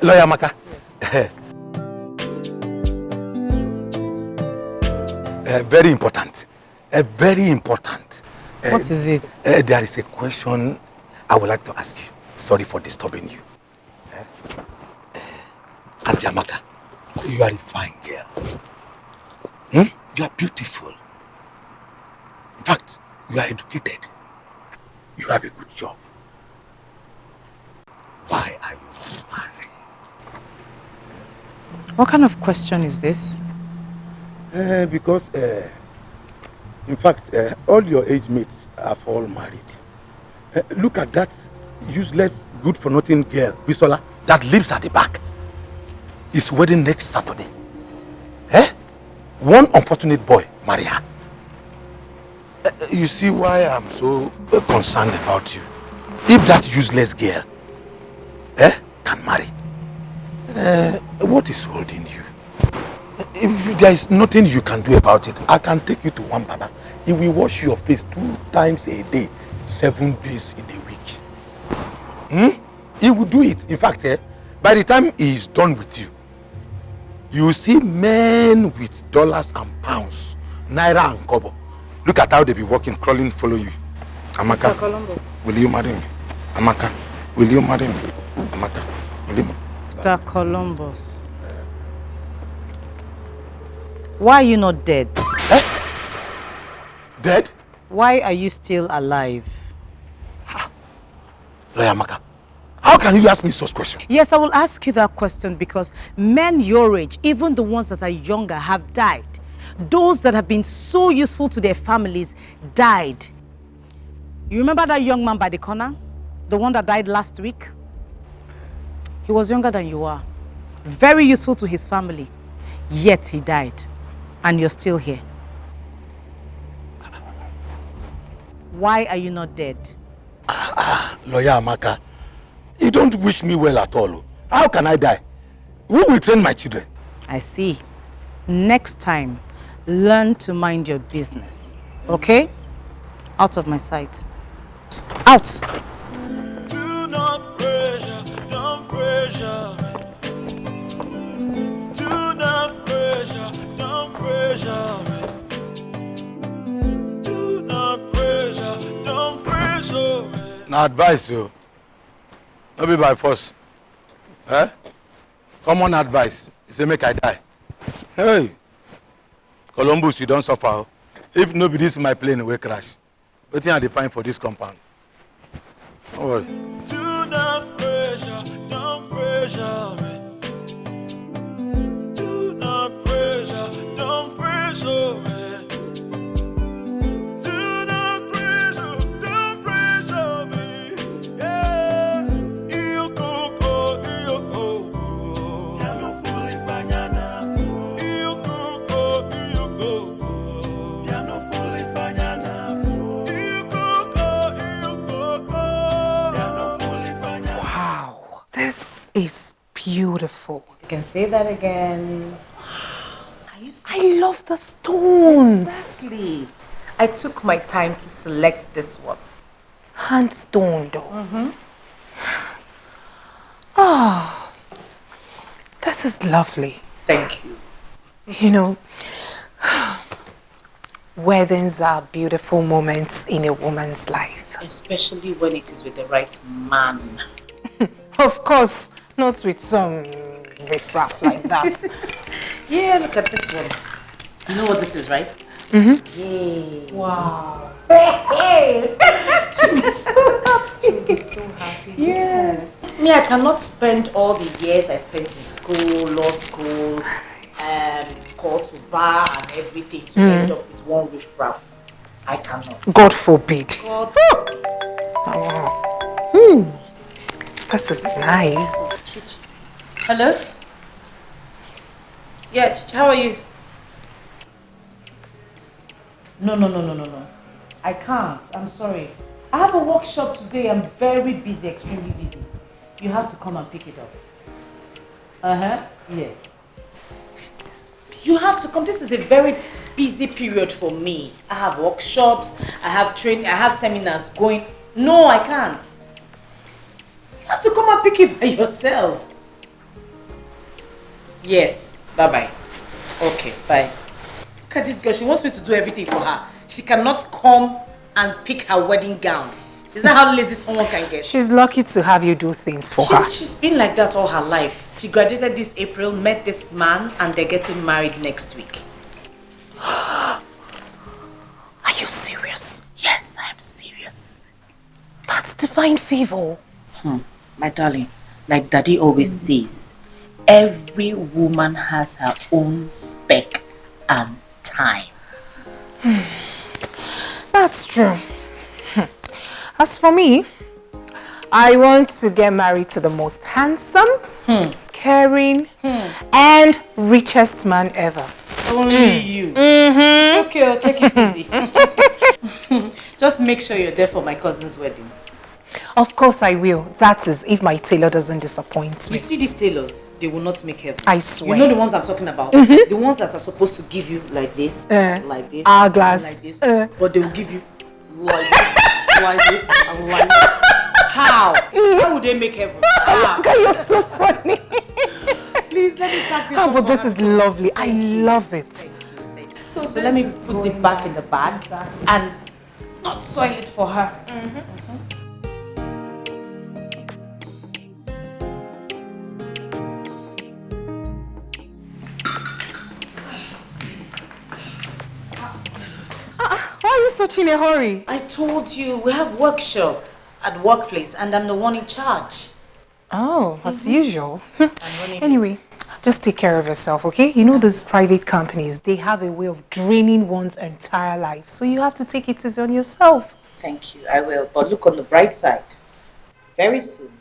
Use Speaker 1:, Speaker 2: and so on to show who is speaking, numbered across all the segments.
Speaker 1: Lawyer Maka. Very important. Very important.
Speaker 2: What is it?
Speaker 1: There is a question I would like to ask you. Sorry for disturbing you. Auntie Amaka, you are a fine girl. You are beautiful. In fact, you are educated. You have a good job. Why are you not married?
Speaker 2: What kind of question is this?
Speaker 1: Because, in fact, all your age mates are all married. Look at that useless, good-for-nothing girl, Bisola, that lives at the back. Is wedding next Saturday. One unfortunate boy, marry her. You see why I'm so concerned about you. If that useless girl can marry, what is holding you? If there is nothing you can do about it, I can take you to one Baba. He will wash your face 2 times a day, 7 days in a week. He will do it. In fact, by the time he is done with you, you will see men with dollars and pounds, naira and kobo. Look at how they be walking, crawling, follow you. Amaka,
Speaker 2: Mr. Columbus.
Speaker 1: Will you marry me? Amaka, will you marry me? Amaka, will you marry me?
Speaker 2: Mr. Columbus. Why are you not dead?
Speaker 1: Dead?
Speaker 2: Why are you still alive?
Speaker 1: Lawyer Amaka, how can you ask me such questions?
Speaker 2: Yes, I will ask you that question because men your age, even the ones that are younger, have died. Those that have been so useful to their families died. You remember that young man by the corner? The one that died last week? He was younger than you are. Very useful to his family. Yet he died. And you're still here. Why are you not dead?
Speaker 1: Lawyer Amaka, you don't wish me well at all. How can I die? Who will train my children?
Speaker 2: I see. Next time, learn to mind your business. Okay? Out of my sight. Out!
Speaker 3: Do not pressure, don't pressure me. Do not pressure, don't pressure me. Do not pressure, don't pressure me.
Speaker 1: Now advice you. Not be by force. Common advice. You say make I die. Hey! Columbus, you don't suffer. If nobody is my plane, will crash. What are they find for this compound? Don't worry.
Speaker 3: Do not pressure, don't pressure me. Do not pressure, don't pressure me. Do not pressure, don't pressure me. Yeah, you go, you go. Ya no fully fanyana. You go, you go. Ya no fully fanyana. You go.
Speaker 4: Wow, this is beautiful.
Speaker 2: You can say that again.
Speaker 4: I love the stones.
Speaker 5: Exactly. I took my time to select this one.
Speaker 4: Hand stone though. Oh, this is lovely.
Speaker 5: Thank you.
Speaker 4: You know, weddings are beautiful moments in a woman's life.
Speaker 5: Especially when it is with the right man.
Speaker 4: Of course, not with some riffraff like that.
Speaker 5: Yeah, look at this one. You know what this is, right?
Speaker 4: Mm-hmm.
Speaker 5: Yeah.
Speaker 2: Wow.
Speaker 5: Hey! You'll be so happy.
Speaker 2: Yes.
Speaker 5: Me, I cannot spend all the years I spent in school, law school, call to bar and everything to end up with one riffraff. I cannot.
Speaker 4: God forbid.
Speaker 5: God.
Speaker 4: Oh. This is nice.
Speaker 5: Hello? Yeah, Chichi, how are you? No. I can't. I'm sorry. I have a workshop today. I'm very busy, extremely busy. You have to come and pick it up. Yes. You have to come. This is a very busy period for me. I have workshops, I have training, I have seminars going. No, I can't. have to come and pick it by yourself. Yes, bye-bye. Okay, bye. Look at this girl, she wants me to do everything for her. She cannot come and pick her wedding gown. Is that how lazy someone can get?
Speaker 4: She's lucky to have you do things for her.
Speaker 5: She's been like that all her life. She graduated this April, met this man, and they're getting married next week.
Speaker 4: Are you serious?
Speaker 5: Yes, I'm serious.
Speaker 4: That's divine favor.
Speaker 5: My darling, like Daddy always says, every woman has her own spec and time.
Speaker 4: That's true. As for me, I want to get married to the most handsome, caring, and richest man ever.
Speaker 5: Only you. It's okay, I'll take it easy. Just make sure you're there for my cousin's wedding.
Speaker 4: Of course I will. That is, if my tailor doesn't disappoint me.
Speaker 5: You see these tailors, they will not make heaven.
Speaker 4: I swear.
Speaker 5: You know the ones I'm talking about? The ones that are supposed to give you like this, like this,
Speaker 4: hourglass,
Speaker 5: like this, but they will give you like this, like this, and like this. How? How would they make heaven? How?
Speaker 4: God, you're so funny.
Speaker 5: Please let me pack this
Speaker 4: Oh,
Speaker 5: up
Speaker 4: but
Speaker 5: for
Speaker 4: this
Speaker 5: her.
Speaker 4: is lovely. I love it.
Speaker 5: So let me put it back in the bag and not soil it for her.
Speaker 4: Why are you such in a hurry?
Speaker 5: I told you we have workshop at workplace and I'm the one in charge.
Speaker 4: Oh, as usual.
Speaker 5: I'm running
Speaker 4: Anyway, just take care of yourself, okay? You know these private companies, they have a way of draining one's entire life. So you have to take it easy on yourself.
Speaker 5: Thank you, I will. But look on the bright side. Very soon,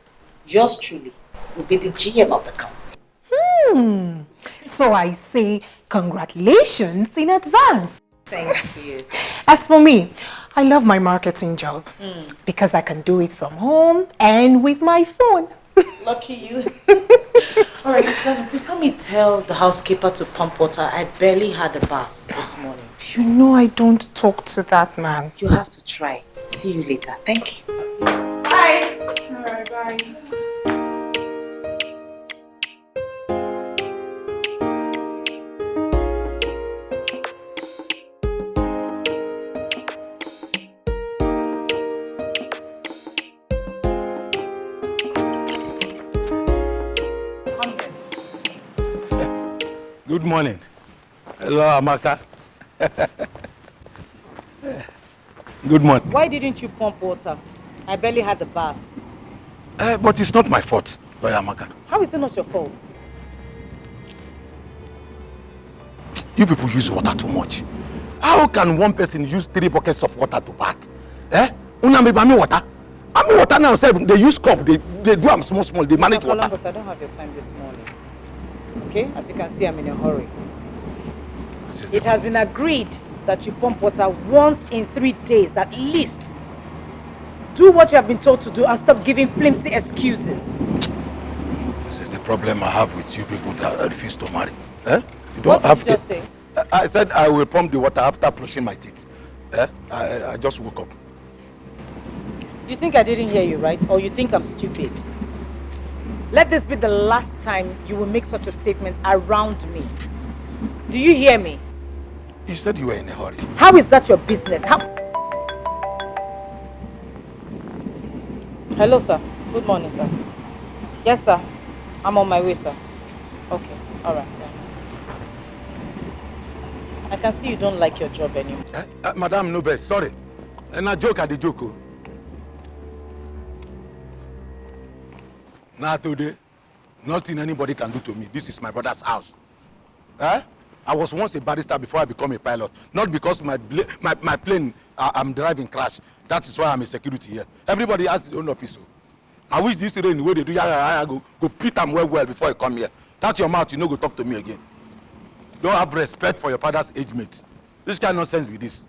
Speaker 5: yours truly will be the GM of the company.
Speaker 4: So I say congratulations in advance.
Speaker 5: Thank you.
Speaker 4: As for me, I love my marketing job because I can do it from home and with my phone.
Speaker 5: Lucky you. All right, darling, please help me tell the housekeeper to pump water. I barely had a bath this morning.
Speaker 4: You know I don't talk to that man.
Speaker 5: You have to try. See you later. Thank you.
Speaker 4: Bye. All right, bye.
Speaker 1: Good morning. Hello, Amaka. Good morning.
Speaker 2: Why didn't you pump water? I barely had a bath.
Speaker 1: But it's not my fault, Lawyer Amaka.
Speaker 2: How is it not your fault?
Speaker 1: You people use water too much. How can one person use 3 buckets of water to bath? Una me bami water. I mean water now, they use cup, they do them small, they manage water.
Speaker 2: Columbus, I don't have your time this morning. Okay? As you can see, I'm in a hurry. It has been agreed that you pump water once in 3 days at least. Do what you have been told to do and stop giving flimsy excuses.
Speaker 1: This is the problem I have with you people that refuse to marry. You don't
Speaker 2: What
Speaker 1: have
Speaker 2: did you just say?
Speaker 1: I said I will pump the water after brushing my teeth. I just woke up.
Speaker 2: You think I didn't hear you, right? Or you think I'm stupid? Let this be the last time you will make such a statement around me. Do you hear me?
Speaker 1: You said you were in a hurry.
Speaker 2: How is that your business? How? Hello, sir. Good morning, sir. Yes, sir. I'm on my way, sir. Okay. All right. Yeah. I can see you don't like your job anymore.
Speaker 1: Madam Nobel, sorry. And I joke at the joke. Oh. Now today, nothing anybody can do to me. This is my brother's house. I was once a barrister before I became a pilot. Not because my plane I'm driving crash. That is why I'm a security here. Everybody has his own office. So. I wish this rain, the way they do, go pit them well before you come here. That's your mouth, you know, go talk to me again. Don't have respect for your father's age mate. This kind of nonsense with this.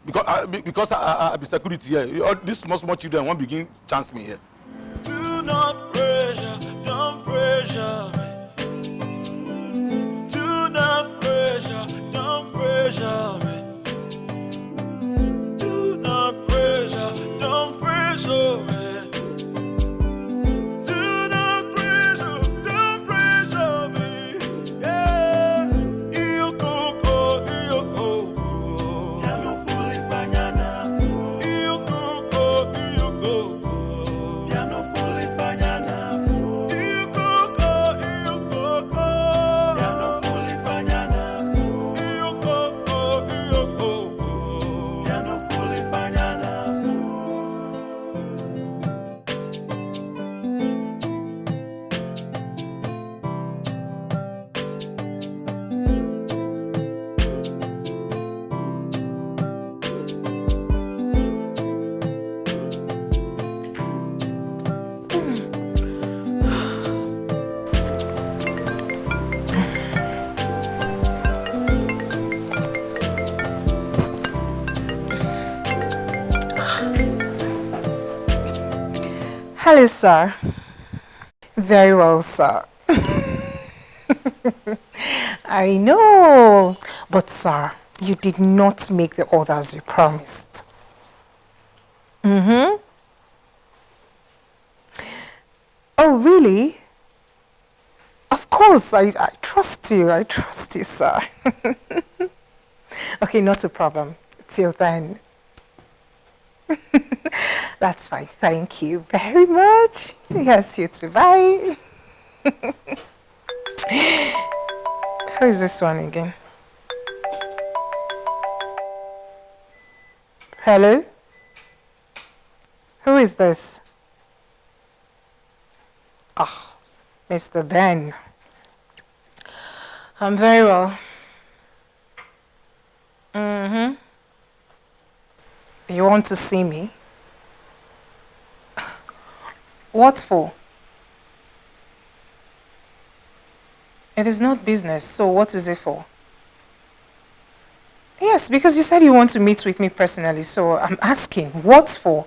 Speaker 1: Because I be security here. All these small children won't begin chance me here.
Speaker 3: Do not pressure, don't pressure me. Do not pressure, don't pressure me. Do not pressure, don't pressure me.
Speaker 4: Hello, sir. Very well, sir. I know. But, sir, you did not make the orders you promised. Mm-hmm. Oh, really? Of course, I trust you. I trust you, sir. Okay, not a problem. Till then. That's fine. Thank you very much. Yes, you too. Bye. Who is this one again? Hello? Who is this? Ah, Mr. Ben. I'm very well. Mm-hmm. You want to see me? What for? It is not business, so what is it for? Yes, because you said you want to meet with me personally, so I'm asking, what for?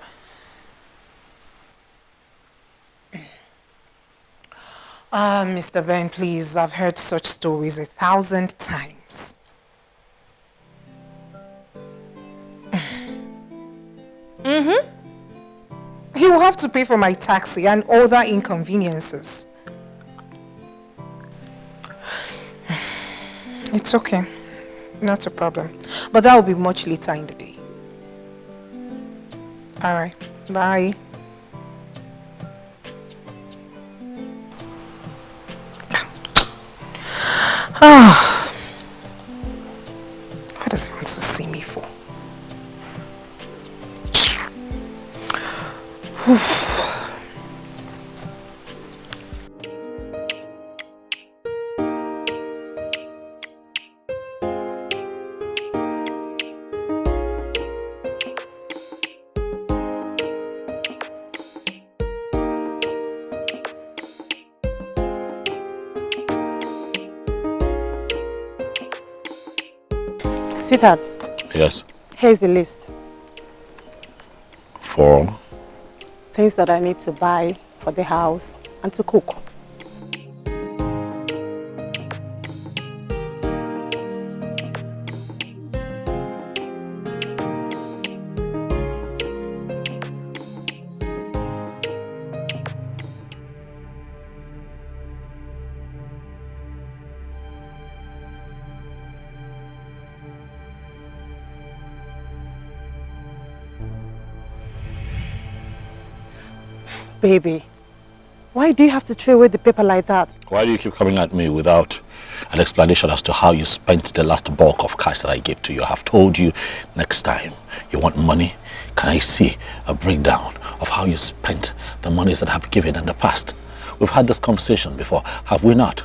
Speaker 4: Mr. Ben, please, I've heard such stories 1,000 times. Mm-hmm. You will have to pay for my taxi and other inconveniences. It's okay. Not a problem. But that will be much later in the day. Alright. Bye. What does he want to see me for?
Speaker 2: Sweetheart,
Speaker 1: Yes.
Speaker 2: here's the list.
Speaker 1: For?
Speaker 2: Things that I need to buy for the house and to cook. Baby, why do you have to throw away the paper like that?
Speaker 1: Why do you keep coming at me without an explanation as to how you spent the last bulk of cash that I gave to you? I have told you next time you want money, can I see a breakdown of how you spent the monies that I have given in the past? We've had this conversation before, have we not?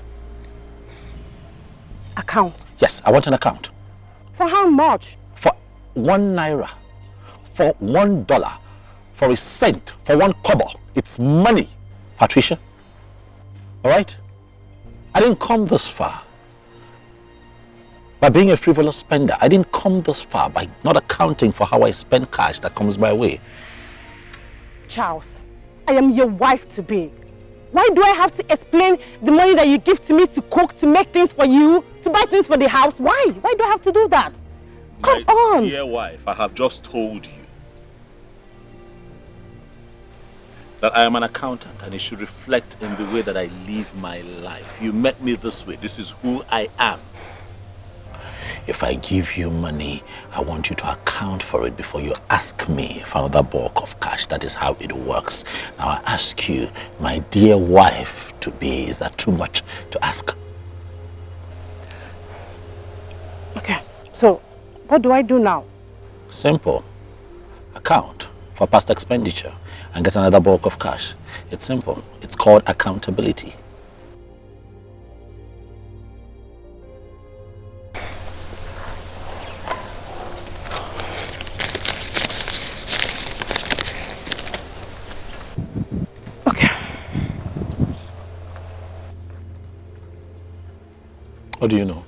Speaker 2: Account.
Speaker 1: Yes, I want an account.
Speaker 2: For how much?
Speaker 1: For 1 naira, for $1, for a cent, for 1 kobo. It's money, Patricia. All right? I didn't come this far by being a frivolous spender. I didn't come this far by not accounting for how I spend cash that comes my way.
Speaker 2: Charles, I am your wife-to-be. Why do I have to explain the money that you give to me to cook, to make things for you, to buy things for the house? Why? Why do I have to do that? Come on.
Speaker 1: Dear wife, I have just told you that I am an accountant and it should reflect in the way that I live my life. You met me this way. This is who I am. If I give you money, I want you to account for it before you ask me for another bulk of cash. That is how it works. Now I ask you, my dear wife to be, is that too much to ask?
Speaker 2: Okay, so what do I do now?
Speaker 1: Simple. Account for past expenditure and get another bulk of cash. It's simple. It's called accountability.
Speaker 2: Okay.
Speaker 1: What do you know?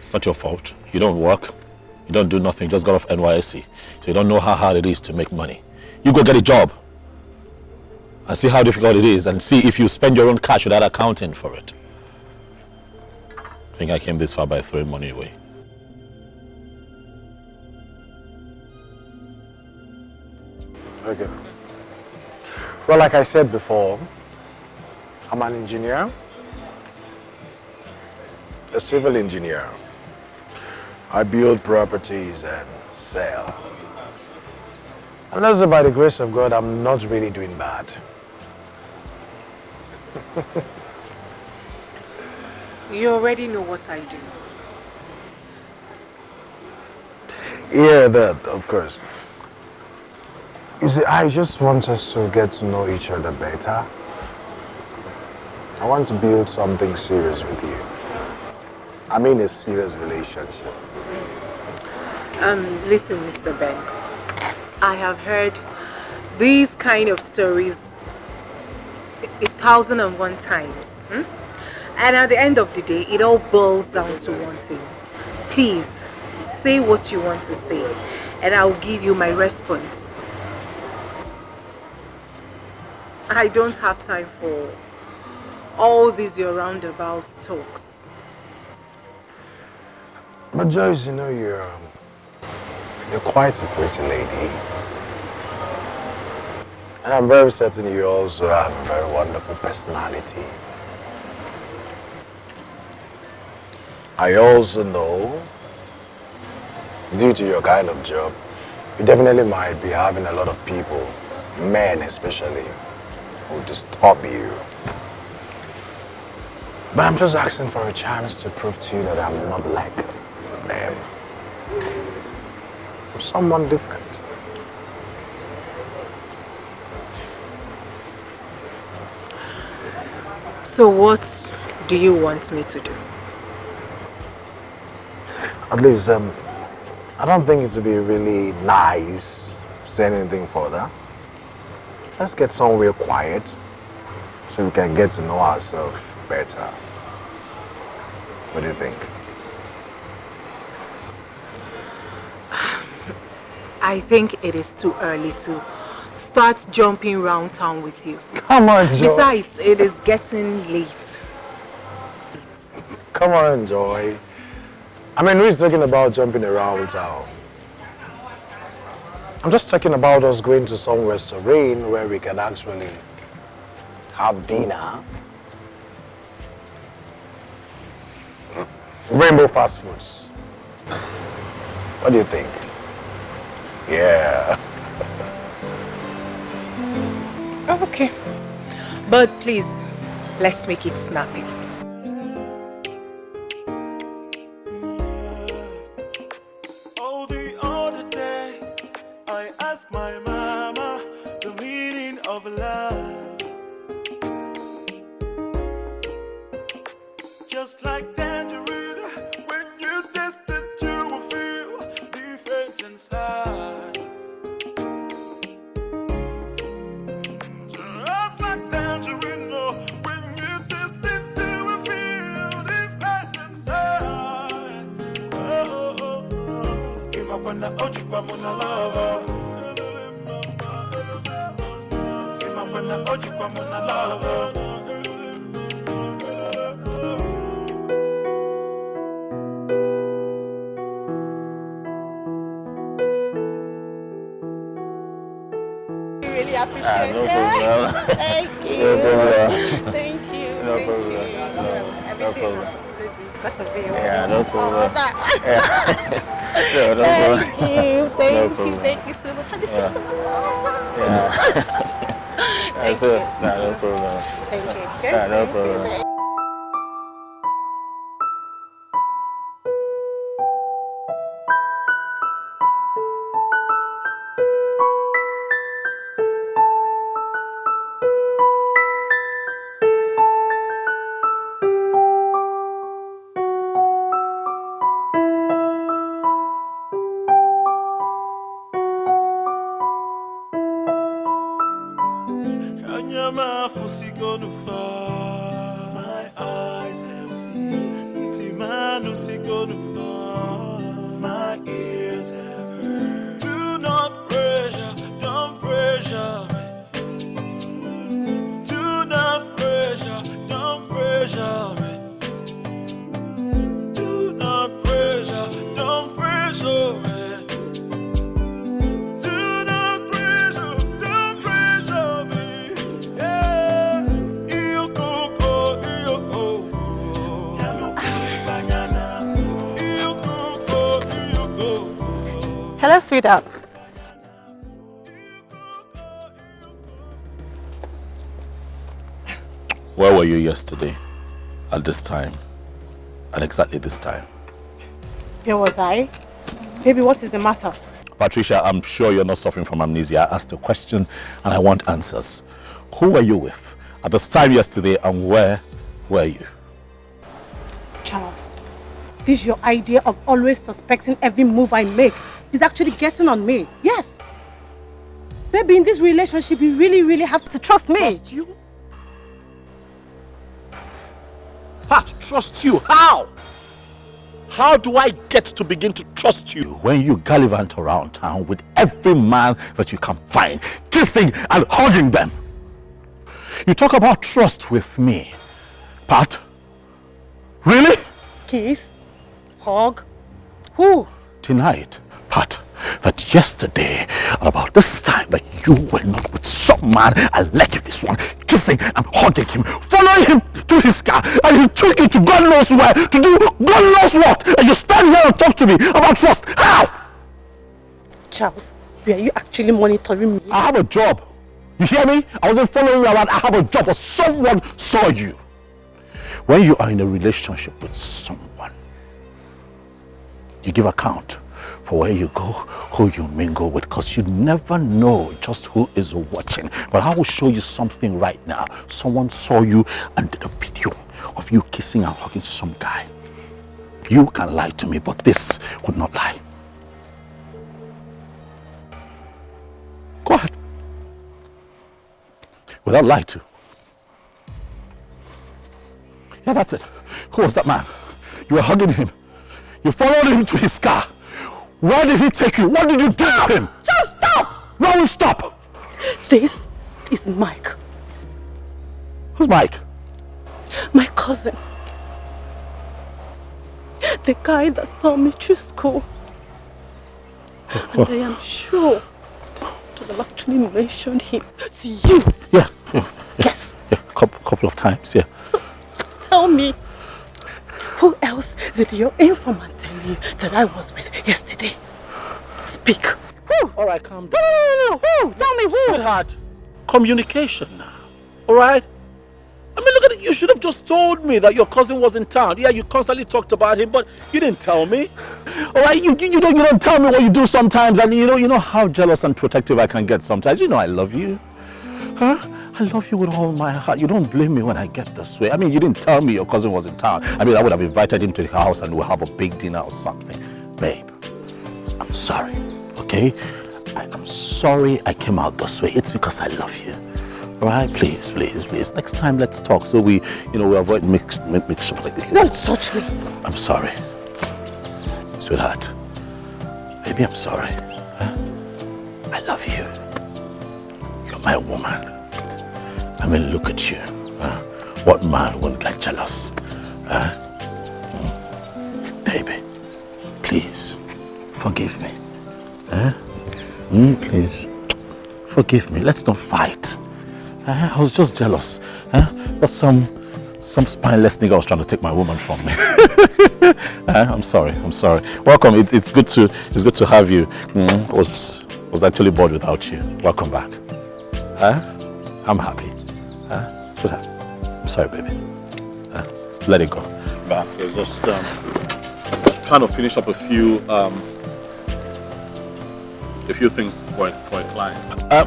Speaker 1: It's not your fault. You don't work. You don't do nothing. Just got off NYSC. So you don't know how hard it is to make money. You go get a job.
Speaker 6: and see how difficult it is, and see if you spend your own cash without accounting for it. I think I came this far by throwing money away.
Speaker 1: Okay. Well, like I said before, I'm an engineer, a civil engineer. I build properties and sell. Unless by the grace of God, I'm not really doing bad.
Speaker 4: You already know what I do.
Speaker 1: Yeah, that, of course. You see, I just want us to get to know each other better. I want to build something serious with you. I mean a serious relationship.
Speaker 4: Listen, Mr. Ben. I have heard these kind of stories 1,001 times. And at the end of the day, it all boils down to one thing. Please, say what you want to say, and I'll give you my response. I don't have time for all these your roundabout talks.
Speaker 1: But Joyce, you know, you're quite a pretty lady. And I'm very certain you also have a very wonderful personality. I also know, due to your kind of job, you definitely might be having a lot of people, men especially, who disturb you. But I'm just asking for a chance to prove to you that I'm not like them. I'm someone different.
Speaker 4: So what do you want me to do?
Speaker 1: At least, I don't think it would be really nice to say anything further. Let's get somewhere quiet so we can get to know ourselves better. What do you think?
Speaker 4: I think it is too early to start jumping around town with you.
Speaker 1: Come on, Joy.
Speaker 4: Besides, it is getting late.
Speaker 1: Come on, Joy. I mean, who's talking about jumping around town? I'm just talking about us going to somewhere serene where we can actually have dinner. Rainbow fast foods. What do you think? Yeah.
Speaker 4: Okay. But please, let's make it snappy.
Speaker 3: Oh, the other day, I asked my mama the meaning of love. Just like tangerine, when you taste it, you will feel different inside. Just like tangerine, oh, when you taste it, you will feel different inside. Oh, oh, oh. Imapana oji kwa muna love. Imapana oji kwa muna love.
Speaker 2: Really appreciate
Speaker 6: No
Speaker 2: it.
Speaker 6: problem.
Speaker 2: Thank you.
Speaker 6: No problem.
Speaker 2: Thank you.
Speaker 6: No
Speaker 2: Thank
Speaker 6: problem.
Speaker 2: you.
Speaker 6: No
Speaker 2: Everything
Speaker 6: problem.
Speaker 2: was completely because of you.
Speaker 6: Yeah, no problem.
Speaker 2: Oh, that.
Speaker 6: No, no problem.
Speaker 2: Thank you. Thank
Speaker 6: No
Speaker 2: you.
Speaker 6: problem.
Speaker 2: Thank you so much. Have you seen
Speaker 6: Yeah.
Speaker 2: someone?
Speaker 6: Yeah. That's it. No problem.
Speaker 2: Thank you.
Speaker 6: Yeah, no
Speaker 2: Thank you.
Speaker 6: problem.
Speaker 3: Anyama fusiko nufa. My eyes have seen. Timanu siko nufa. My ears have heard. Do not pressure, don't pressure me.
Speaker 4: Hello, sweetheart.
Speaker 6: Where were you yesterday? At this time? At exactly this time?
Speaker 4: Where was I? Baby, what is the matter?
Speaker 6: Patricia, I'm sure you're not suffering from amnesia. I asked a question and I want answers. Who were you with at this time yesterday and where were you?
Speaker 2: Charles, this your idea of always suspecting every move I make is actually getting on me. Yes. Baby, in this relationship, you really have to trust me.
Speaker 6: Trust you? Pat, trust you? How? How do I get to begin to trust you when you gallivant around town with every man that you can find, kissing and hugging them? You talk about trust with me, Pat? Really?
Speaker 2: Kiss? Hug? Who?
Speaker 6: Tonight, Pat, that yesterday at about this time that you were not with some man, a this one, kissing and hugging him, following him to his car, and he took you to God knows where to do God knows what, and you stand here and talk to me about trust. How?
Speaker 2: Charles, were you actually monitoring me?
Speaker 6: I have a job. You hear me? I wasn't following you around. I have a job, or someone saw you. When you are in a relationship with someone, you give account for where you go, who you mingle with, because you never know just who is watching. But I will show you something right now. Someone saw you and did a video of you kissing and hugging some guy. You can lie to me, but this would not lie. Go ahead. Without lie to. Yeah, that's it. Who was that man? You were hugging him. You followed him to his car. Where did he take you? What did you do to him?
Speaker 2: Just stop!
Speaker 6: No, stop!
Speaker 2: This is Mike.
Speaker 6: Who's Mike?
Speaker 2: My cousin. The guy that saw me through school. And I am sure that I've actually mentioned him to you.
Speaker 6: Yeah.
Speaker 2: Yes.
Speaker 6: Yeah, couple of times, yeah.
Speaker 2: So, tell me, who else did your informant tell you that I was with yesterday? Speak. Who?
Speaker 6: All right, calm down.
Speaker 2: No. Who? Tell me who.
Speaker 6: Sweetheart, communication now. All right? I mean, look at it. You should have just told me that your cousin was in town. Yeah, you constantly talked about him, but you didn't tell me. All right, you don't tell me what you do sometimes, and you know how jealous and protective I can get sometimes. You know I love you. Huh? I love you with all my heart. You don't blame me when I get this way. I mean, you didn't tell me your cousin was in town. I mean, I would have invited him to the house and we'll have a big dinner or something. Babe, I'm sorry, okay? I'm sorry I came out this way. It's because I love you. All right? Please. Next time, let's talk so we avoid mix-up like this.
Speaker 2: Don't touch me.
Speaker 6: I'm sorry. Sweetheart, baby, I'm sorry. Huh? I love you. You're my woman. I mean, look at you. What man won't get jealous? Baby, please, forgive me. Please, forgive me. Let's not fight. I was just jealous. That's some spineless nigga was trying to take my woman from me. I'm sorry. Welcome. It's good to have you. Was actually bored without you. Welcome back. I'm happy. Sweetheart, I'm sorry, baby. Let it go. But it's just trying to finish up a few things for a client. I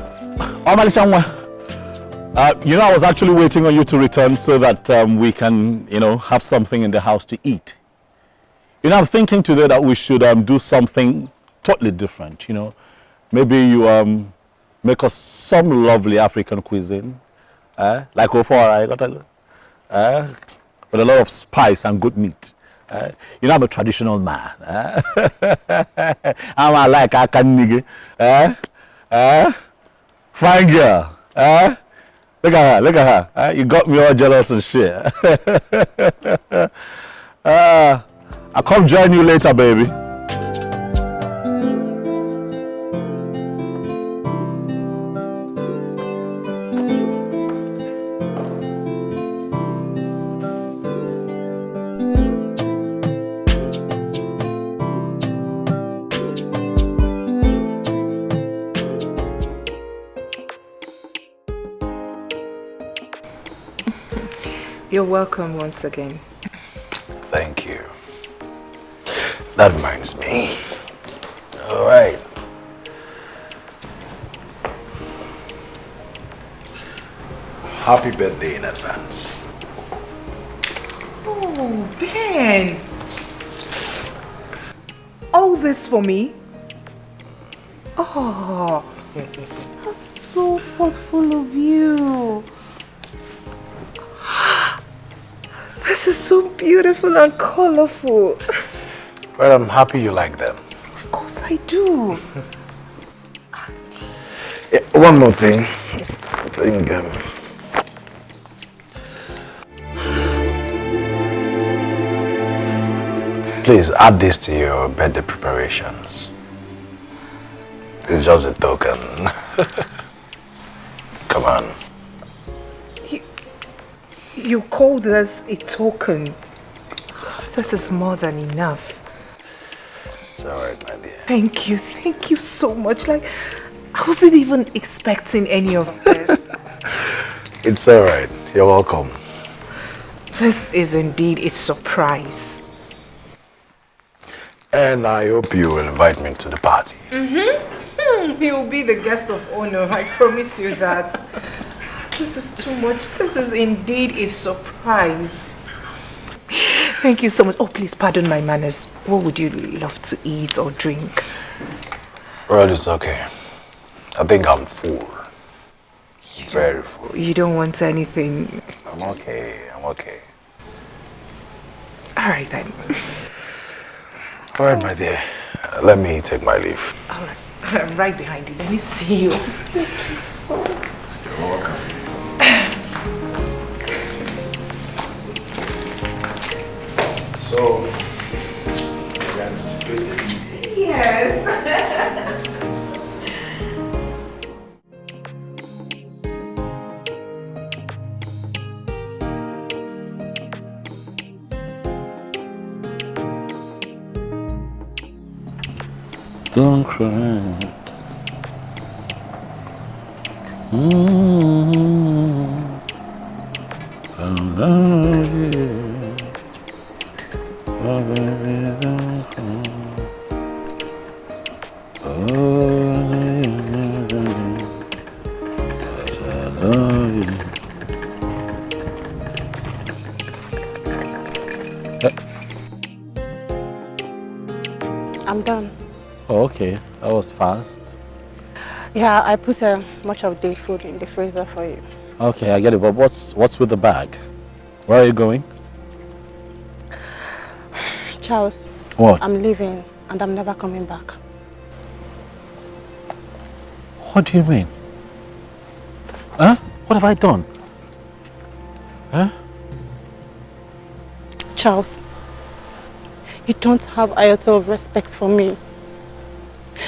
Speaker 6: was actually waiting on you to return so that we can, have something in the house to eat. I'm thinking today that we should do something totally different. Maybe you make us some lovely African cuisine. Like Ofora, with a lot of spice and good meat. I'm a traditional man. I'm like a nigga. Fine girl. Look at her. You got me all jealous and shit. I'll come join you later, baby.
Speaker 4: You're welcome once again.
Speaker 1: Thank you. That reminds me. All right. Happy birthday in advance.
Speaker 4: Oh, Ben. All this for me? Oh, that's so thoughtful of you. This is so beautiful and colorful.
Speaker 1: Well, I'm happy you like them.
Speaker 4: Of course I do.
Speaker 1: Yeah, one more thing. I think, please add this to your birthday preparations. It's just a token. Come on.
Speaker 4: You call this a token? This is more than enough.
Speaker 1: It's all right, my dear.
Speaker 4: Thank you so much. Like, I wasn't even expecting any of this.
Speaker 1: It's all right. You're welcome.
Speaker 4: This is indeed a surprise.
Speaker 1: And I hope you will invite me to the party.
Speaker 4: You'll be the guest of honor, I promise you that. This is too much. This is indeed a surprise. Thank you so much. Oh, please pardon my manners. What would you love to eat or drink?
Speaker 1: Well, it's okay. I think I'm full. Very full.
Speaker 4: You don't want anything?
Speaker 1: I'm okay. I'm okay.
Speaker 4: All right then.
Speaker 1: All right, my dear. Let me take my leave.
Speaker 4: All right. I'm right behind you. Let me see you. Thank you so much.
Speaker 1: You're welcome. So, you anticipated?
Speaker 4: Yes.
Speaker 6: Don't cry. I love you. Oh, baby, don't cry. Oh, I love you.
Speaker 7: I'm done.
Speaker 6: Oh, okay. That was fast.
Speaker 7: Yeah, I put much of the food in the freezer for you.
Speaker 6: Okay, I get it. But what's with the bag? Where are you going?
Speaker 7: Charles,
Speaker 6: What?
Speaker 7: I'm leaving and I'm never coming back.
Speaker 6: What do you mean? Huh? What have I done? Huh?
Speaker 7: Charles, you don't have an iota of respect for me.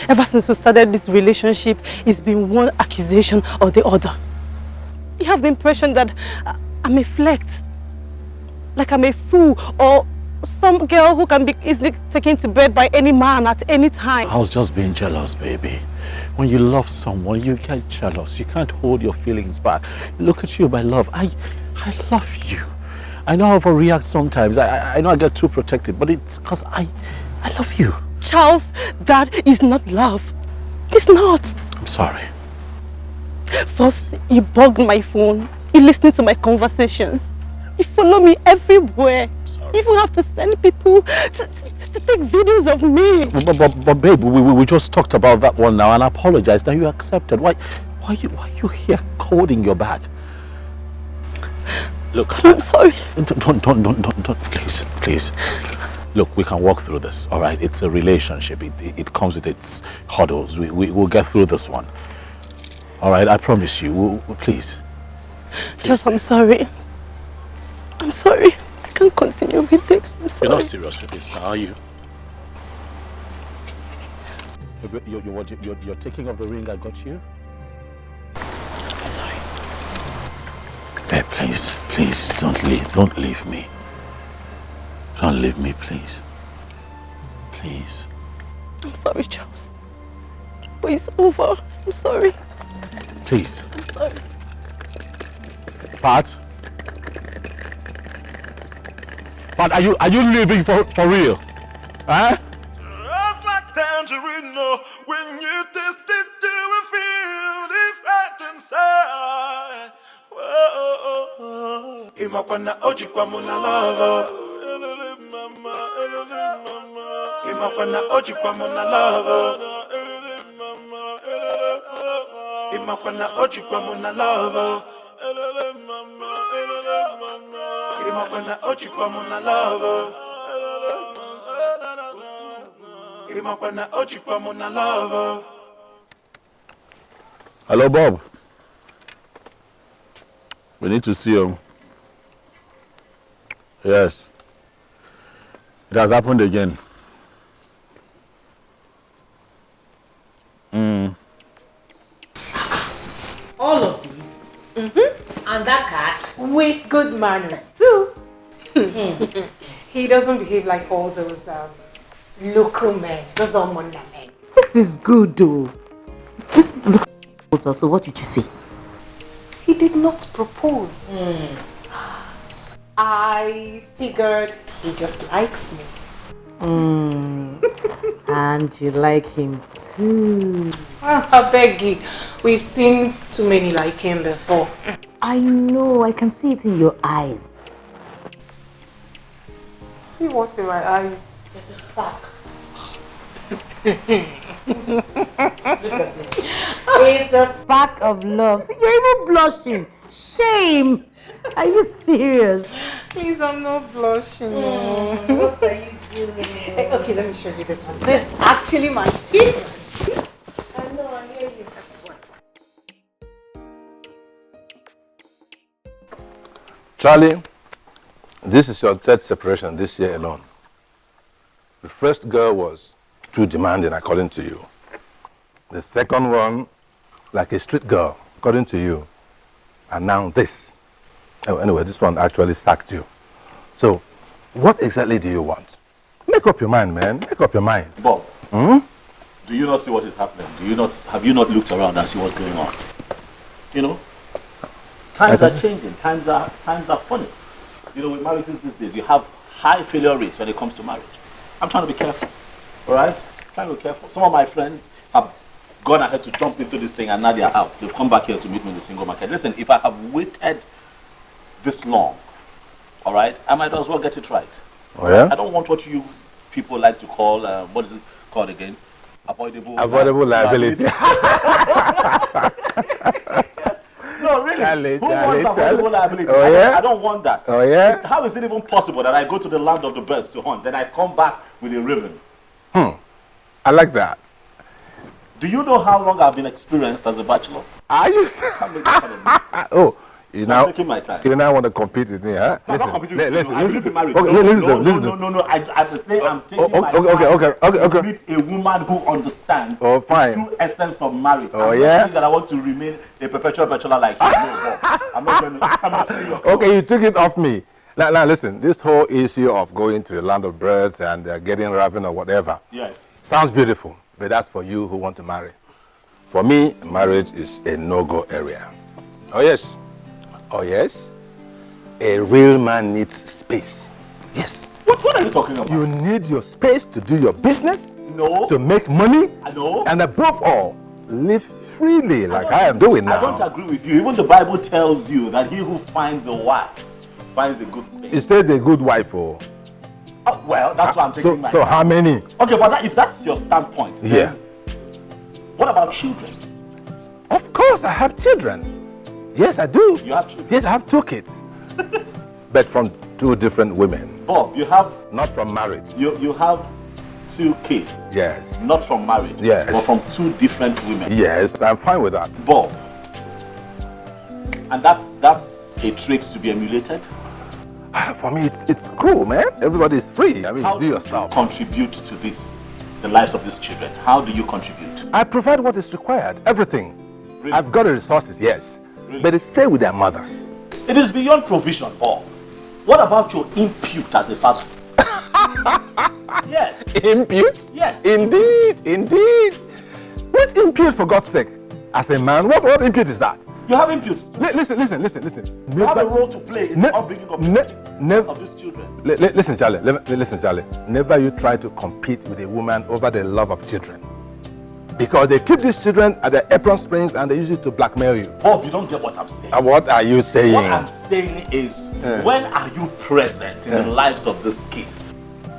Speaker 7: Ever since we started this relationship, it's been one accusation or the other. You have the impression that I'm a flirt, like I'm a fool, or some girl who can be easily taken to bed by any man at any time.
Speaker 6: I was just being jealous, baby. When you love someone, you get jealous. You can't hold your feelings back. Look at you, my love. I love you. I know I overreact sometimes. I know I get too protective, but it's because I love you.
Speaker 7: Charles, that is not love. It's not.
Speaker 6: I'm sorry.
Speaker 7: First, you bugged my phone. You listened to my conversations. You follow me everywhere. You even have to send people to take videos of me.
Speaker 6: But babe, we just talked about that one now and I apologized. Now you accepted. Why are you here holding your bag? Look,
Speaker 7: I'm sorry.
Speaker 6: Don't, please. Look, we can walk through this, all right? It's a relationship. It comes with its hurdles. We'll get through this one. All right, I promise you. Please.
Speaker 7: Just, I'm sorry. I'm sorry. I can't continue with this. I'm sorry.
Speaker 6: You're not serious with this, are you? You're taking off the ring I got you?
Speaker 7: I'm sorry.
Speaker 6: Babe, please, don't leave me. Don't leave me, please. Please.
Speaker 7: I'm sorry, Charles. But it's over. I'm sorry.
Speaker 6: Please.
Speaker 7: I'm sorry.
Speaker 6: Pat? But are you living for real? Huh?
Speaker 3: Just like tangerine, no. When you taste it, you will feel the fat inside. Whoa. Imakwana ojikwa muna lava. Imakwana ojikwa muna lava. Imakwana ojikwa muna lava. Imakwana ojikwa muna lava. Imakwana ojikwa muna lava.
Speaker 6: Hello, Bob. We need to see you. Yes. It has happened again.
Speaker 5: All of these? And that cash?
Speaker 4: With good manners too. He doesn't behave like all those local men, those Omunda men.
Speaker 5: This is good though. This looks proposal, so what did you say?
Speaker 4: He did not propose. I figured he just likes me.
Speaker 5: And you like him too.
Speaker 4: I beg you, we've seen too many like him before.
Speaker 5: I know, I can see it in your eyes.
Speaker 4: See what's in my eyes? There's a spark.
Speaker 5: Look at it. It's the spark of love. See, you're even blushing. Shame. Are you serious?
Speaker 4: Please, I'm not blushing.
Speaker 5: What are you doing?
Speaker 4: Hey, okay, let me show you this one. This is actually my favorite. I know, I hear you. This one.
Speaker 1: Charlie, this is your third separation this year alone. The first girl was too demanding, according to you. The second one, like a street girl, according to you. And now this. Oh, anyway, this one actually sacked you. So, what exactly do you want? Make up your mind, man. Make up your mind.
Speaker 6: Bob, do you not see what is happening? Have you not looked around and see what's going on? You know, times are changing. Times are funny. You know, with marriages these days, you have high failure rates when it comes to marriage. I'm trying to be careful. All right? I'm trying to be careful. Some of my friends have gone ahead to jump into this thing and now they are out. They've come back here to meet me in the single market. Listen, if I have waited this long, all right, I might as well get it right.
Speaker 1: Oh, yeah?
Speaker 6: I don't want what you people like to call, what is it called again? Avoidable
Speaker 1: liability.
Speaker 6: No, really.
Speaker 1: Charlie,
Speaker 6: Who wants
Speaker 1: Charlie.
Speaker 6: avoidable liability?
Speaker 1: Oh, yeah?
Speaker 6: I don't want that.
Speaker 1: Oh, yeah?
Speaker 6: How is it even possible that I go to the land of the birds to hunt, then I come back with a raven?
Speaker 1: I like that.
Speaker 6: Do you know how long I've been experienced as a bachelor?
Speaker 1: Are you? Oh,
Speaker 6: I'm taking my time.
Speaker 1: You now want to compete with me, huh?
Speaker 6: I'm not competing with you.
Speaker 1: Listen.
Speaker 6: I've been married.
Speaker 1: Okay,
Speaker 6: No. I would say I'm taking my time
Speaker 1: Okay.
Speaker 6: to meet a woman who understands
Speaker 1: Oh, fine.
Speaker 6: the true essence of marriage.
Speaker 1: Oh,
Speaker 6: I'm
Speaker 1: yeah?
Speaker 6: not saying that I want to remain a perpetual bachelor like you. No, Bob. I'm not going to.
Speaker 1: Okay, you took it off me. Now listen, this whole issue of going to the land of birds and getting raven or whatever.
Speaker 6: Yes.
Speaker 1: Sounds beautiful, but that's for you who want to marry. For me, marriage is a no-go area. Oh yes. A real man needs space. Yes.
Speaker 6: What are you talking about?
Speaker 1: You need your space to do your business,
Speaker 6: No.
Speaker 1: to make money,
Speaker 6: I know.
Speaker 1: and above all, live freely like I am doing now.
Speaker 6: I don't agree with you. Even the Bible tells you that he who finds a wife finds a good thing.
Speaker 1: It says a good wife, oh.
Speaker 6: Oh, well, that's why I'm taking my
Speaker 1: So
Speaker 6: time.
Speaker 1: how many?
Speaker 6: Okay, but if that's your standpoint,
Speaker 1: Yeah.
Speaker 6: then what about children?
Speaker 1: Of course, I have children. Yes, I do.
Speaker 6: You have children?
Speaker 1: Yes, I have 2 kids. But from 2 different women,
Speaker 6: Bob, you have
Speaker 1: not from marriage.
Speaker 6: you have 2 kids,
Speaker 1: Yes.
Speaker 6: not from marriage,
Speaker 1: Yes.
Speaker 6: but from 2 different women.
Speaker 1: Yes, I'm fine with that.
Speaker 6: Bob, and that's a trait to be emulated.
Speaker 1: For me, it's cool, man. Everybody's free. I mean,
Speaker 6: How
Speaker 1: do yourself.
Speaker 6: contribute to the lives of these children? How do you contribute?
Speaker 1: I provide what is required, everything.
Speaker 6: Really?
Speaker 1: I've got the resources, yes.
Speaker 6: Really?
Speaker 1: But they stay with their mothers.
Speaker 6: It is beyond provision, Bob. What about your impute as a father? Yes.
Speaker 1: Impute?
Speaker 6: Yes.
Speaker 1: Indeed. What impute, for God's sake? As a man, what impute is that?
Speaker 6: You have input.
Speaker 1: Listen.
Speaker 6: You have a role to play in the upbringing of these children.
Speaker 1: Listen, Charlie. Listen, Charlie. Never you try to compete with a woman over the love of children. Because they keep these children at the apron strings and they use it to blackmail you.
Speaker 6: Bob, you don't get what I'm saying.
Speaker 1: What are you saying?
Speaker 6: What I'm saying is, when are you present in the lives of these kids?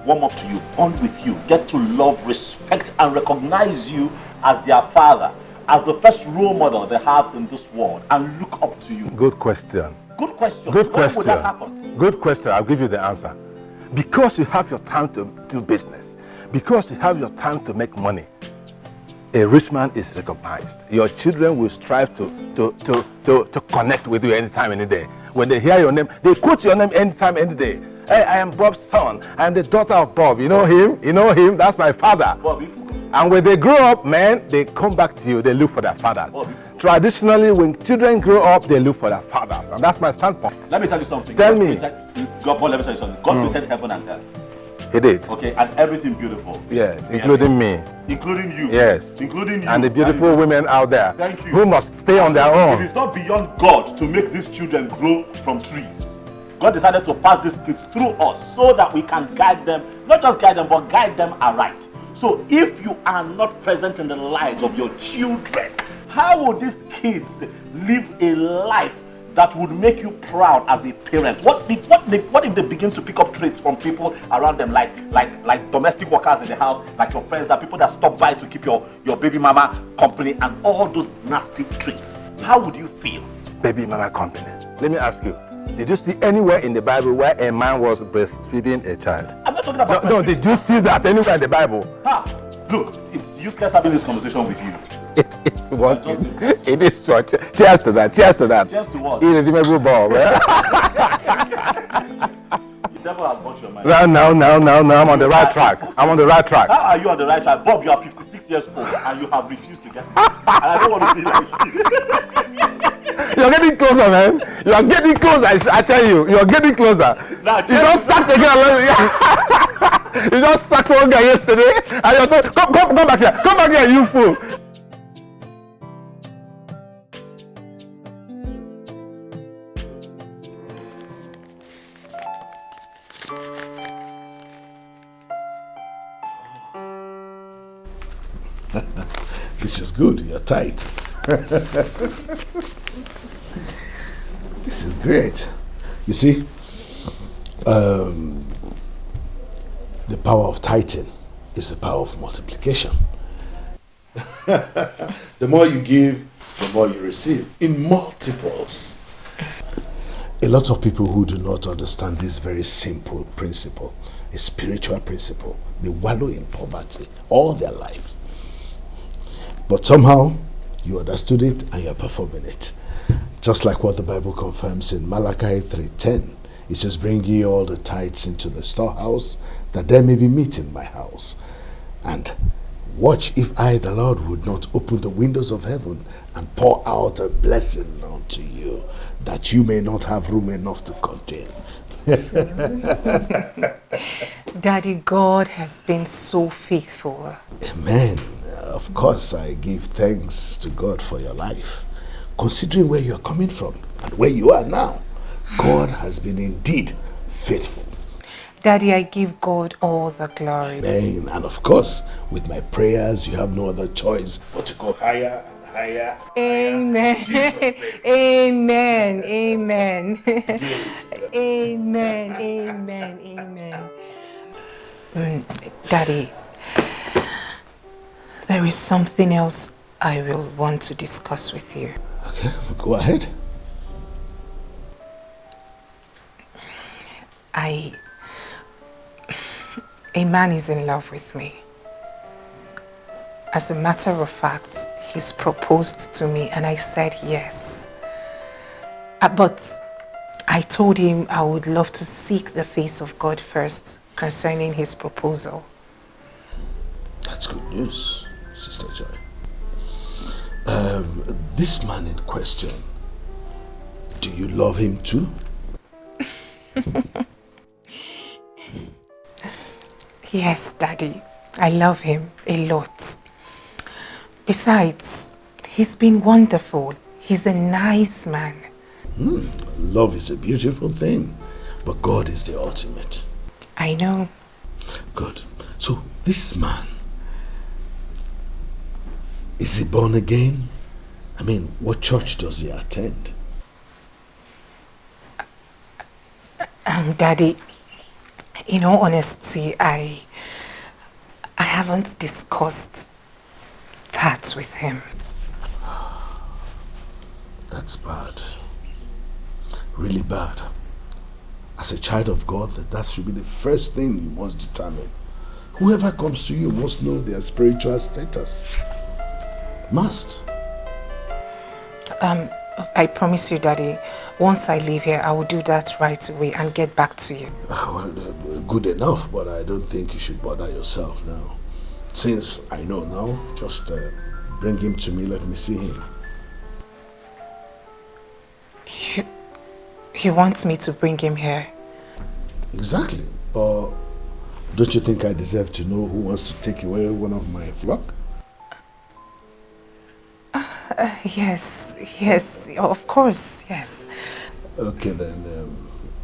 Speaker 6: Warm up to you, bond with you, get to love, respect, and recognize you as their father, as the first role model they have in this world, and look up to you.
Speaker 1: Good question.
Speaker 6: Good question.
Speaker 1: Good
Speaker 6: When
Speaker 1: question.
Speaker 6: would that happen?
Speaker 1: Good question. I'll give you the answer. Because you have your time to do business, because you have your time to make money, a rich man is recognized. Your children will strive to connect with you anytime, any day. When they hear your name, they quote your name anytime, any day. Hey, I am Bob's son. I am the daughter of Bob. You know him? You know him? That's my father.
Speaker 6: Bobby.
Speaker 1: And when they grow up, man, they come back to you. They look for their fathers.
Speaker 6: Bobby.
Speaker 1: Traditionally, when children grow up, they look for their fathers. And that's my standpoint.
Speaker 6: Let me tell you something.
Speaker 1: Tell me.
Speaker 6: Let me tell you something. God created heaven and earth.
Speaker 1: He did.
Speaker 6: Okay, and everything beautiful.
Speaker 1: Yes, including me.
Speaker 6: Including you.
Speaker 1: Yes.
Speaker 6: Including you.
Speaker 1: And the beautiful women out there.
Speaker 6: Thank you.
Speaker 1: Who must stay on their own.
Speaker 6: It is not beyond God to make these children grow from trees. God decided to pass these kids through us so that we can guide them, not just guide them, but guide them aright. So if you are not present in the lives of your children, how will these kids live a life that would make you proud as a parent? What if they begin to pick up traits from people around them, like domestic workers in the house, like your friends, that people that stop by to keep your baby mama company, and all those nasty traits? How would you feel?
Speaker 1: Baby mama company. Let me ask you, did you see anywhere in the Bible where a man was breastfeeding a child?
Speaker 6: I'm not talking about...
Speaker 1: No, did you see that anywhere in the Bible?
Speaker 6: Look, it's useless having this conversation with you.
Speaker 1: It is short. Cheers to that. Cheers to that.
Speaker 6: Cheers to what?
Speaker 1: Irredeemable Bob.
Speaker 6: You never have watched your mind.
Speaker 1: No, I'm on the right track. I'm on the right track.
Speaker 6: How are you on the right track? Bob, you are 56 years old and you have refused to get married. And I don't want to be like you.
Speaker 1: You're getting closer, man. You are getting closer. I tell you, you're getting closer.
Speaker 6: Now,
Speaker 1: you just sacked again. You just sacked one guy yesterday, and you're told, come back here. Come back here, you fool.
Speaker 8: This is good. You're tight. This is great. You see, the power of tithing is the power of multiplication. The more you give, the more you receive in multiples. A lot of people who do not understand this very simple principle, a spiritual principle, they wallow in poverty all their life. But somehow, you understood it and you're performing it. Just like what the Bible confirms in Malachi 3:10. It says, bring ye all the tithes into the storehouse, that there may be meat in my house. And watch if I, the Lord, would not open the windows of heaven and pour out a blessing unto you, that you may not have room enough to contain.
Speaker 4: Daddy, God has been so faithful.
Speaker 8: Amen. Of course, I give thanks to God for your life. Considering where you are coming from and where you are now, God has been indeed faithful.
Speaker 4: Daddy, I give God all the glory.
Speaker 8: Amen. And of course, with my prayers, you have no other choice but to go higher and higher.
Speaker 4: Amen. Amen. Amen. Amen. Amen. Amen. Daddy, there is something else I will want to discuss with you.
Speaker 8: Okay, go ahead.
Speaker 4: A man is in love with me. As a matter of fact, he's proposed to me and I said yes. But I told him I would love to seek the face of God first concerning his proposal.
Speaker 8: That's good news, Sister Joy. This man in question, do you love him too?
Speaker 4: Yes, Daddy. I love him a lot. Besides, he's been wonderful. He's a nice man.
Speaker 8: Love is a beautiful thing, but God is the ultimate.
Speaker 4: I know.
Speaker 8: Good. So this man, is he born again? I mean, what church does he attend?
Speaker 4: Daddy, in all honesty, I haven't discussed that with him.
Speaker 8: That's bad. Really bad. As a child of God, that should be the first thing you must determine. Whoever comes to you must know their spiritual status. Must.
Speaker 4: I promise you, Daddy, once I leave here, I will do that right away and get back to you.
Speaker 8: Well, good enough, but I don't think you should bother yourself now. Since I know now, just bring him to me, let me see him.
Speaker 4: He wants me to bring him here.
Speaker 8: Exactly. Or don't you think I deserve to know who wants to take away one of my flock?
Speaker 4: Yes, of course, yes.
Speaker 8: Okay then,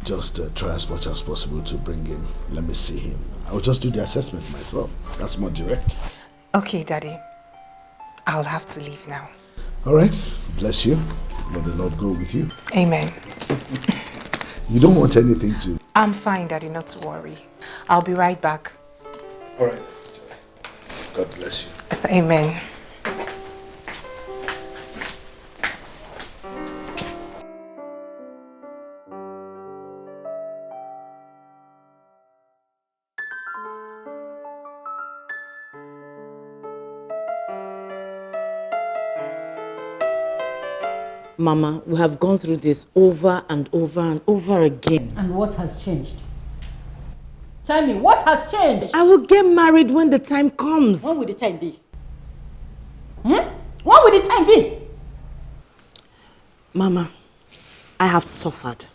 Speaker 8: just try as much as possible to bring him. Let me see him. I'll just do the assessment myself. That's more direct.
Speaker 4: Okay, Daddy. I'll have to leave now.
Speaker 8: Alright, bless you. May the Lord go with you.
Speaker 4: Amen.
Speaker 8: You don't want anything to...
Speaker 4: I'm fine, Daddy, not to worry. I'll be right back.
Speaker 8: Alright. God bless you.
Speaker 4: Amen.
Speaker 5: Mama, we have gone through this over and over and over again.
Speaker 2: And what has changed? Tell me, what has changed?
Speaker 5: I will get married when the time comes.
Speaker 2: When will the time be? When will the time be?
Speaker 5: Mama, I have suffered.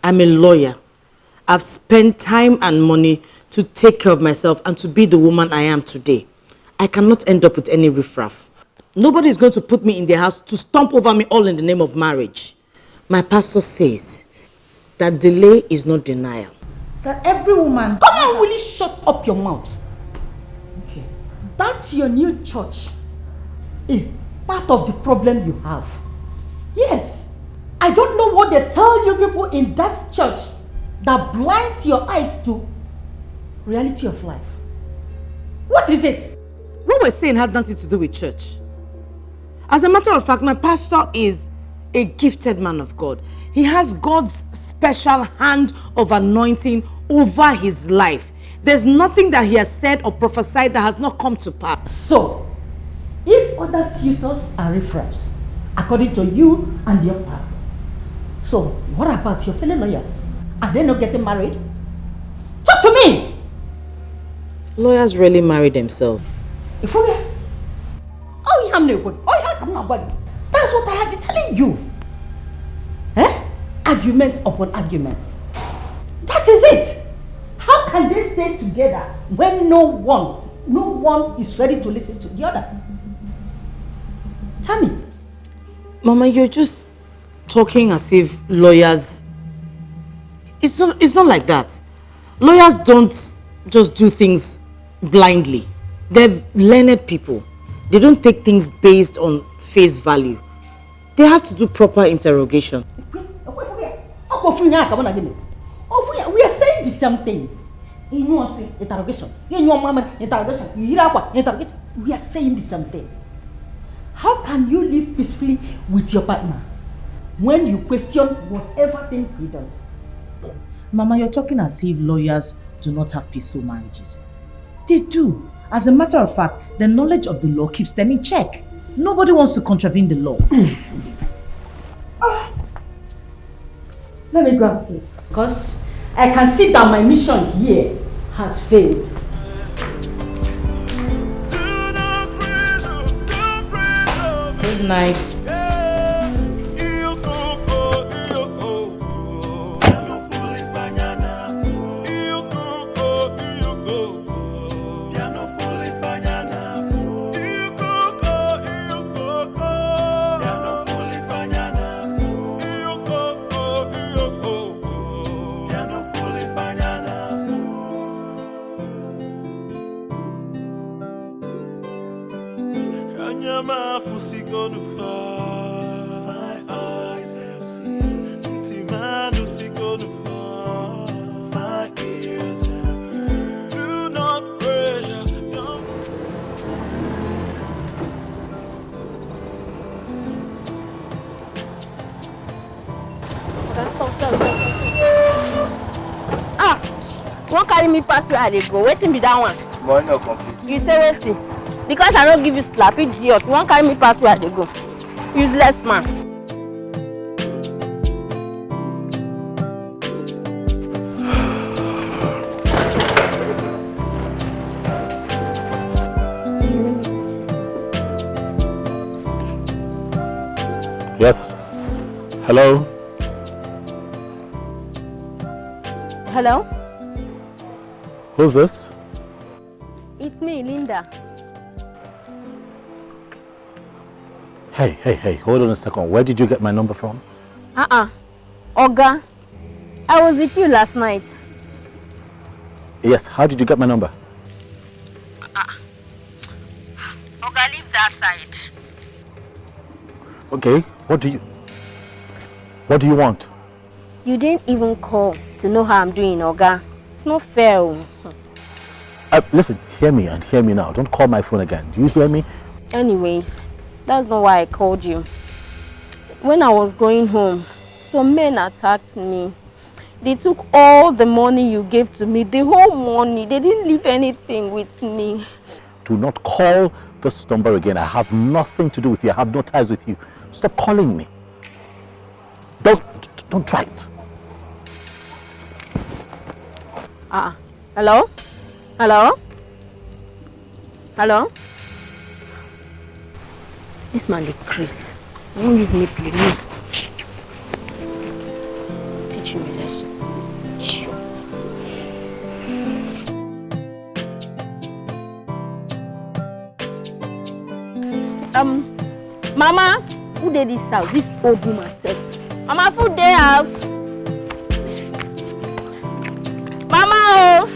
Speaker 5: I'm a lawyer. I've spent time and money to take care of myself and to be the woman I am today. I cannot end up with any riffraff. Nobody is going to put me in their house to stomp over me all in the name of marriage. My pastor says that delay is not denial.
Speaker 2: That every woman... Come on, will you shut up your mouth? Okay. That's your new church is part of the problem you have. Yes. I don't know what they tell you people in that church that blinds your eyes to reality of life. What is it?
Speaker 5: What we're saying has nothing to do with church. As a matter of fact, my pastor is a gifted man of God. He has God's special hand of anointing over his life. There's nothing that he has said or prophesied that has not come to pass.
Speaker 2: So, if other suitors are riffraffs, according to you and your pastor, so what about your fellow lawyers? Are they not getting married? Talk to me!
Speaker 5: Lawyers rarely marry themselves.
Speaker 2: If we that's what I have been telling you. Argument upon argument. That is it. How can they stay together when no one is ready to listen to the other? Tell me.
Speaker 5: Mama, you're just talking as if lawyers... It's not like that. Lawyers don't just do things blindly. They're learned people. They don't take things based on face value. They have to do proper interrogation.
Speaker 2: We are saying the same thing. Interrogation. Interrogation. We are saying the same thing. How can you live peacefully with your partner when you question whatever thing he does? Mama, you're talking as if lawyers do not have peaceful marriages. They do. As a matter of fact, the knowledge of the law keeps them in check. Nobody wants to contravene the law. Let me go and sleep. Because I can see that my mission here has failed. Good night.
Speaker 3: My eyes have seen. Timanu sikonu far. My ears have heard. Do not pressure. Don't.
Speaker 9: Ah, you wan carry me pass where I dey go? Wetin be that one?
Speaker 10: Boy, no complete.
Speaker 9: You say wetin? Because I don't give you slap, idiot. You wan carry me pass where I dey go? Useless man.
Speaker 6: Yes. Hello?
Speaker 9: Hello?
Speaker 6: Who's this?
Speaker 9: It's me, Linda.
Speaker 6: Hey, hold on a second. Where did you get my number from?
Speaker 9: Oga, I was with you last night.
Speaker 6: Yes, how did you get my number?
Speaker 9: Oga, leave that side.
Speaker 6: Okay, what do you want?
Speaker 9: You didn't even call to know how I'm doing, Oga. It's not fair.
Speaker 6: Listen, hear me and hear me now. Don't call my phone again. Do you hear me?
Speaker 9: Anyways, that's not why I called you. When I was going home, some men attacked me. They took all the money you gave to me, the whole money. They didn't leave anything with me.
Speaker 6: Do not call this number again. I have nothing to do with you. I have no ties with you. Stop calling me. Don't try it.
Speaker 9: Hello? Hello? Hello? This man, the Chris. Don't use me, play me. Teach me lesson. Shut. Mama, who did this house? This old woman said. Mama, food day house. Mama, oh.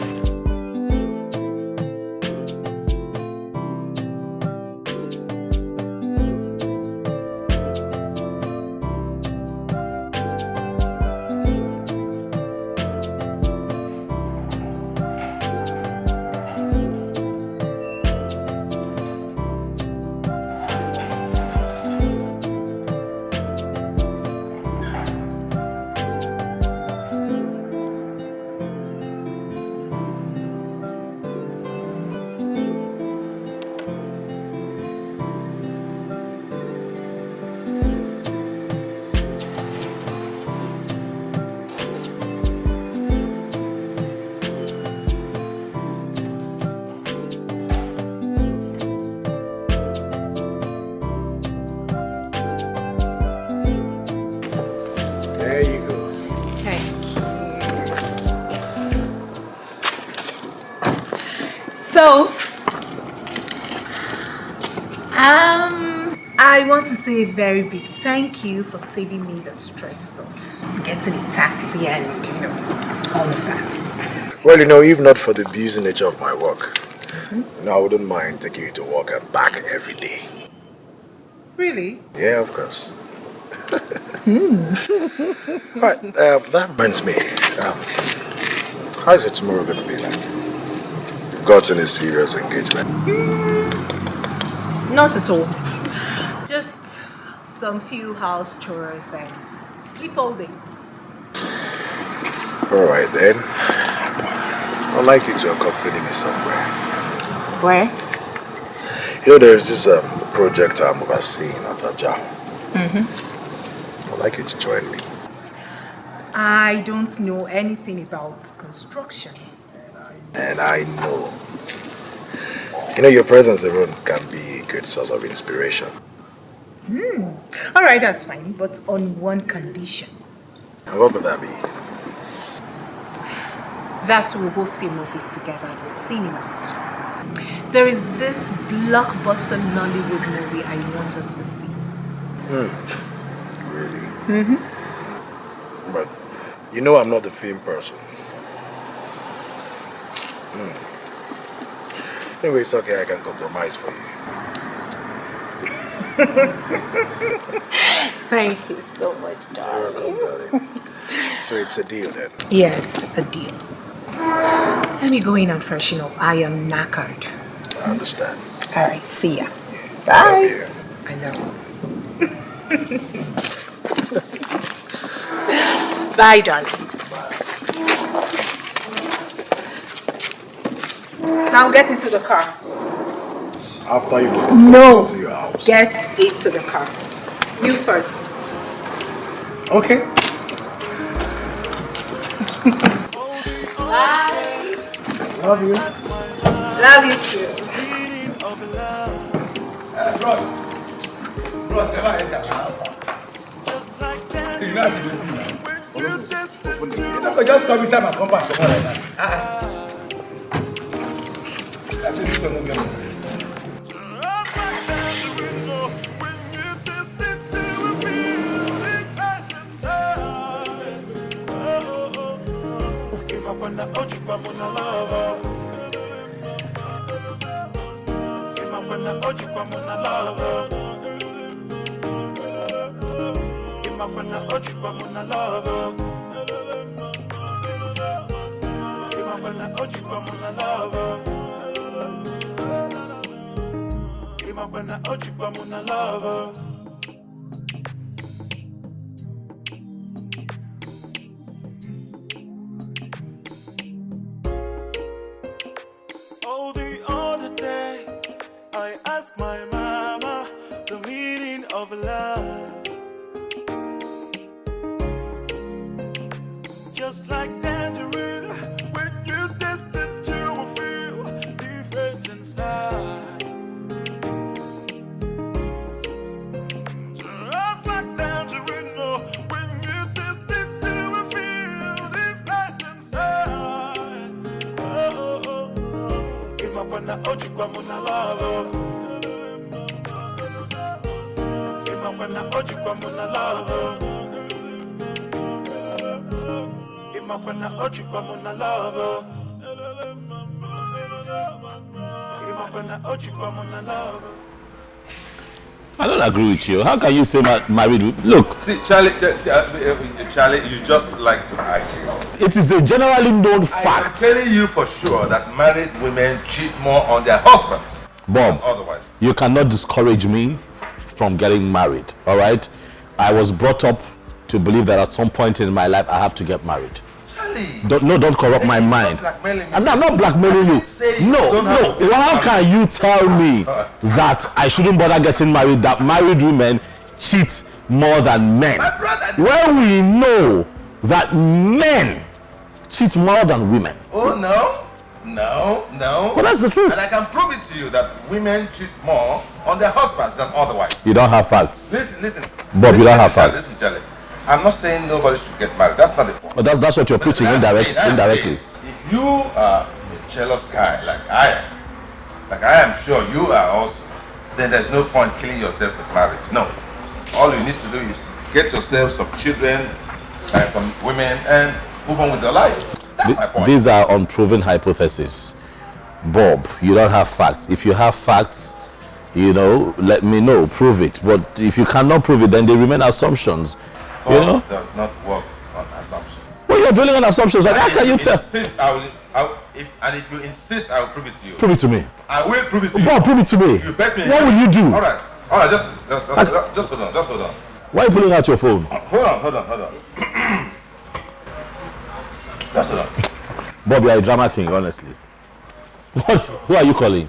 Speaker 4: So, I want to say a very big thank you for saving me the stress of getting a taxi and, all of that.
Speaker 8: Well, if not for the abuse nature of my work, I wouldn't mind taking you to work and back every day.
Speaker 4: Really?
Speaker 8: Yeah, of course. Right, that reminds me. How's your tomorrow going to be like? Got any serious engagement?
Speaker 4: Not at all. Just some few house chores and sleep all day.
Speaker 8: Alright then. I'd like you to accompany me somewhere.
Speaker 9: Where?
Speaker 8: There's this project I'm overseeing at Aja. I'd like you to join me.
Speaker 4: I don't know anything about constructions.
Speaker 8: And I know. Your presence alone can be a good source of inspiration.
Speaker 4: Alright, that's fine, but on one condition.
Speaker 8: And what would that be?
Speaker 4: That we'll go see a movie together at the cinema. There is this blockbuster Nollywood movie I want us to see.
Speaker 8: Really? But I'm not a film person. Anyway, it's okay, I can compromise for you.
Speaker 4: Thank you so much, darling.
Speaker 8: You're welcome, darling. So it's a deal then?
Speaker 4: Yes, a deal. Let me go in and freshen up. I am knackered.
Speaker 8: I understand.
Speaker 4: All right, see ya. Bye.
Speaker 8: I love you.
Speaker 4: I love you too. Bye, darling. Now get into the car.
Speaker 8: After you
Speaker 4: No.
Speaker 8: to your house.
Speaker 4: Get into the car. You first.
Speaker 8: Okay.
Speaker 4: Bye.
Speaker 8: Love you.
Speaker 4: Love you too.
Speaker 8: Bros, never enter my house. You know how to do it. You're not going to just come inside my compound somewhere like that. That's this one won't get me.
Speaker 3: Oh, the other day, I asked my mama the meaning of love. Just like tangerine, when you taste it, you will feel different inside. Just like tangerine, oh, when you taste it, you will feel different inside. Oh, oh, oh. Imapana oji kwa muna love. Imapana oji kwa muna love. Imapana oji kwa muna love. Imapana oji kwa muna love.
Speaker 6: I don't agree with you. How can you say married? Look,
Speaker 1: See, Charlie, you just like to argue.
Speaker 6: it is a generally known
Speaker 1: I'm
Speaker 6: fact.
Speaker 1: telling you for sure that married women cheat more on their husbands
Speaker 6: Bob,
Speaker 1: than otherwise.
Speaker 6: you cannot discourage me from getting married, all right? I was brought up to believe that at some point in my life I have to get married.
Speaker 1: Charlie,
Speaker 6: Don't corrupt my
Speaker 1: it's not
Speaker 6: mind.
Speaker 1: blackmailing me.
Speaker 6: I'm not blackmailing you.
Speaker 1: Say you
Speaker 6: No,
Speaker 1: don't have
Speaker 6: no.
Speaker 1: to-
Speaker 6: How can you tell me that I shouldn't bother getting married, that married women cheat more than men?
Speaker 1: My brother,
Speaker 6: When we know that men cheat more than women.
Speaker 1: oh no.
Speaker 6: Well, that's the truth.
Speaker 1: And I can prove it to you that women cheat more on their husbands than otherwise.
Speaker 6: You don't have facts.
Speaker 1: Listen.
Speaker 6: Bob, you don't have
Speaker 1: Charlie,
Speaker 6: facts.
Speaker 1: Listen, Charlie. I'm not saying nobody should get married. That's not the point.
Speaker 6: But that's what you're preaching
Speaker 1: I'm
Speaker 6: indirectly.
Speaker 1: saying, if you are a jealous guy like I am sure you are also, then there's no point killing yourself with marriage. No. All you need to do is get yourself some children and some women and move on with your life. That's my point.
Speaker 6: These are unproven hypotheses. Bob, you don't have facts. If you have facts, let me know, prove it. But if you cannot prove it, then they remain assumptions.
Speaker 1: God does not work on assumptions.
Speaker 6: Well, you're dwelling on assumptions. Like, how can you tell?
Speaker 1: If you insist, I will prove it to you.
Speaker 6: Prove it to me.
Speaker 1: I will prove it to you.
Speaker 6: Bob, prove it to me.
Speaker 1: You bet me.
Speaker 6: What will you do?
Speaker 1: All right. Just hold on.
Speaker 6: Why are you pulling out your phone?
Speaker 1: Hold on. Just hold on.
Speaker 6: Bob, you are a drama king, honestly. What? Who are you calling?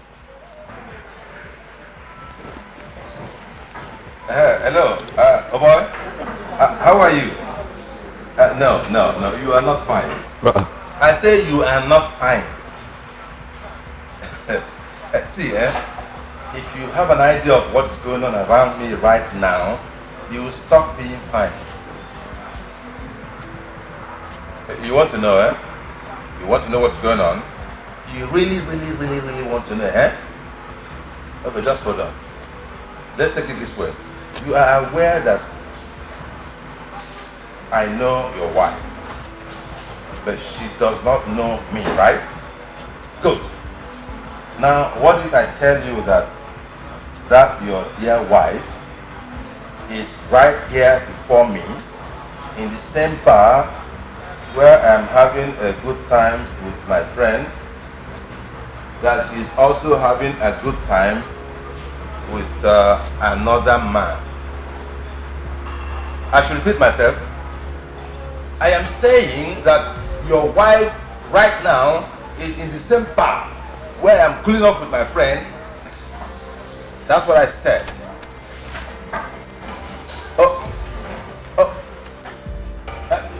Speaker 1: Hello. Oh boy. How are you? No, you are not fine. I say you are not fine. See, if you have an idea of what is going on around me right now, you will stop being fine. You want to know, You want to know what's going on? You really want to know, Okay, just hold on. Let's take it this way. You are aware that I know your wife, but she does not know me, right? Good. Now, what if I tell you that your dear wife is right here before me in the same bar where I'm having a good time with my friend, that she's also having a good time with another man. I should repeat myself. I am saying that your wife right now is in the same bar where I'm cooling off with my friend. That's what I said.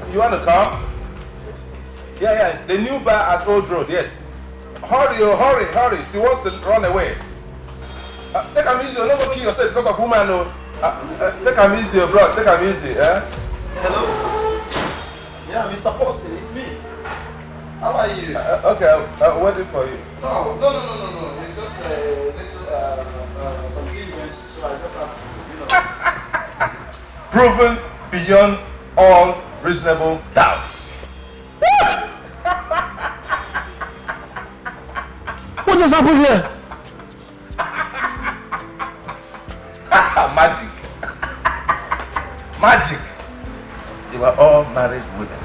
Speaker 1: You want to come? Yeah, the new bar at Old Road, yes. Hurry, hurry. She wants to run away. Take them easy, don't go kill yourself because of woman. Take them easy, bro. Take them easy.
Speaker 10: Hello? Yeah, Mr. Paulson, it's me. How are you?
Speaker 1: Okay, I'm waiting for you.
Speaker 10: No. It's just a little continuance, so I just have to,
Speaker 1: Proven beyond all reasonable doubts.
Speaker 6: What just happened here?
Speaker 1: Magic. They were all married women,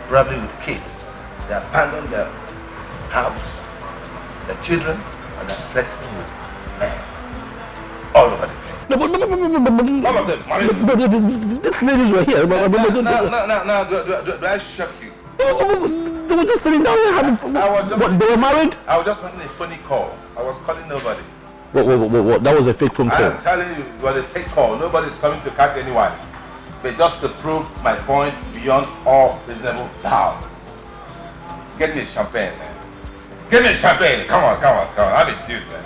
Speaker 1: probably with kids. They abandoned their house, their children, and they're flexing with men all over the place.
Speaker 6: No,
Speaker 1: All of them married.
Speaker 6: These ladies were here.
Speaker 1: No, do I shock you?
Speaker 6: They were just sitting down here having fun. What, they were married?
Speaker 1: I was just making a funny call. I was calling nobody.
Speaker 6: What? That was a fake phone call.
Speaker 1: I am telling you, it was a fake call. Nobody's coming to catch anyone. But just to prove my point beyond all reasonable doubts. Get me a champagne, man. Get me a champagne. Come on. I'm a dude, man.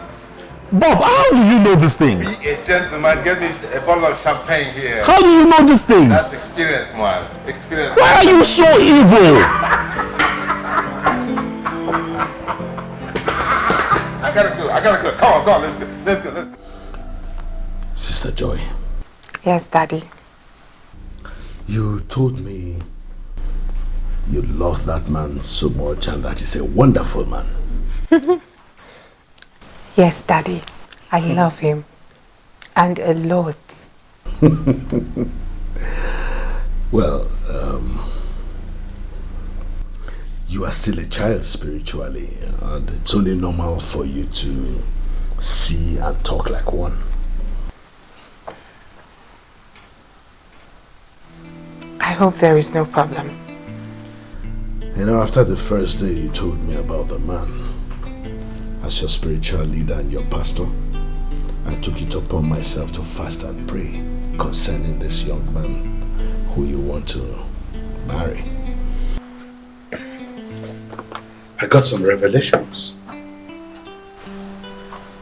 Speaker 6: Bob, how do you know these things?
Speaker 1: Be a gentleman. Get me a bottle of champagne here.
Speaker 6: How do you know these things?
Speaker 1: That's experience, man. Experience.
Speaker 6: Why are you so evil?
Speaker 1: I gotta go. Come on, let's go.
Speaker 8: Sister Joy.
Speaker 4: Yes, Daddy.
Speaker 8: You told me you love that man so much and that he's a wonderful man.
Speaker 4: Yes, Daddy. I love him. And a lot.
Speaker 8: Well, you are still a child spiritually, and it's only normal for you to see and talk like one.
Speaker 4: I hope there is no problem.
Speaker 8: You know, after the first day you told me about the man, as your spiritual leader and your pastor, I took it upon myself to fast and pray concerning this young man who you want to marry. I got some revelations.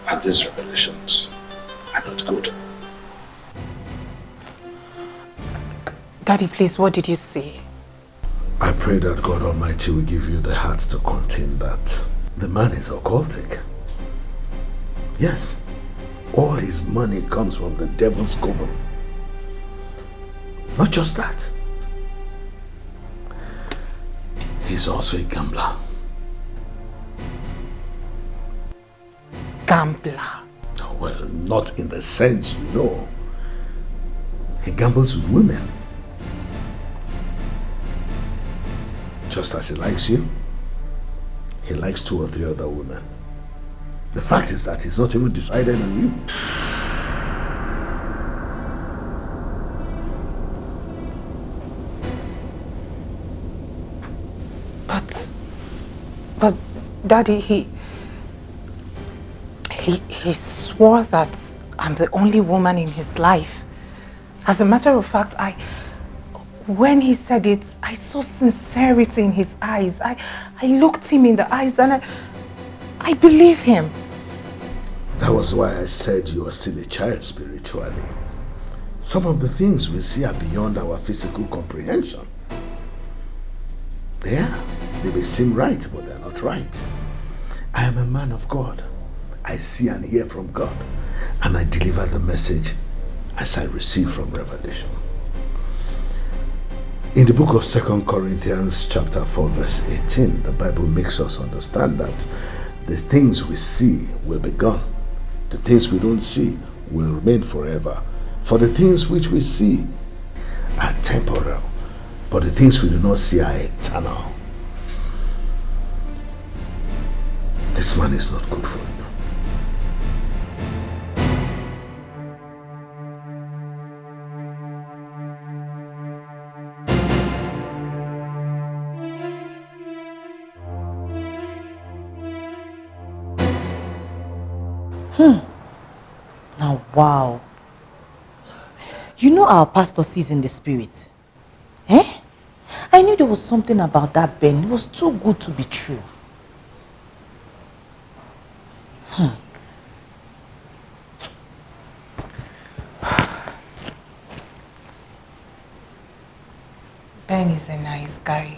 Speaker 8: And these revelations are not good.
Speaker 4: Daddy, please, what did you see?
Speaker 8: I pray that God Almighty will give you the heart to contain that. The man is occultic. Yes, all his money comes from the devil's coven. Not just that. He's also a gambler.
Speaker 4: Gambler?
Speaker 8: Well, not in the sense you know. He gambles with women. Just as he likes you, he likes 2 or 3 other women. The fact is that he's not even decided on you.
Speaker 4: But Daddy, he swore that I'm the only woman in his life. As a matter of fact, when he said it, I saw sincerity in his eyes. I looked him in the eyes and I believe him.
Speaker 8: That was why I said you are still a child spiritually. Some of the things we see are beyond our physical comprehension. Yeah, they may seem right, but they're not right. I am a man of God. I see and hear from God, and I deliver the message as I receive from revelation. In the book of 2 Corinthians chapter 4 verse 18, the Bible makes us understand that the things we see will be gone. The things we don't see will remain forever. For the things which we see are temporal, but the things we do not see are eternal. This man is not good for you.
Speaker 5: Now, wow. You know our pastor sees in the spirit. Eh? I knew there was something about that Ben. It was too good to be true.
Speaker 4: Ben is a nice guy.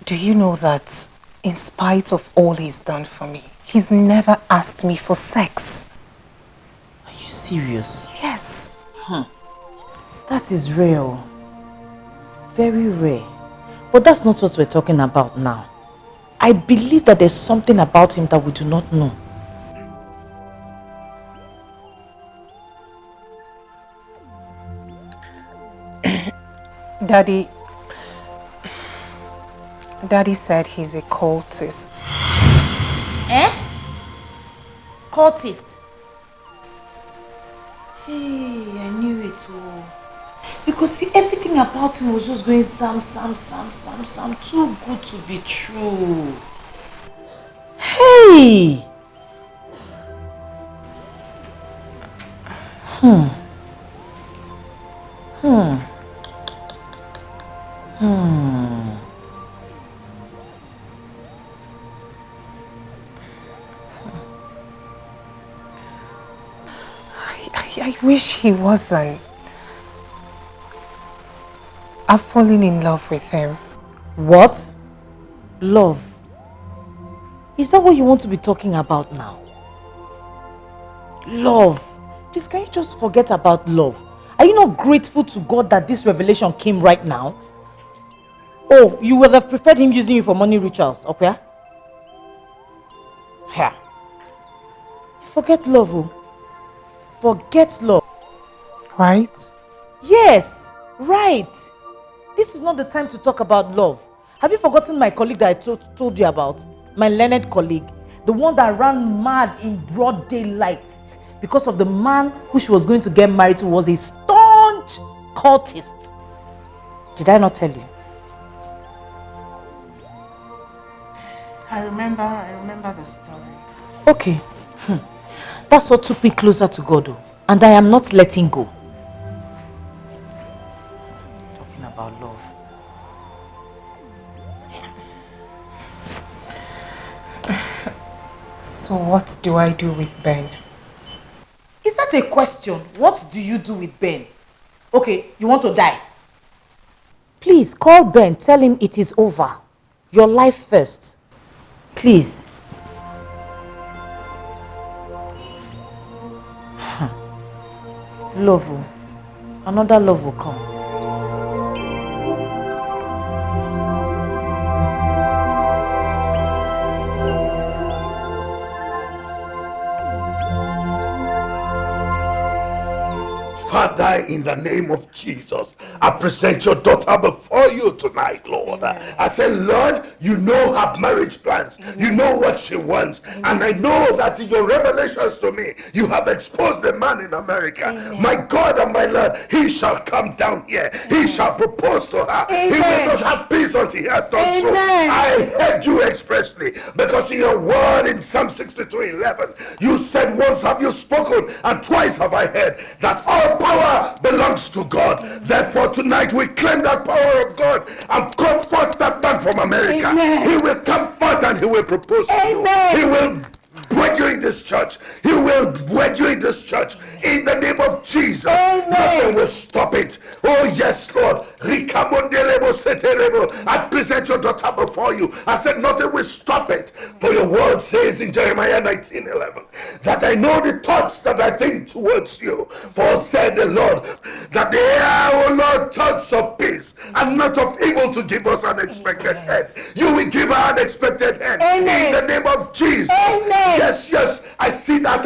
Speaker 4: Do you know that in spite of all he's done for me, he's never asked me for sex?
Speaker 5: Are you serious?
Speaker 4: Yes.
Speaker 5: That is rare. Very rare. But that's not what we're talking about now. I believe that there's something about him that we do not know.
Speaker 4: Daddy said he's a cultist.
Speaker 5: Eh? Cultist? Hey, I knew it all. Because see, everything about him was just going Sam. Too good to be true. Hey!
Speaker 4: I wish he wasn't. I've fallen in love with him.
Speaker 5: What? Love? Is that what you want to be talking about now? Love? Please, can you just forget about love? Are you not grateful to God that this revelation came right now? Oh, you would have preferred him using you for money rituals, okay? Yeah. Forget love, oh. Forget love.
Speaker 4: Right?
Speaker 5: Yes, right. This is not the time to talk about love. Have you forgotten my colleague that I told you about? My learned colleague. The one that ran mad in broad daylight because of the man who she was going to get married to was a staunch cultist. Did I not tell you?
Speaker 4: I remember the story.
Speaker 5: Okay. That's what took me closer to God, though. And I am not letting go. Talking about love.
Speaker 4: So what do I do with Ben?
Speaker 5: Is that a question? What do you do with Ben? Okay, you want to die? Please, call Ben. Tell him it is over. Your life first. Please. Love will. Another love will come.
Speaker 1: Father, in the name of Jesus, I present your daughter before you tonight, Lord. I say, Lord, you know her marriage plans. You know what she wants. And I know that in your revelations to me, you have exposed the man in America. My God and my Lord, he shall come down here. He shall propose to her. He will not have peace until he has done so. I heard you expressly, because in your word in Psalm 62:11, you said, once have you spoken and twice have I heard that all power belongs to God. Therefore tonight we claim that power of God and comfort that man from America. He will come forth and he will propose to you. He will wed you in this church. He will wed you in this church. In the name of Jesus. Nothing will stop it. Oh yes, Lord. I present your daughter before you. I said nothing will stop it. For your word says in Jeremiah 19:11 that I know the thoughts that I think towards you. For said the Lord that they are, oh Lord, thoughts of peace and not of evil to give us an expected end. You will give her an expected end. In the name of Jesus. Yes. I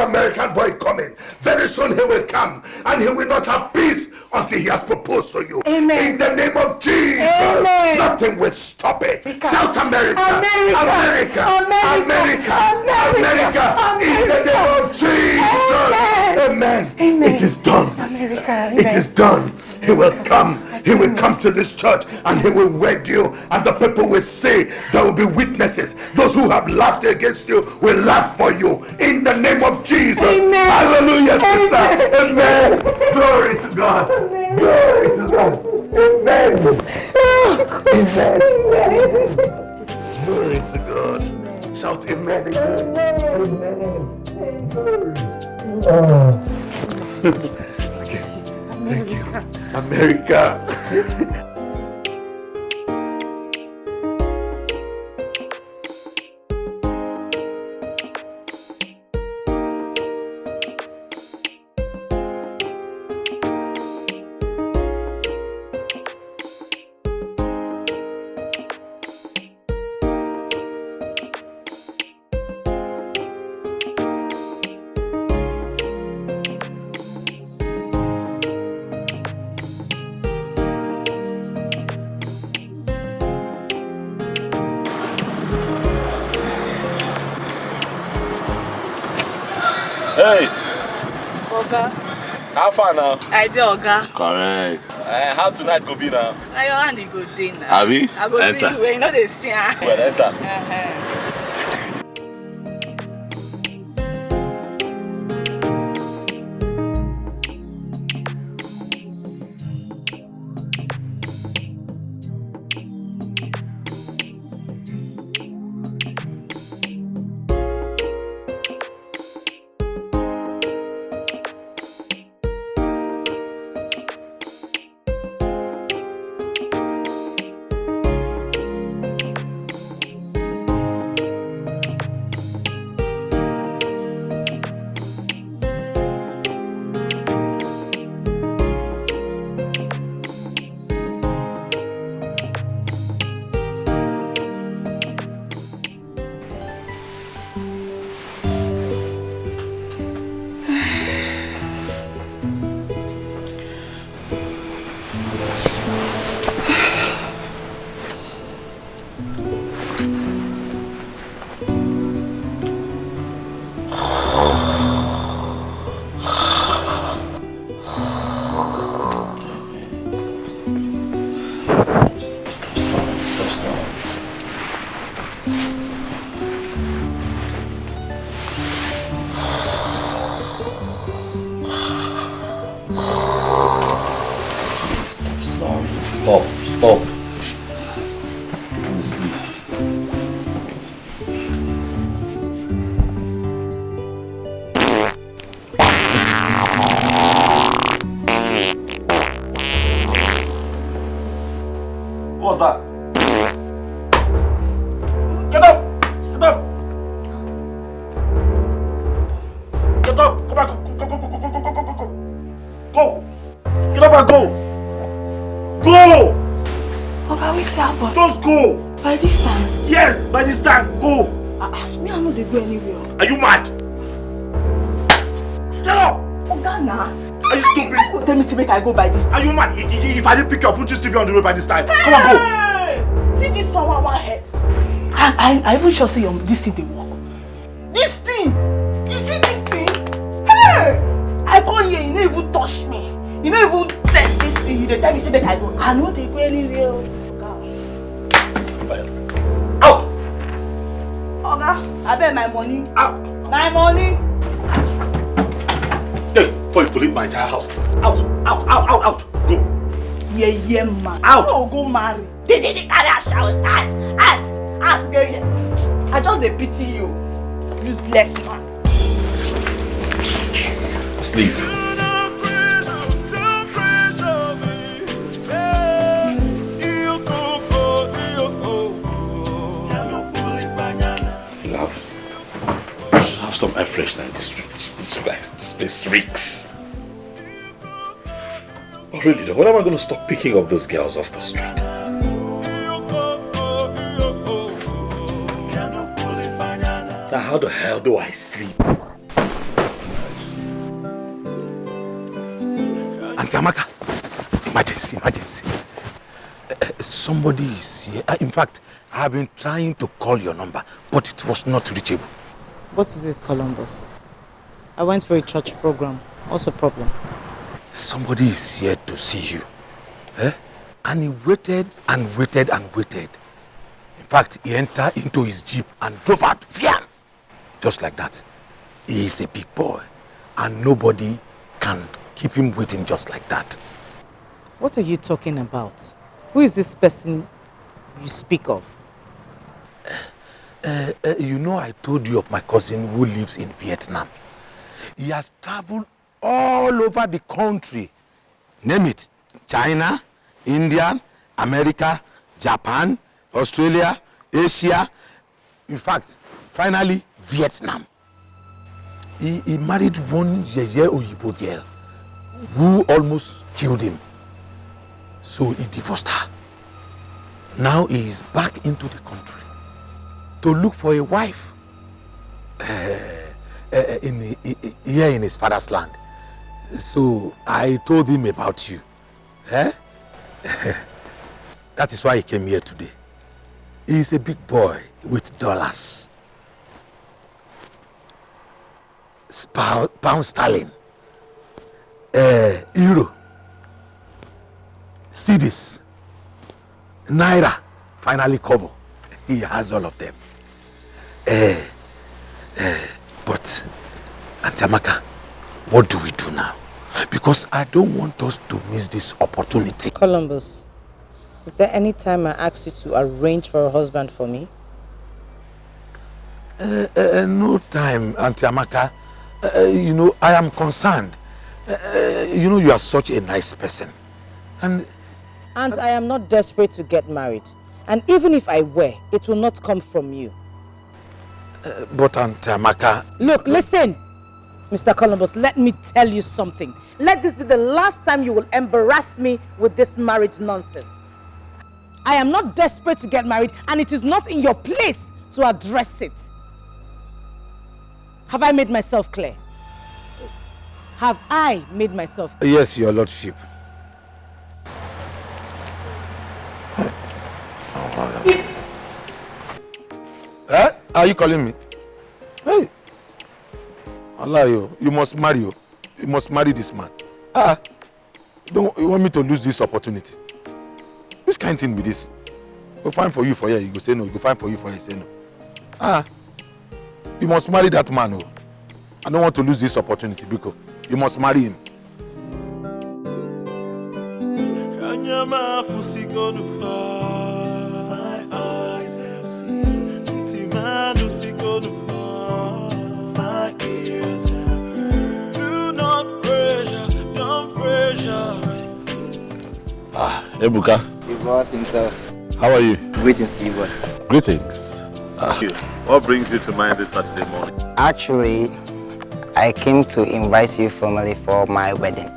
Speaker 8: American boy coming. Very soon he will come, and he will not have peace until he has proposed to you.
Speaker 4: Amen.
Speaker 8: In the name of Jesus,
Speaker 4: Amen.
Speaker 8: nothing will stop it. Shout America.
Speaker 4: America.
Speaker 8: America.
Speaker 4: America.
Speaker 8: America. In the name of Jesus. Amen.
Speaker 4: Amen.
Speaker 8: It is done.
Speaker 4: America.
Speaker 8: It is done. He will come. He will come to this church and he will wed you, and the people will say, there will be witnesses. Those who have laughed against you will laugh for you. In the name of Jesus.
Speaker 4: Amen.
Speaker 8: Hallelujah, sister. Amen. Glory to God. Glory to God. Amen. Amen. Glory to God. Shout amen again. Amen. Thank you. America.
Speaker 6: Hey,
Speaker 11: Oga,
Speaker 6: how far now?
Speaker 11: I did Oga.
Speaker 6: Correct. How tonight go be now?
Speaker 11: Now your hand go day now.
Speaker 6: Abi?
Speaker 11: I go
Speaker 6: Enter.
Speaker 11: do you when you know they see.
Speaker 6: Well, enter.
Speaker 12: Stop. I'm asleep.
Speaker 6: What's that? Get up! Sit up! Get up! Come back! Go! Go! Get up and go! Go!
Speaker 11: Oga, wait happen.
Speaker 6: Just go!
Speaker 11: By this time?
Speaker 6: Yes, by this time, go!
Speaker 11: Me, I know they go anywhere.
Speaker 6: Are you mad? Get up!
Speaker 11: Oga, nah.
Speaker 6: Are you stupid?
Speaker 11: Don't tell me to make I go by this time.
Speaker 6: Are you mad? If I didn't pick you up, wouldn't you still be on the road by this time? Come on, go!
Speaker 11: See this one head. And I even sure say this thing they work. This thing! You see this thing? Hey! I come here, you don't even touch me. You don't even test this thing. You tell me say make I go. I know they go anywhere.
Speaker 6: Out!
Speaker 11: Oga, I bet my money.
Speaker 6: Out!
Speaker 11: My money!
Speaker 6: Hey, before you pollute my entire house. Out! Go!
Speaker 11: Yeah, man.
Speaker 6: Out!
Speaker 11: No, go marry. They carry a shower. Out, girl. Yeah. I just dey pity you. Useless man.
Speaker 12: Sleep. Some air freshener in this place reeks. But really though, when am I going to stop picking up these girls off the street? Now how the hell do I sleep?
Speaker 1: Auntie Amaka, emergency. Somebody is here. In fact, I have been trying to call your number, but it was not reachable.
Speaker 2: What is it, Columbus? I went for a church program. What's the problem?
Speaker 1: Somebody is here to see you. And he waited and waited and waited. In fact, he entered into his jeep and drove out. Just like that. He is a big boy. And nobody can keep him waiting just like that.
Speaker 2: What are you talking about? Who is this person you speak of?
Speaker 1: You know, I told you of my cousin who lives in Vietnam. He has traveled all over the country. Name it. China, India, America, Japan, Australia, Asia. In fact, finally, Vietnam. He married one Yeye Oyibo girl who almost killed him. So he divorced her. Now he is back into the country to look for a wife here in his father's land. So I told him about you. That is why he came here today. He is a big boy with dollars. Pound sterling. Euro. Cedis. Naira. Finally Kobo. He has all of them. But Auntie Amaka, what do we do now? Because I don't want us to miss this opportunity.
Speaker 2: Columbus, is there any time I asked you to arrange for a husband for me?
Speaker 1: No time, Auntie Amaka. You know, I am concerned. You know, you are such a nice person. And
Speaker 2: I am not desperate to get married. And even if I were, it will not come from you.
Speaker 1: But Auntie Amaka...
Speaker 2: Look, listen, Mr. Columbus, let me tell you something. Let this be the last time you will embarrass me with this marriage nonsense. I am not desperate to get married, and it is not in your place to address it. Have I made myself clear? Have I made myself clear?
Speaker 1: Yes, your lordship. Are you calling me? Hey, Allah, you must marry you. You must marry this man. Don't you want me to lose this opportunity? Which kind of thing with this? Go find for you for here, you go say no. Go find for you for here, say no. You must marry that man. I don't want to lose this opportunity because you must marry him.
Speaker 3: My eyes have seen Timanu Sikonufa. My ears have heard. Do not pressure, don't pressure me.
Speaker 6: Ebuka.
Speaker 10: The boss himself.
Speaker 6: How are you?
Speaker 10: Greetings to you, boss.
Speaker 6: Greetings. What brings you to mind this Saturday morning?
Speaker 10: Actually, I came to invite you formally for my wedding.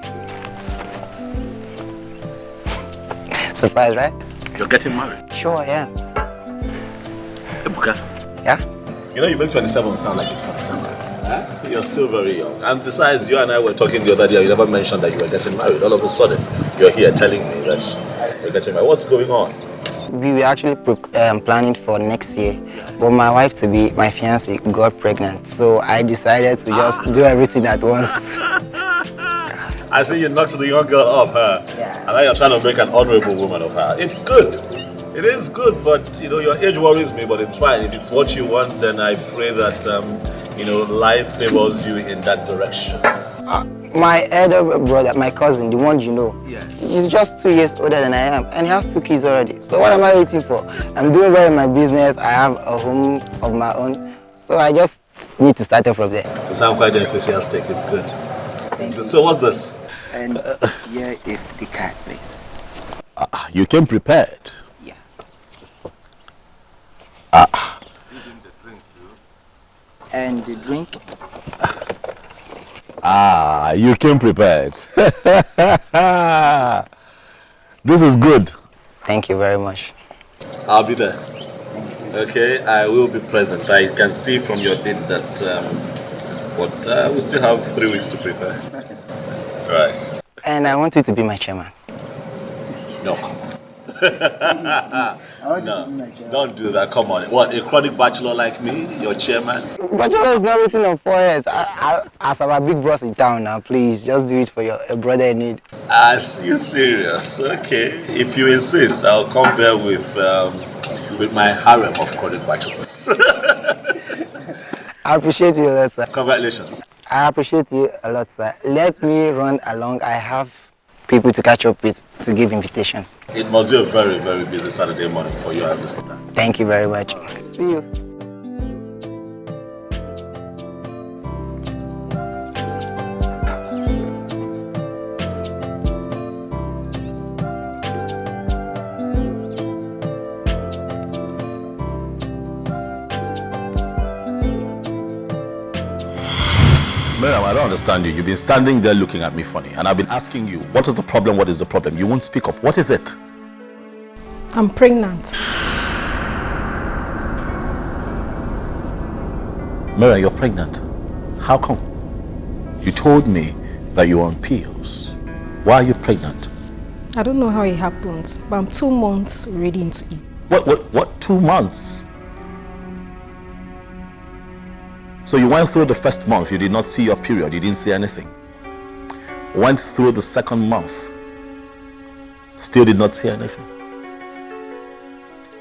Speaker 10: Surprise, right?
Speaker 6: You're getting married?
Speaker 10: Sure, yeah.
Speaker 6: Ebuka.
Speaker 10: Yeah?
Speaker 12: You know, you make 27 sound like it's 47. Huh? You're still very young. And besides, you and I were talking the other day, you never mentioned that you were getting married. All of a sudden, you're here telling me that you're getting married. What's going on?
Speaker 10: We were actually planning for next year, but my wife to be, my fiancée, got pregnant. So I decided to just do everything at once.
Speaker 12: I see you knocked the young girl off her.
Speaker 10: Yeah.
Speaker 12: And now you're trying to make an honorable woman of her. It's good. It is good, but you know, your age worries me, but it's fine. If it's what you want, then I pray that, you know, life favors you in that direction.
Speaker 10: My elder brother, my cousin, the one you know, he's just 2 years older than I am, and he has 2 kids already. So what am I waiting for? I'm doing well in my business. I have a home of my own, so I just need to start off from there.
Speaker 12: You sound quite enthusiastic. It's good. It's good. So what's this?
Speaker 10: And here is the card, please.
Speaker 6: You came prepared.
Speaker 10: Yeah. And the drink.
Speaker 6: You came prepared. This is good.
Speaker 10: Thank you very much.
Speaker 12: I'll be there. Okay, I will be present. I can see from your date that we still have 3 weeks to prepare.
Speaker 10: Okay.
Speaker 12: Right.
Speaker 10: and I want you to be my chairman.
Speaker 12: No, come on. No, don't do that. Come on. What, a chronic bachelor like me, your chairman?
Speaker 10: Bachelor is not written on 4 years. As our big boss in town now, please, just do it for your brother in need.
Speaker 12: As you serious? Okay. If you insist, I'll come there with my harem of chronic bachelors.
Speaker 10: I appreciate you a lot, sir.
Speaker 12: Congratulations.
Speaker 10: I appreciate you a lot, sir. Let me run along. I have people to catch up with to give invitations.
Speaker 12: It must be a very, very busy Saturday morning for you, I understand.
Speaker 10: Thank you very much. See you.
Speaker 6: Miriam, I don't understand you. You've been standing there looking at me funny, and I've been asking you, what is the problem? What is the problem? You won't speak up. What is it?
Speaker 7: I'm pregnant.
Speaker 6: Miriam, you're pregnant. How come? You told me that you were on pills. Why are you pregnant?
Speaker 7: I don't know how it happened, but I'm 2 months ready into it.
Speaker 6: What? 2 months? So you went through the first month, you did not see your period, you didn't see anything. Went through the second month, still did not see anything.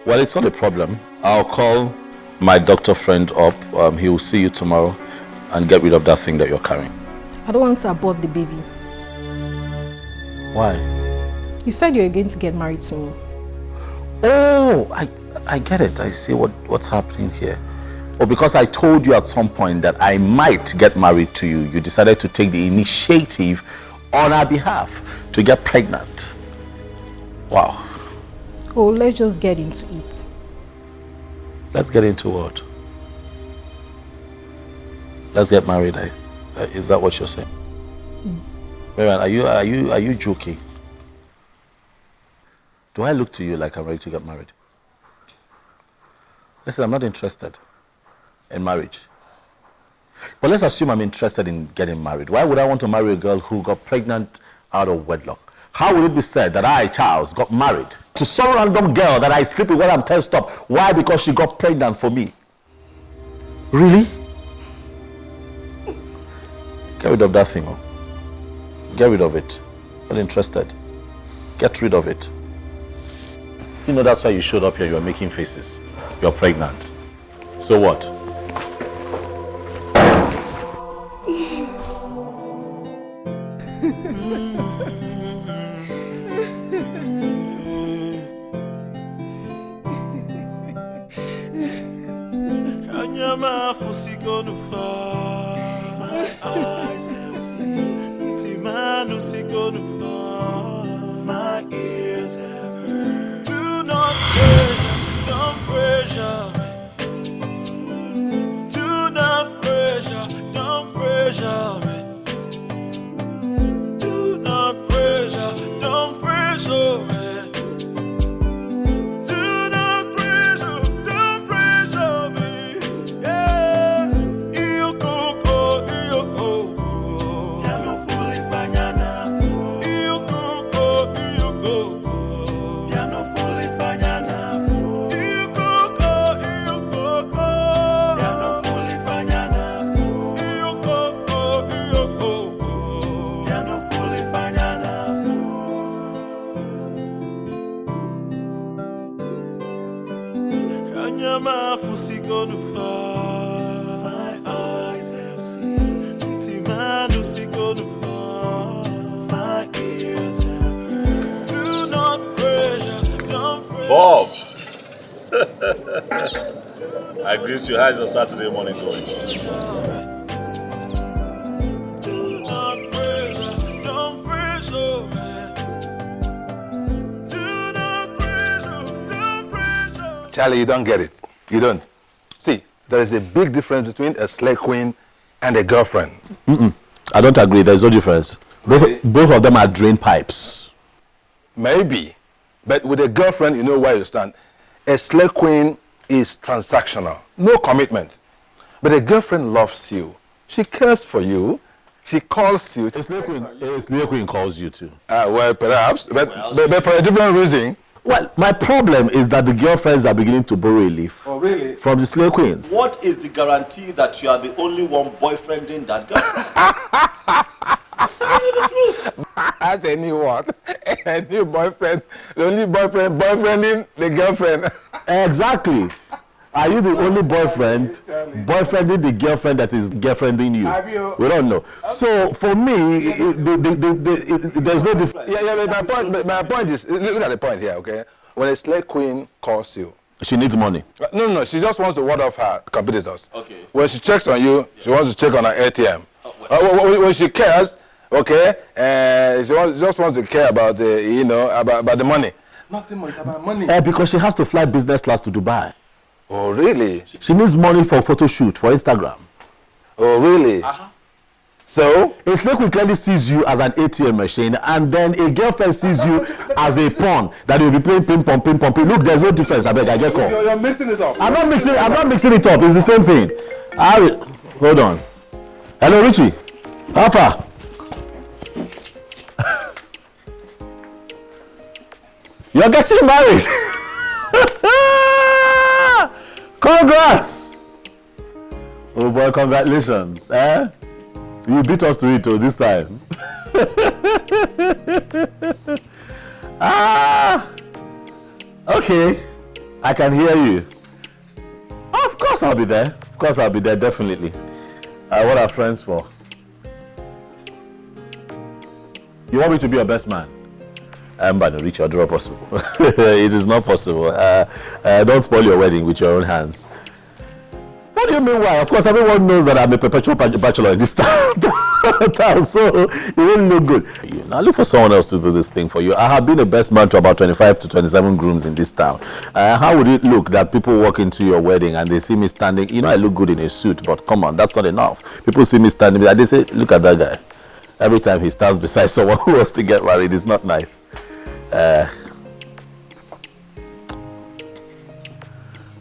Speaker 6: Well, it's not a problem. I'll call my doctor friend up. He will see you tomorrow and get rid of that thing that you're carrying.
Speaker 7: I don't want to abort the baby.
Speaker 6: Why?
Speaker 7: You said you were going to get married soon.
Speaker 6: Oh, I get it. I see what's happening here. Or because I told you at some point that I might get married to you, you decided to take the initiative on our behalf to get pregnant. Wow.
Speaker 7: Oh, let's just get into it.
Speaker 6: Let's get into what? Let's get married. Is that what you're saying?
Speaker 7: Yes.
Speaker 6: Marian, are you joking? Do I look to you like I'm ready to get married? Listen, I'm not interested in marriage. But let's assume I'm interested in getting married. Why would I want to marry a girl who got pregnant out of wedlock? How would it be said that I, Charles, got married to some random girl that I sleep with when I'm tensed up? Why? Because she got pregnant for me. Really? Get rid of that thing. Oh. Get rid of it. Not interested. Get rid of it. You know that's why you showed up here. You're making faces. You're pregnant. So what?
Speaker 3: My ears have heard. Do not pressure, don't pressure me. Do not pressure, don't pressure me. Do not pressure, don't pressure me. Do not pressure, don't pressure me. Yeah, you go, you go. My eyes have seen. My ears have heard. Do not pressure, don't pressure.
Speaker 12: Bob! I greet you. How's your Saturday morning going?
Speaker 3: Do not pressure, don't pressure me. Do not pressure, don't pressure.
Speaker 1: Charlie, you don't get it. You don't. See, there is a big difference between a slay queen and a girlfriend.
Speaker 6: I don't agree. There's no difference. Both of them are drain pipes.
Speaker 1: Maybe. But with a girlfriend, you know where you stand. A slay queen is transactional. No commitment. But a girlfriend loves you. She cares for you.
Speaker 13: She calls you.
Speaker 6: A slave queen calls you too.
Speaker 13: Well, perhaps, but for a different reason.
Speaker 6: Well, my problem is that the girlfriends are beginning to borrow a leaf.
Speaker 13: Oh, really?
Speaker 6: From the slave queen.
Speaker 12: What is the guarantee that you are the only one boyfriending that girlfriend? I'm telling you the truth.
Speaker 13: I tell you what, a new boyfriend, the only boyfriending the girlfriend.
Speaker 6: Exactly. Are you the only boyfriend boyfriending the girlfriend that is girlfriending you? We don't know. So for me, there's no difference.
Speaker 13: Yeah, my point is, look at the point here, okay? When a slave queen calls you,
Speaker 6: she needs money.
Speaker 13: No, she just wants to ward off her competitors.
Speaker 12: Okay.
Speaker 13: When she checks on you, she wants to check on her ATM. When she cares, okay, she just wants to care about the, about the money. Nothing more, it's about money.
Speaker 6: Because she has to fly business class to Dubai.
Speaker 13: Oh, really?
Speaker 6: She needs money for photo shoot, for Instagram.
Speaker 13: Oh, really? So?
Speaker 6: A slave queen clearly sees you as an ATM machine, and then a girlfriend sees you as a pawn that will be playing ping pong, ping pong, ping. Look, there's no difference. I beg, I get caught.
Speaker 13: You're mixing it up.
Speaker 6: I'm not mixing it up. It's the same thing. Hold on. Hello, Richie. How far? You're getting married. Congrats! Oh boy, congratulations. You beat us to it this time. Okay. I can hear you. Of course I'll be there. Of course I'll be there, definitely. What are friends for? You want me to be your best man? I'm going to reach your door possible. It is not possible. Don't spoil your wedding with your own hands. What do you mean why? Of course, everyone knows that I'm a perpetual bachelor in this town, so it wouldn't look good. Now look for someone else to do this thing for you. I have been a best man to about 25 to 27 grooms in this town. How would it look that people walk into your wedding and they see me standing? I look good in a suit, but come on, that's not enough. People see me standing and they say, look at that guy. Every time he stands beside someone who wants to get married, it's not nice.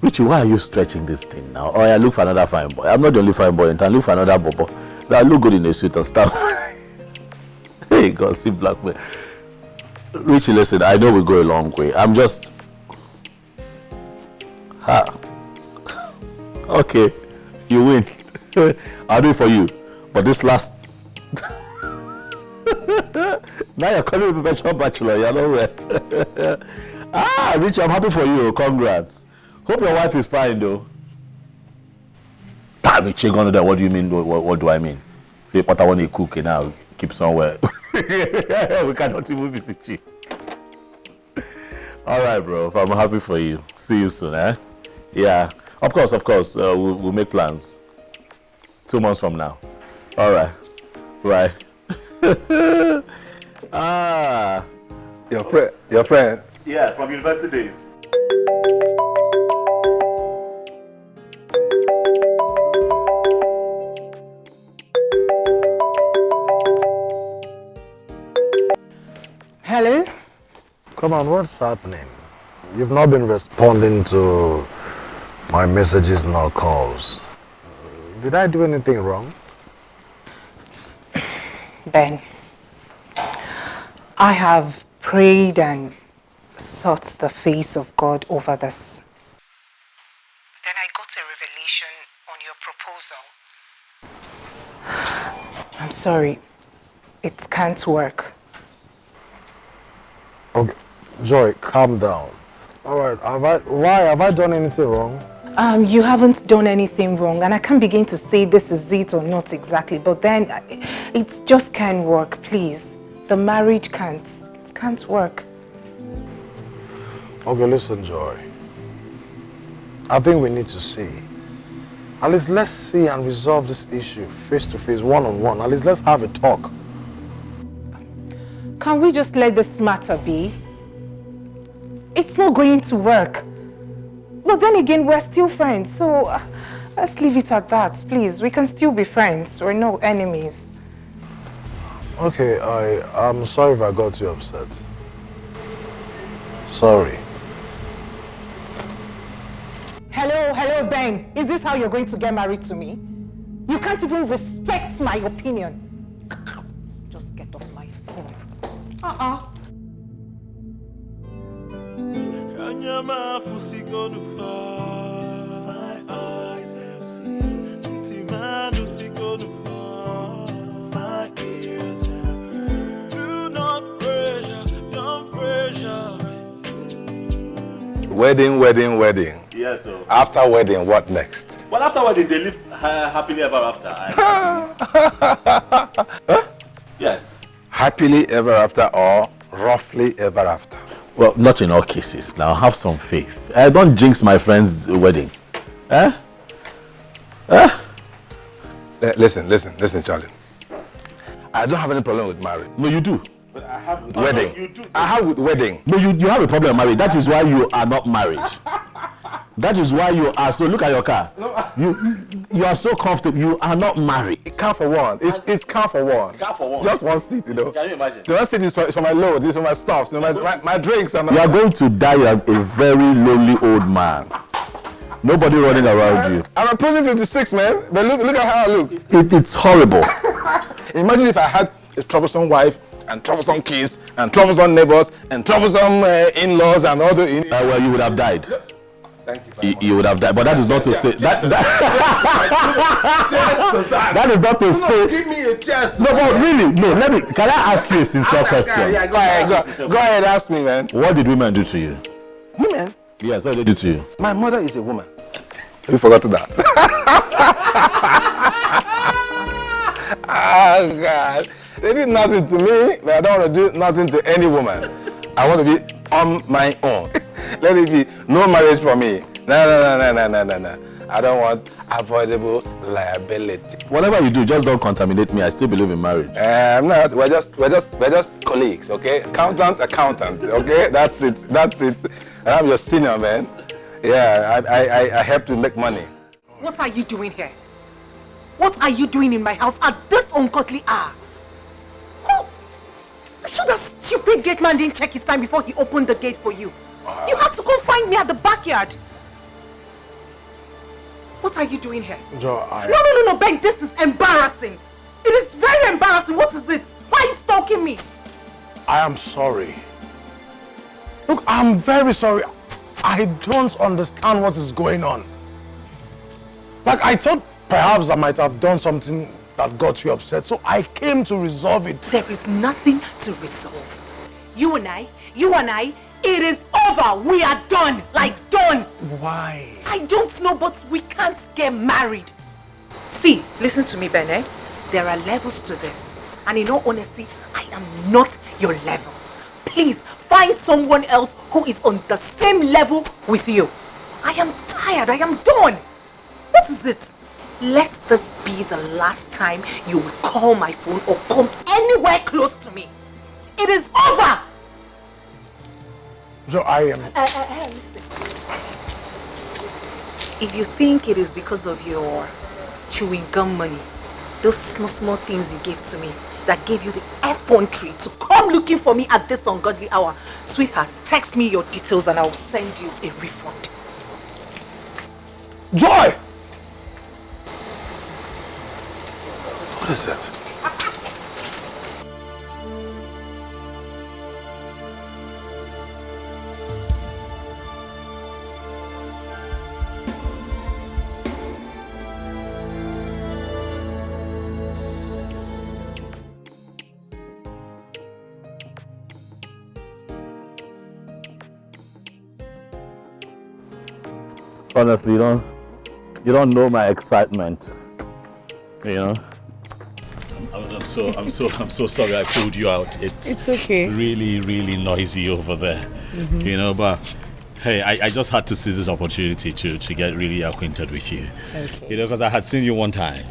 Speaker 6: Richie, why are you stretching this thing now? Oh, I look for another fine boy. I'm not the only fine boy in town. Look for another bobo that look good in a suit and stuff. Hey, God, see black man. Richie, listen, I know we go a long way. I'm just... Okay, you win. I'll do it for you. But this last... Now you're calling me perpetual bachelor, you're nowhere. Richie, I'm happy for you. Congrats. Hope your wife is fine though. Richie, what do you mean? What do I mean? What I want to cook now, keep somewhere. We cannot even visit you. Alright, bro. I'm happy for you. See you soon, eh? Yeah. Of course. We'll make plans. 2 months from now. Alright. Right.
Speaker 13: Your friend?
Speaker 12: Yeah, from university days.
Speaker 4: Hello?
Speaker 8: Come on, what's happening? You've not been responding to my messages nor calls. Did I do anything wrong?
Speaker 4: Ben, I have prayed and sought the face of God over this. Then I got a revelation on your proposal. I'm sorry, it can't work.
Speaker 8: Okay, Joy, calm down. All right, why have I done anything wrong?
Speaker 4: You haven't done anything wrong, and I can't begin to say this is it or not exactly, but then it just can't work, please. The marriage can't work.
Speaker 8: Okay, listen, Joy. I think we need to see. At least let's see and resolve this issue face to face, one-on-one. At least let's have a talk.
Speaker 4: Can we just let this matter be? It's not going to work. But then again, we're still friends, so let's leave it at that, please. We can still be friends. We're no enemies.
Speaker 8: Okay, I'm sorry if I got you upset. Sorry.
Speaker 4: Hello, Ben. Is this how you're going to get married to me? You can't even respect my opinion. out of my phone.
Speaker 3: My eyes have seen. My ears have heard. Do not pressure, don't pressure me.
Speaker 13: Wedding.
Speaker 12: Yes, sir.
Speaker 13: After wedding, what next?
Speaker 12: Well, after wedding, they live happily ever after. Yes.
Speaker 13: Happily ever after or roughly ever after?
Speaker 6: Well, not in all cases. Now, have some faith. Don't jinx my friend's wedding.
Speaker 13: Listen, Charlie. I don't have any problem with marriage.
Speaker 6: No, you do.
Speaker 12: But I have with
Speaker 13: Wedding.
Speaker 12: You do.
Speaker 13: I have with wedding.
Speaker 6: No, you have a problem with marriage. That is why you are not married. That is why you are so. Look at your car. You are so comfortable. You are not married.
Speaker 13: Car for one. It's car for one.
Speaker 12: Car for one.
Speaker 13: Just one seat, you know.
Speaker 12: Can you imagine?
Speaker 13: The one seat is for my load. This is for my stuff. So my drinks. And
Speaker 6: You are going to die as a very lonely old man. Nobody running around you.
Speaker 13: I'm approaching 56, man. But look at how I look.
Speaker 6: It's horrible.
Speaker 13: Imagine if I had a troublesome wife and troublesome kids and troublesome neighbors and troublesome in-laws and all the.
Speaker 6: Well, you would have died.
Speaker 13: Thank you.
Speaker 6: You would have died, but that is not to say that is not to say.
Speaker 13: Give me a chest.
Speaker 6: No, but really, no. Can I ask you a sincere question?
Speaker 13: Yeah, go ahead, ask me, man.
Speaker 6: What did women do to you?
Speaker 13: Women?
Speaker 6: Yes, what did they do to you?
Speaker 13: My mother is a woman. You forgot that. Oh God, they did nothing to me, but I don't want to do nothing to any woman. I want to be on my own. Let it be no marriage for me. No. I don't want avoidable liability.
Speaker 6: Whatever you do, just don't contaminate me. I still believe in marriage.
Speaker 13: I'm not. We're just colleagues, okay? Accountant, okay? That's it. I'm your senior, man. Yeah, I help to make money.
Speaker 4: What are you doing here? What are you doing in my house at this ungodly hour? Oh, I'm sure that stupid gate man didn't check his time before he opened the gate for you. You had to go find me at the backyard. What are you doing here?
Speaker 1: Joe,
Speaker 4: No, Ben, this is embarrassing. It is very embarrassing. What is it? Why are you stalking me?
Speaker 1: I am sorry. Look, I'm very sorry. I don't understand what is going on. Like, I thought perhaps I might have done something that got you upset, so I came to resolve it.
Speaker 4: There is nothing to resolve. You and I, it is over. We are done. Like, done.
Speaker 1: Why?
Speaker 4: I don't know, but we can't get married. See, listen to me, Bene. There are levels to this. And in all honesty, I am not your level. Please, find someone else who is on the same level with you. I am tired. I am done. What is it? Let this be the last time you will call my phone or come anywhere close to me. It is over.
Speaker 1: So I am...
Speaker 4: Listen. If you think it is because of your chewing gum money, those small things you gave to me that gave you the effrontery to come looking for me at this ungodly hour, sweetheart, text me your details and I will send you a refund.
Speaker 1: Joy! What is it?
Speaker 6: Honestly, you don't know my excitement. You know.
Speaker 12: I'm so sorry I pulled you out. It's
Speaker 4: okay.
Speaker 12: Really noisy over there.
Speaker 4: Mm-hmm.
Speaker 12: You know, but hey, I just had to seize this opportunity to get really acquainted with you.
Speaker 4: Okay.
Speaker 12: You know, because I had seen you one time.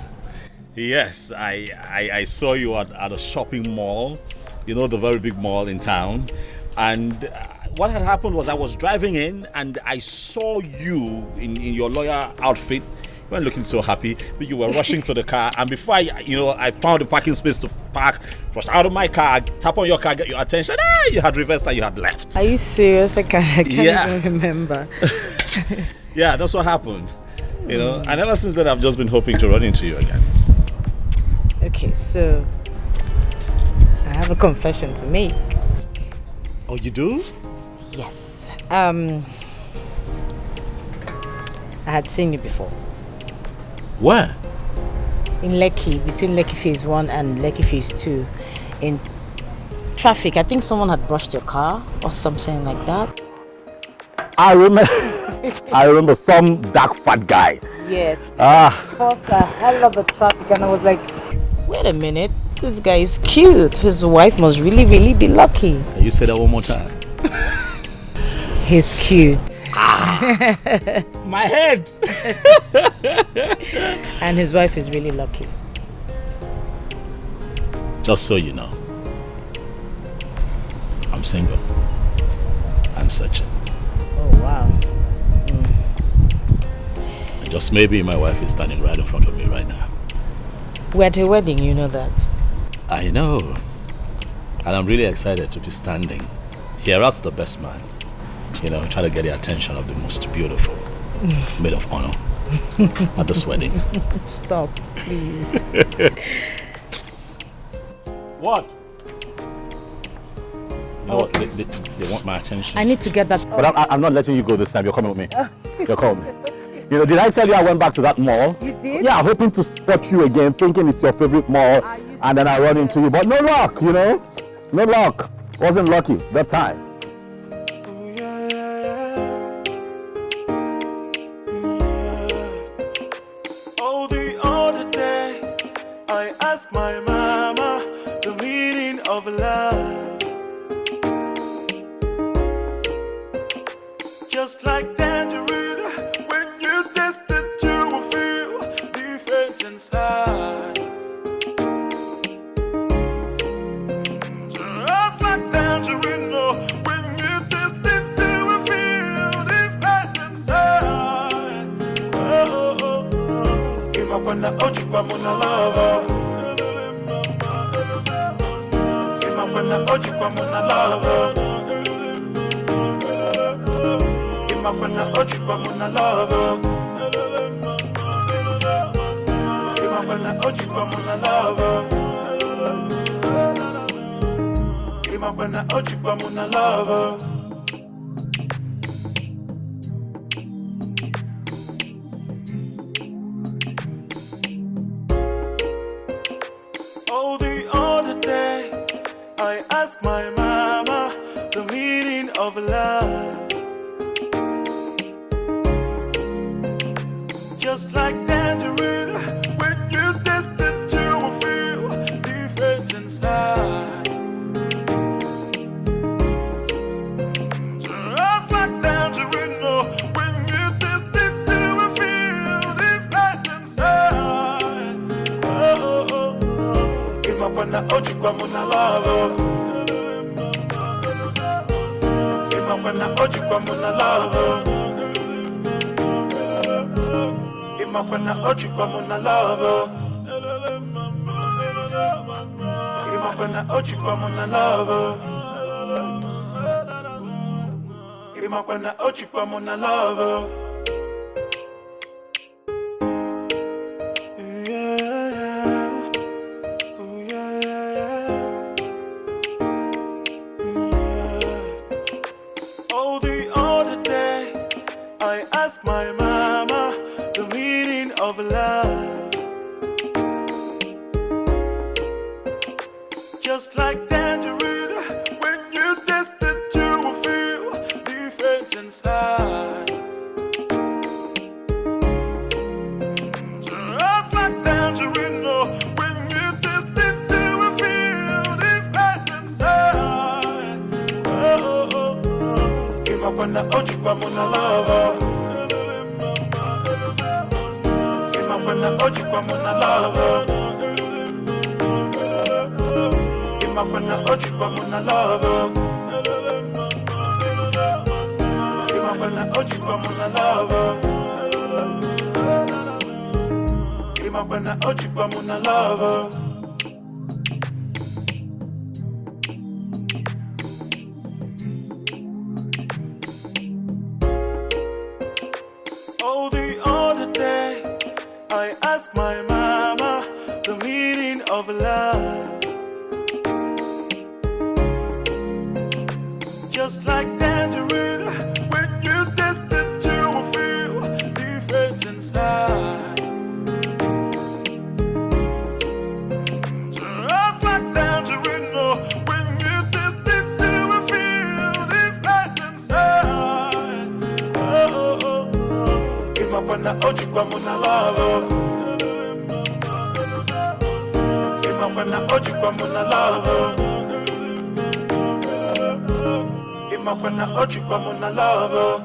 Speaker 12: Yes, I saw you at a shopping mall. You know, the very big mall in town. And what had happened was I was driving in and I saw you in your lawyer outfit. You weren't looking so happy, but you were rushing to the car. And before I found a parking space to park, rushed out of my car, tap on your car, get your attention. You had reversed and you had left.
Speaker 14: Are you serious? I can't even remember.
Speaker 12: Yeah, that's what happened. You know, and ever since then I've just been hoping to run into you again.
Speaker 14: Okay, so I have a confession to make.
Speaker 6: Oh, you do?
Speaker 14: Yes. I had seen you before.
Speaker 6: Where?
Speaker 14: In Lekki, between Lekki Phase 1 and Lekki Phase 2. In traffic. I think someone had brushed your car or something like that.
Speaker 6: I remember some dark fat guy.
Speaker 14: Yes.
Speaker 6: Ah.
Speaker 14: First, I held up the traffic and I was like, wait a minute, this guy is cute. His wife must really, really be lucky.
Speaker 6: Can you say that one more time?
Speaker 14: He's cute.
Speaker 6: My head.
Speaker 14: And his wife is really lucky.
Speaker 6: Just so you know, I'm single and searching.
Speaker 14: Oh, wow.
Speaker 6: And just maybe my wife is standing right in front of me right now.
Speaker 14: We're at a wedding, you know that.
Speaker 6: I know. And I'm really excited to be standing here as the best man. You know, trying to get the attention of the most beautiful maid of honor at this wedding.
Speaker 14: Stop, please.
Speaker 6: What? You know what? They want my attention.
Speaker 14: I need to get back.
Speaker 6: But I'm not letting you go this time. You're coming with me. You're coming with me. You know, did I tell you I went back to that mall?
Speaker 14: You did?
Speaker 6: Yeah, hoping to spot you again, thinking it's your favorite mall. And then I run into you. But no luck, you know? No luck. Wasn't lucky that time.
Speaker 3: Oh, the other day, I asked my mama the meaning of love. Just like tangerine, when you taste it, you will feel different inside. Just like tangerine, when you taste it, you will feel different inside. Oh, oh, oh. Imapana oji kwa muna lava. Imapana oji kwa muna lava. Imapana oji kwa muna lava. Imapana oji kwa muna lava. Imapana oji kwa muna lava. Oh, the other day, I asked my mama the meaning of love. Just like tangerine, when you taste it, you will feel different inside. Just like tangerine, when you taste it, you will feel different inside. Oh, oh, oh. Imapana oji kwa muna lava. Imapana oji kwa muna lava. Imapana oji kwa muna lava. Imapana oji kwa muna lava. Imapana oji kwa muna lava. Oh, the other day, I asked my mama the meaning of love. Just like tangerine, when you taste it, you will feel different inside. Just like tangerine, when you taste it, you will feel different inside. Oh, oh, oh. Imapana oji kwa muna lava. Imapana oji kwa muna lava. Imapana oji kwa muna lava. Imapana oji kwa muna lava. Imapana oji kwa muna lava. Oh, the other day, I asked my mama the meaning of love. Just like tangerine, when you taste it, you will feel different inside. Just like tangerine, oh, when you taste it, you will feel different inside. Oh, oh, oh. Imapana oji kwa muna love. Imapana oji kwa muna love. Imapana oji kwa muna love.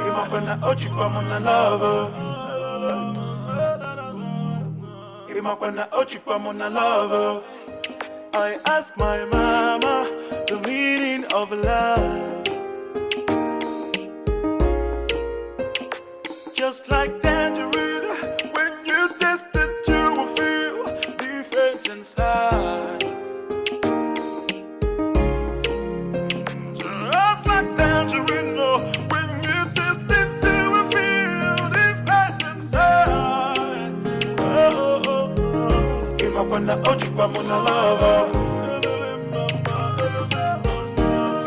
Speaker 3: Imapana oji kwa muna love. Imapana oji kwa muna love. I asked my mama the meaning of love. Just like tangerine, when you taste it, you will feel different inside. Just like tangerine, oh, when you taste it, you will feel different inside. Oh, oh, oh. Imapana oji kwa muna love.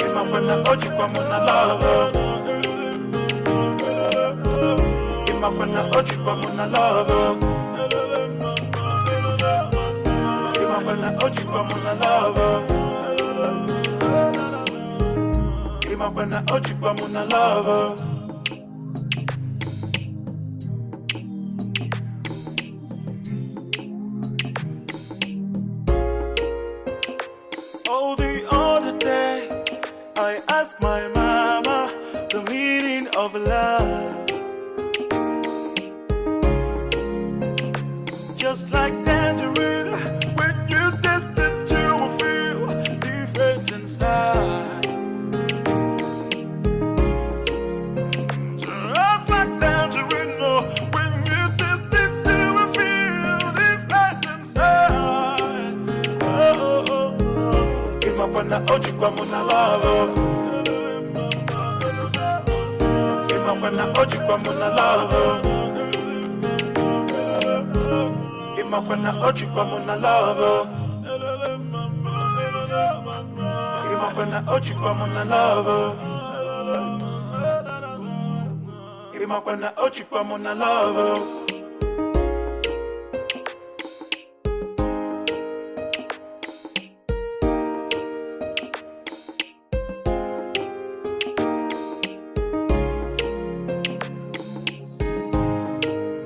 Speaker 3: Imapana oji kwa muna love. Imapana oji kwa muna love. Imapana oji kwa muna love. Imapana oji kwa muna love. Oh, the other day I asked my mama the meaning of love. Just like tangerine, when you taste it, you will feel different inside. Just like tangerine, oh, when you taste it, you will feel different inside. Oh, oh, oh. Imapana oji kwa muna love. Imapana oji kwa muna love. Imapana oji kwa muna love. Imapana oji kwa muna love. Imapana oji kwa muna love.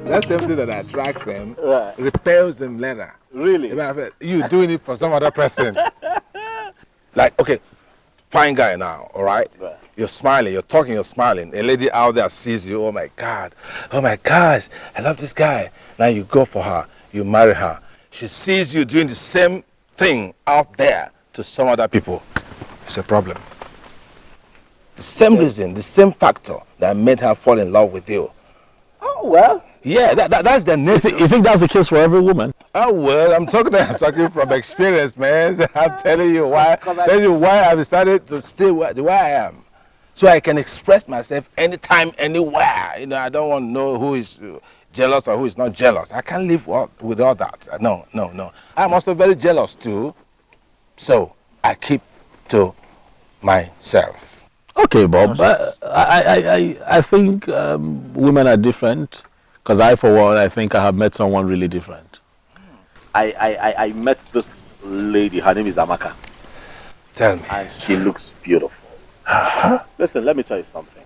Speaker 13: That's something that attracts them, repels them later.
Speaker 6: Really?
Speaker 13: You doing it for some other person. Like, okay, fine guy now, all right? You're smiling, you're talking, you're smiling. A lady out there sees you, oh my God, oh my gosh, I love this guy. Now you go for her, you marry her. She sees you doing the same thing out there to some other people. It's a problem. The same reason, the same factor that made her fall in love with you.
Speaker 6: Oh, well.
Speaker 13: Yeah, that's the nature.
Speaker 6: You think that's the case for every woman?
Speaker 13: Oh, well, I'm talking from experience, man. I'm telling you why I decided to stay where I am. So I can express myself anytime, anywhere. You know, I don't want to know who is jealous or who is not jealous. I can't live with all that. No. I'm also very jealous too. So I keep to myself.
Speaker 6: Okay, Bob. I think women are different. Because for one, I think I have met someone really different. I met this lady. Her name is Amaka.
Speaker 13: Tell me.
Speaker 6: And she looks beautiful. Listen, let me tell you something.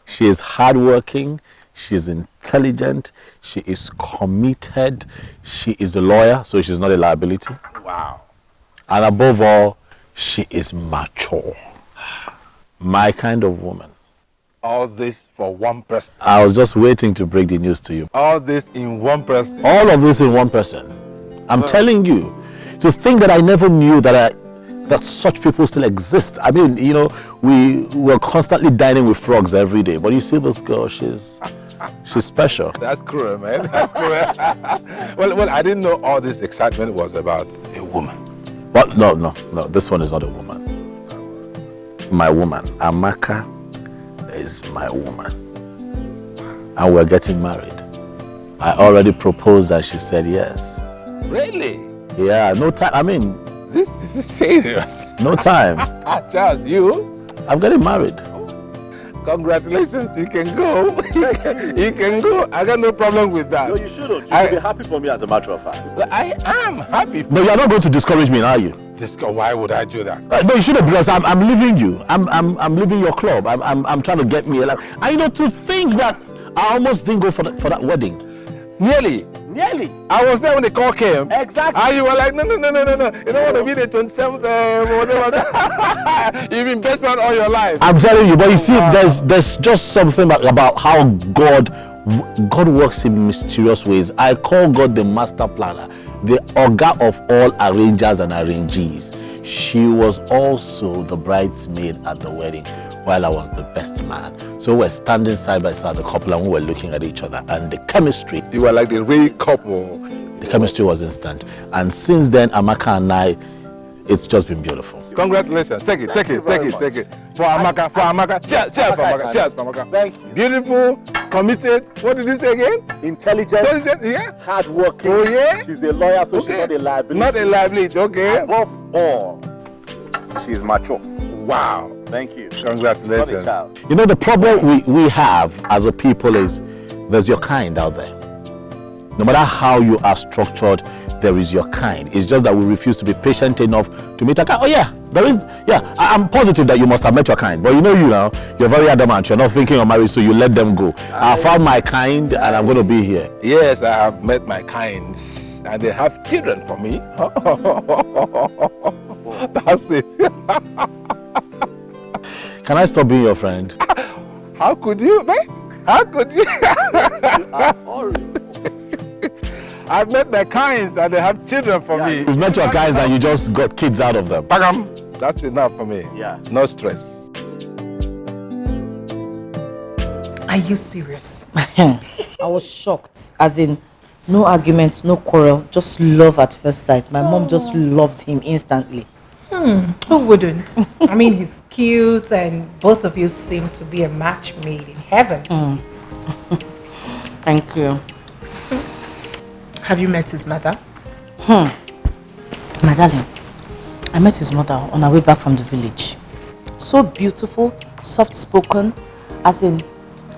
Speaker 6: She is hardworking. She's intelligent. She is committed. She is a lawyer, so she's not a liability.
Speaker 13: Wow.
Speaker 6: And above all, she is mature. My kind of woman.
Speaker 13: All this for one person.
Speaker 6: I was just waiting to break the news to you.
Speaker 13: All this in one person.
Speaker 6: All of this in one person. I'm telling you, to think that I never knew that such people still exist. I mean, you know, we were constantly dining with frogs every day. But you see this girl, she's special.
Speaker 13: That's cruel, man. That's cruel. well, I didn't know all this excitement was about a woman.
Speaker 6: But no. This one is not a woman. My woman, Amaka, is my woman, and we're getting married. I already proposed and she said yes.
Speaker 13: Really?
Speaker 6: Yeah, no time. I mean,
Speaker 13: This is serious.
Speaker 6: No time.
Speaker 13: Charles, you?
Speaker 6: I'm getting married.
Speaker 13: Congratulations, you can go. You can go. I got no problem with that.
Speaker 12: No, you shouldn't. You should be happy for me as a matter of fact.
Speaker 13: I am happy.
Speaker 6: But you're not going to discourage me, are you?
Speaker 13: Why would I do that?
Speaker 6: No, you shouldn't, because I'm leaving you. I'm leaving your club. I'm trying to get me alive. I know, to think that I almost didn't go for that wedding.
Speaker 13: Nearly. I was there when the call came.
Speaker 12: Exactly.
Speaker 13: And you were like, no. You don't want to be the 27th, whatever. You've been best man all your life.
Speaker 6: I'm telling you, but you see, there's just something about how God works in mysterious ways. I call God the master planner, the Oga of all arrangers and arrangees. She was also the bridesmaid at the wedding, while I was the best man. So we're standing side by side, the couple, and we were looking at each other, and the chemistry.
Speaker 13: You were like the real couple.
Speaker 6: The chemistry was instant. And since then, Amaka and I, it's just been beautiful.
Speaker 13: Congratulations. Take it. For Amaka. Cheers for Amaka.
Speaker 12: Thank you.
Speaker 13: Beautiful, committed. What did you say again?
Speaker 12: Intelligent,
Speaker 13: yeah.
Speaker 12: hardworking.
Speaker 13: Oh, yeah?
Speaker 12: She's a lawyer, so she's not a liability.
Speaker 13: Not a liability, okay.
Speaker 12: Above all, she's mature.
Speaker 13: Wow.
Speaker 12: Thank you.
Speaker 13: Congratulations.
Speaker 6: You know, the problem we have as a people is there's your kind out there. No matter how you are structured, there is your kind. It's just that we refuse to be patient enough to meet a kind. Oh yeah, there is. Yeah, I'm positive that you must have met your kind. But you know, you're very adamant. You're not thinking of marriage, so you let them go. I found my kind, and I'm going to be here.
Speaker 13: Yes, I have met my kinds, and they have children for me. That's it.
Speaker 6: Can I stop being your friend?
Speaker 13: How could you, man? How could you? I've met their kinds and they have children for me.
Speaker 6: You've met your kinds and you just got kids out of them.
Speaker 13: That's enough for me.
Speaker 12: Yeah.
Speaker 13: No stress.
Speaker 4: Are you serious?
Speaker 5: I was shocked. As in, no arguments, no quarrel, just love at first sight. My mom just loved him instantly.
Speaker 4: Who wouldn't? I mean, he's cute and both of you seem to be a match made in heaven.
Speaker 5: Thank you.
Speaker 4: Have you met his mother?
Speaker 5: My darling, I met his mother on our way back from the village. So beautiful, soft-spoken, as in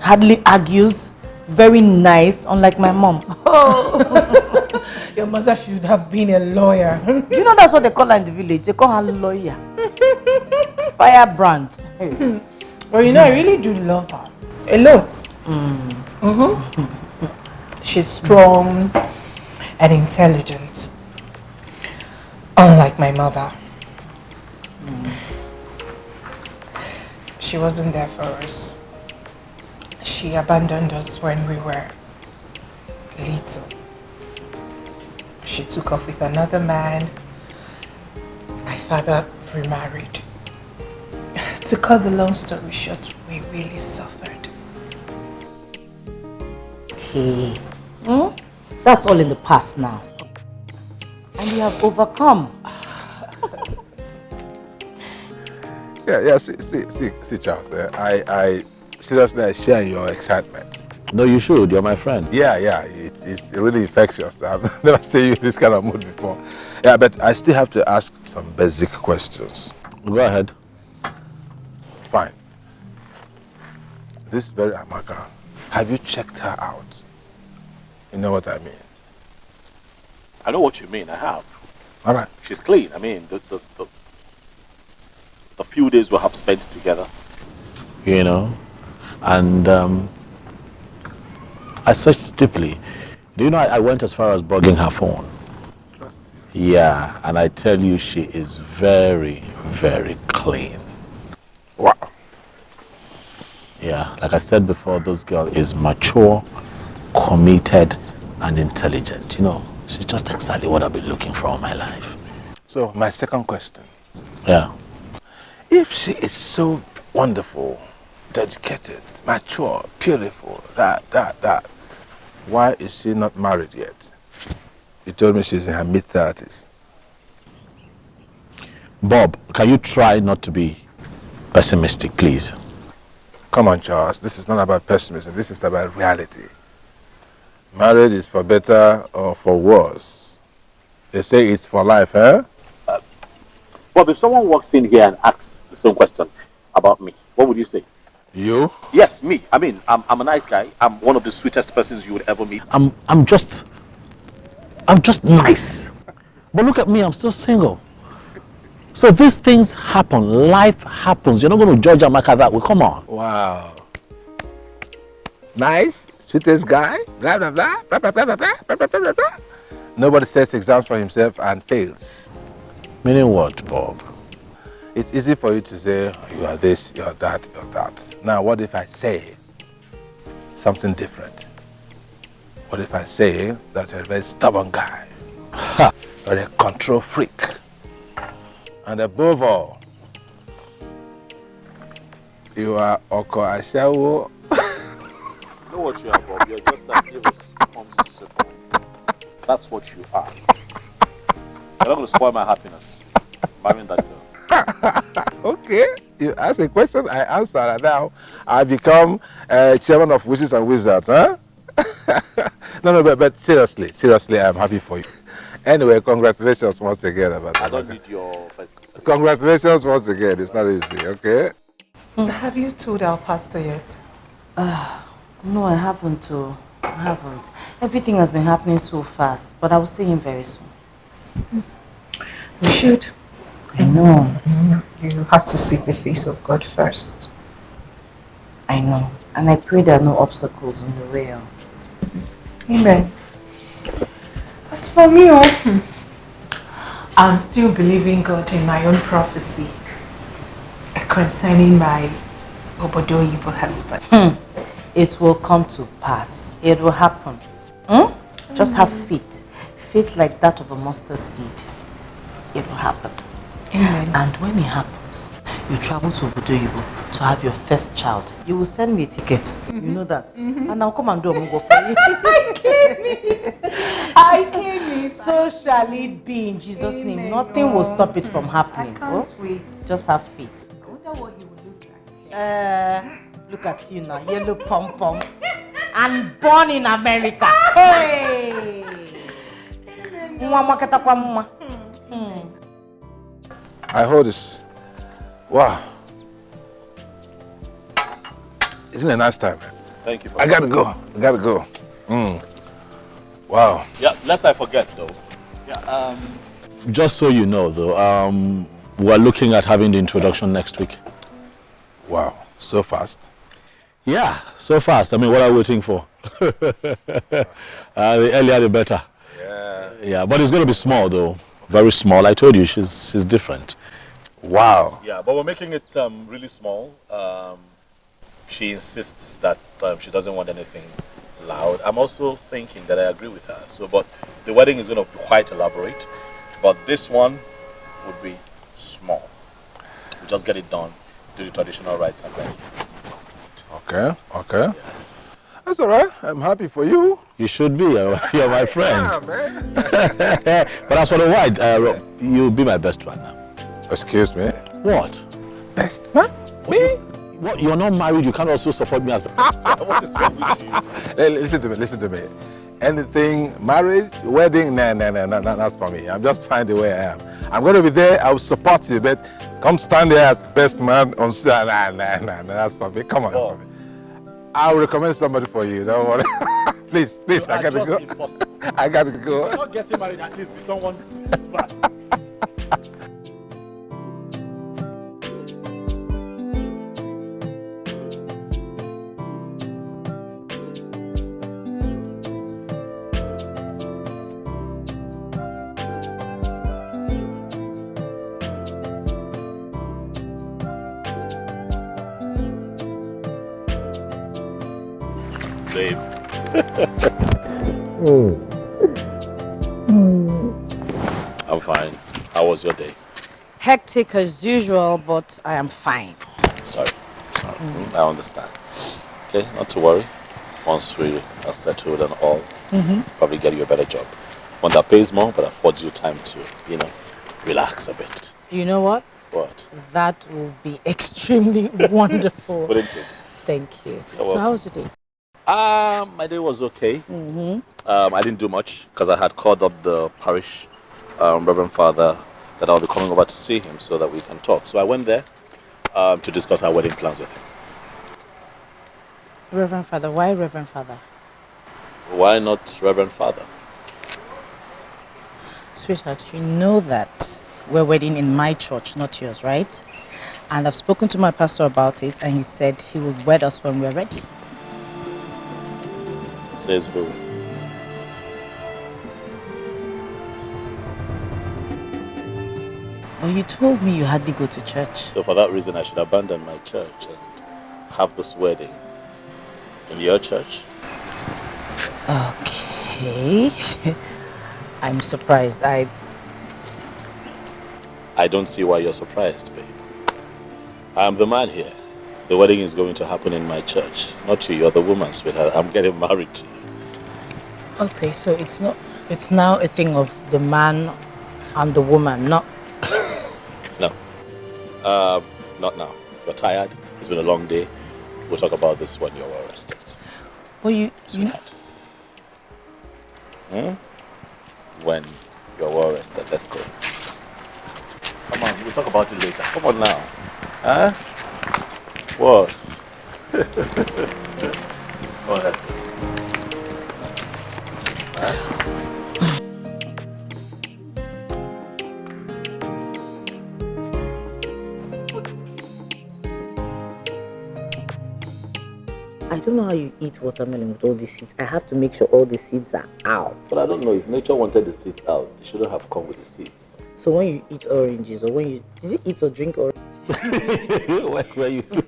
Speaker 5: hardly argues, very nice, unlike my mom.
Speaker 4: Your mother should have been a lawyer.
Speaker 5: Do you know that's what they call her in the village? They call her lawyer. Firebrand.
Speaker 4: Well, you know, I really do love her. A lot. She's strong and intelligent. Unlike my mother. She wasn't there for us. She abandoned us when we were little. She took up with another man. My father remarried. To cut the long story short, we really suffered.
Speaker 5: Okay. That's all in the past now. And you have overcome.
Speaker 13: Yeah, see, Charles, I seriously share your excitement.
Speaker 6: No, you should. You're my friend.
Speaker 13: Yeah, it's really infectious. I've never seen you in this kind of mood before. Yeah, but I still have to ask some basic questions.
Speaker 6: Go ahead.
Speaker 13: Fine. This very Amaka, have you checked her out? You know what I mean?
Speaker 12: I know what you mean. I have.
Speaker 13: All right.
Speaker 12: She's clean. I mean, the few days we have spent together.
Speaker 6: You know, and I searched deeply. Do you know I went as far as bugging her phone? Yeah, and I tell you, she is very, very clean.
Speaker 13: Wow.
Speaker 6: Yeah, like I said before, this girl is mature, committed, and intelligent. You know, she's just exactly what I've been looking for all my life.
Speaker 13: So, my second question.
Speaker 6: Yeah.
Speaker 13: If she is so wonderful, dedicated, mature, beautiful, that, why is she not married yet? You told me she's in her mid-30s.
Speaker 6: Bob, can you try not to be pessimistic, please?
Speaker 13: Come on, Charles. This is not about pessimism. This is about reality. Marriage is for better or for worse. They say it's for life, eh?
Speaker 6: Bob, if someone walks in here and asks the same question about me, what would you say?
Speaker 8: You?
Speaker 6: Yes, me. I mean, I'm a nice guy. I'm one of the sweetest persons you would ever meet. I'm just nice. But look at me, I'm still single. So these things happen. Life happens. You're not going to judge Amaka that way. Come on.
Speaker 13: Wow. Nice, sweetest guy, blah, blah, blah, blah, blah, blah, blah, blah, blah, blah, blah. Nobody sets exams for himself and fails.
Speaker 6: Meaning what, Bob?
Speaker 13: It's easy for you to say, you are this, you are that, you are that. Now, what if I say something different? What if I say that you're a very stubborn guy? Ha! You're a control freak. And above all, you are Oko Ashawo.
Speaker 6: You know what you are, Bob? You're just an irresponsible. That's what you are. You're not going to spoil my happiness. Marrying that girl.
Speaker 13: Okay, you ask a question, I answer, and now I become chairman of Witches and Wizards, huh? No, but seriously, I'm happy for you. Anyway, congratulations once again.
Speaker 6: I don't need your first.
Speaker 13: Congratulations once again, it's not easy, okay?
Speaker 4: Have you told our pastor yet?
Speaker 5: No, I haven't. I haven't. Everything has been happening so fast, but I will see him very soon.
Speaker 4: You should.
Speaker 5: I know.
Speaker 4: You have to seek the face of God first.
Speaker 5: I know. And I pray there are no obstacles on the way.
Speaker 4: Amen. As for me, I'm still believing God in my own prophecy concerning my Obodo evil husband.
Speaker 5: It will come to pass. It will happen. Just have faith. Faith like that of a mustard seed. It will happen.
Speaker 4: Amen.
Speaker 5: And when it happens, you travel to Obodo Ibo to have your first child. You will send me a ticket. You know that. And I'll come and do a mungo for you.
Speaker 4: I claim it.
Speaker 5: So shall it be in Jesus' name. Nothing will stop it from happening.
Speaker 4: I can't wait.
Speaker 5: Just have faith.
Speaker 4: I wonder what he will look like.
Speaker 5: Look at you now, yellow pom-pom. And born in America. Hey!
Speaker 13: I hold this. Wow. It's been a nice time, man.
Speaker 6: Thank you.
Speaker 13: I gotta go. Wow.
Speaker 6: Yeah, lest I forget though. Yeah. Just so you know though, we're looking at having the introduction next week.
Speaker 13: Wow, so fast.
Speaker 6: Yeah, so fast. I mean, what are we waiting for? The earlier the better. Yeah, but it's going to be small though. Very small. I told you, she's different.
Speaker 13: Wow.
Speaker 12: Yeah, but we're making it really small. She insists that she doesn't want anything loud. I'm also thinking that I agree with her. So, but the wedding is going to be quite elaborate. But this one would be small. We just get it done, do the traditional rites and then.
Speaker 13: Okay. Yes. That's all right. I'm happy for you.
Speaker 6: You should be. You're my friend.
Speaker 13: Yeah, man.
Speaker 6: But as for the white, you'll be my best man now.
Speaker 13: Excuse me?
Speaker 6: What?
Speaker 13: Best man? Me?
Speaker 6: What? You're not married. You can't also support me as best man. What is wrong with you?
Speaker 13: Hey, listen to me. Anything, marriage, wedding, no, that's for me. I'm just fine the way I am. I'm going to be there. I'll support you, but come stand there as best man on no, that's for me. Come on.
Speaker 12: Oh.
Speaker 13: I'll recommend somebody for you. Don't worry. please, I got to go.
Speaker 12: Impossible.
Speaker 13: I got to go.
Speaker 12: You're not getting married, at least be someone bad. Babe. I'm fine. How was your day?
Speaker 5: Hectic as usual, but I am fine.
Speaker 12: Sorry. I understand. Okay, not to worry. Once we are settled and all, probably get you a better job. One that pays more but affords you time to, relax a bit.
Speaker 5: You know what?
Speaker 12: What?
Speaker 5: That will be extremely wonderful.
Speaker 12: Wouldn't it?
Speaker 5: Thank you.
Speaker 12: You're
Speaker 5: So
Speaker 12: welcome.
Speaker 5: how was your day?
Speaker 12: My day was okay. I didn't do much because I had called up the parish Reverend Father that I'll be coming over to see him so that we can talk. So I went there to discuss our wedding plans with him.
Speaker 14: Reverend Father, why Reverend Father?
Speaker 12: Why not Reverend Father?
Speaker 14: Sweetheart, you know that we're wedding in my church, not yours, right? And I've spoken to my pastor about it, and he said he will wed us when we're ready.
Speaker 12: Says who?
Speaker 14: Well, you told me you hardly go to church.
Speaker 12: So for that reason, I should abandon my church and have this wedding in your church?
Speaker 14: Okay. I'm surprised. I
Speaker 12: don't see why you're surprised, babe. I'm the man here. The wedding is going to happen in my church. Not you, you're the woman, sweetheart. I'm getting married to you.
Speaker 14: Okay, so it's now a thing of the man and the woman, not...
Speaker 12: No. Not now. You're tired. It's been a long day. We'll talk about this when you're well rested.
Speaker 14: Well, you...
Speaker 12: When you're well rested. Let's go. Come on, we'll talk about it later. Come on now. Huh? What? Oh, that's it. Huh?
Speaker 14: I don't know how you eat watermelon with all these seeds. I have to make sure all the seeds are out.
Speaker 12: But I don't know, if nature wanted the seeds out, they shouldn't have come with the seeds.
Speaker 14: So when you eat oranges, or when you... Is it eat or drink oranges?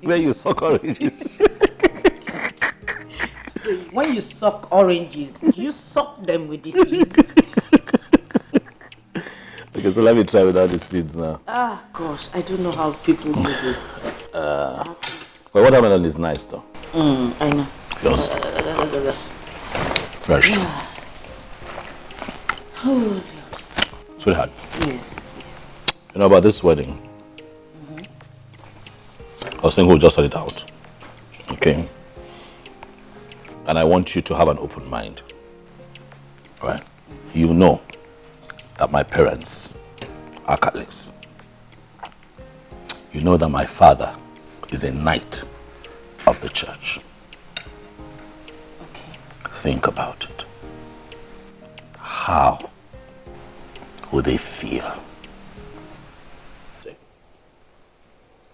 Speaker 12: where you suck oranges.
Speaker 14: When you suck oranges, you suck them with the seeds.
Speaker 12: Okay, so let me try without the seeds now.
Speaker 14: Ah, gosh, I don't know how people do this.
Speaker 12: Well, watermelon is nice though.
Speaker 14: I know.
Speaker 12: Yes. Fresh.
Speaker 14: Oh,
Speaker 12: Sweetheart.
Speaker 14: yes.
Speaker 12: You know about this wedding? I was saying we'll just sort it out. Okay? And I want you to have an open mind. Right? You know that my parents are Catholics. You know that my father is a knight of the church.
Speaker 14: Okay.
Speaker 12: Think about it. How would they feel?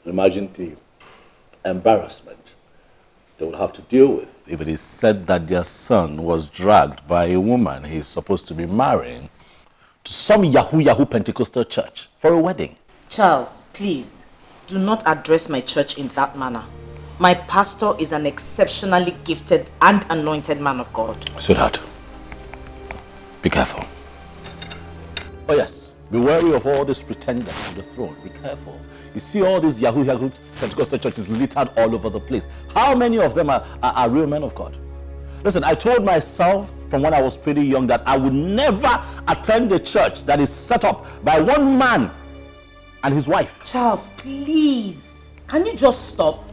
Speaker 12: Imagine the embarrassment they would have to deal with if it is said that their son was dragged by a woman he's supposed to be marrying to some Yahoo Pentecostal church for a wedding.
Speaker 14: Charles, please, do not address my church in that manner. My pastor is an exceptionally gifted and anointed man of God.
Speaker 12: Sweetheart, be careful. Oh yes, be wary of all these pretenders to the throne. Be careful. You see all these Yahoo Pentecostal churches littered all over the place. How many of them are real men of God? Listen, I told myself from when I was pretty young that I would never attend a church that is set up by one man and his wife.
Speaker 14: Charles, please, can you just stop?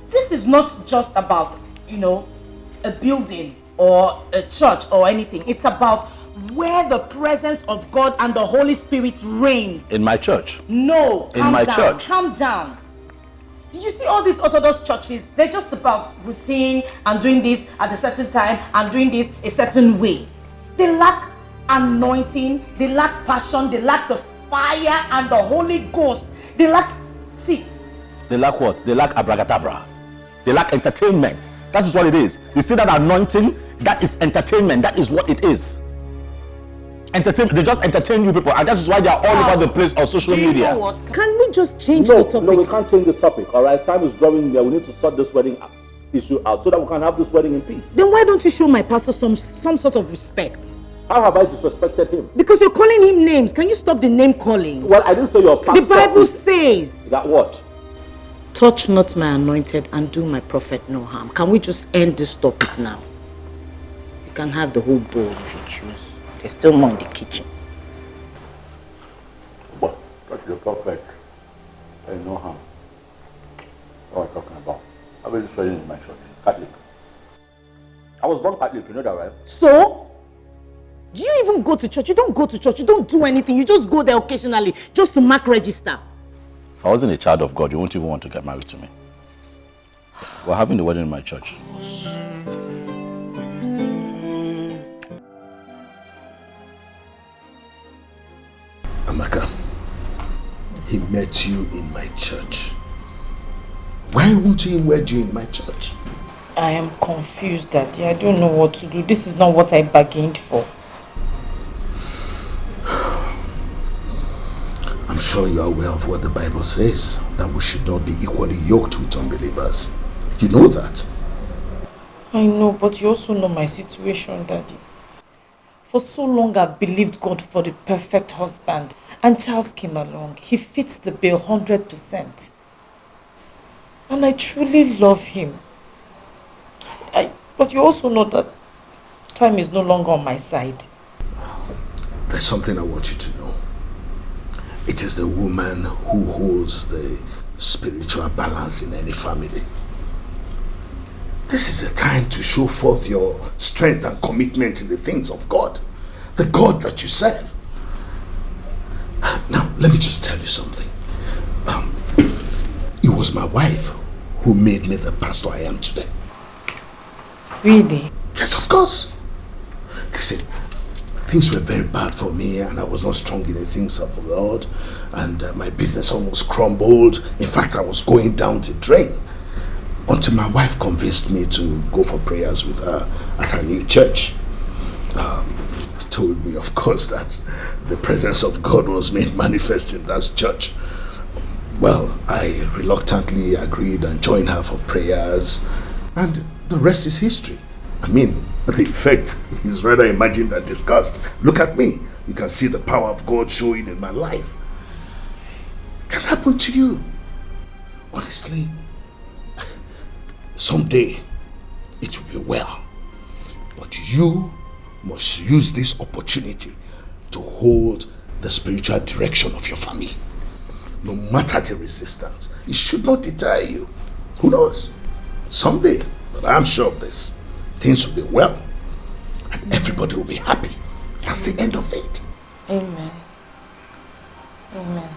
Speaker 14: This is not just about, a building or a church or anything. It's about where the presence of God and the Holy Spirit reigns.
Speaker 12: In my church?
Speaker 14: No,
Speaker 12: in my church.
Speaker 14: Calm down. Do you see all these Orthodox churches? They're just about routine and doing this at a certain time and doing this a certain way. They lack anointing, they lack passion, they lack the fire and the Holy Ghost. They lack
Speaker 12: what? They lack abracadabra. They lack entertainment. That is what it is. You see that anointing? That is entertainment. That is what it is. Entertainment. They just entertain you people, and that is why they are all over the place on social media.
Speaker 14: You know what? Can we just change the topic?
Speaker 12: No, we can't change the topic. All right, time is drawing near. We need to sort this wedding issue out so that we can have this wedding in peace.
Speaker 14: Then why don't you show my pastor some sort of respect?
Speaker 12: How have I disrespected him?
Speaker 14: Because you're calling him names. Can you stop the name calling?
Speaker 12: Well, I didn't say your pastor.
Speaker 14: The Bible says
Speaker 12: that what?
Speaker 14: Touch not my anointed and do my prophet no harm. Can we just end this topic now? You can have the whole bowl if you choose. There's still more in the kitchen.
Speaker 12: What? Touch your prophet and no harm. What are you talking about? I was just in my church. Catholic. I was born Catholic, you know that, right?
Speaker 14: So? Do you
Speaker 2: even go to church. You don't go to church. You don't do anything. You just go there occasionally just to mark register.
Speaker 6: If I wasn't a child of God, you won't even want to get married to me. We're having the wedding in my church.
Speaker 8: Amaka, he met you in my church. Why won't he wed you in my church?
Speaker 14: I am confused, Daddy. I don't know what to do. This is not what I bargained for.
Speaker 8: I'm sure you are aware of what the Bible says, that we should not be equally yoked with unbelievers. You know that.
Speaker 14: I know, but you also know my situation, Daddy. For so long I've believed God for the perfect husband, and Charles came along. He fits the bill 100%. And I truly love him. But you also know that time is no longer on my side.
Speaker 8: There's something I want you to know. It is the woman who holds the spiritual balance in any family. This is a time to show forth your strength and commitment in the things of God. The God that you serve. Now, let me just tell you something. It was my wife who made me the pastor I am today.
Speaker 14: Really?
Speaker 8: Yes, of course. Listen, things were very bad for me and I was not strong in the things of the Lord. And my business almost crumbled. In fact, I was going down the drain. Until my wife convinced me to go for prayers with her at her new church. Told me, of course, that the presence of God was made manifest in that church. Well, I reluctantly agreed and joined her for prayers, and the rest is history. I mean, the effect is rather imagined than discussed. Look at me. You can see the power of God showing in my life. It can happen to you. Honestly, someday it will be well. But you must use this opportunity to hold the spiritual direction of your family. No matter the resistance, it should not deter you. Who knows? Someday, but I'm sure of this, things will be well and everybody will be happy. That's the end of it.
Speaker 14: Amen. Amen.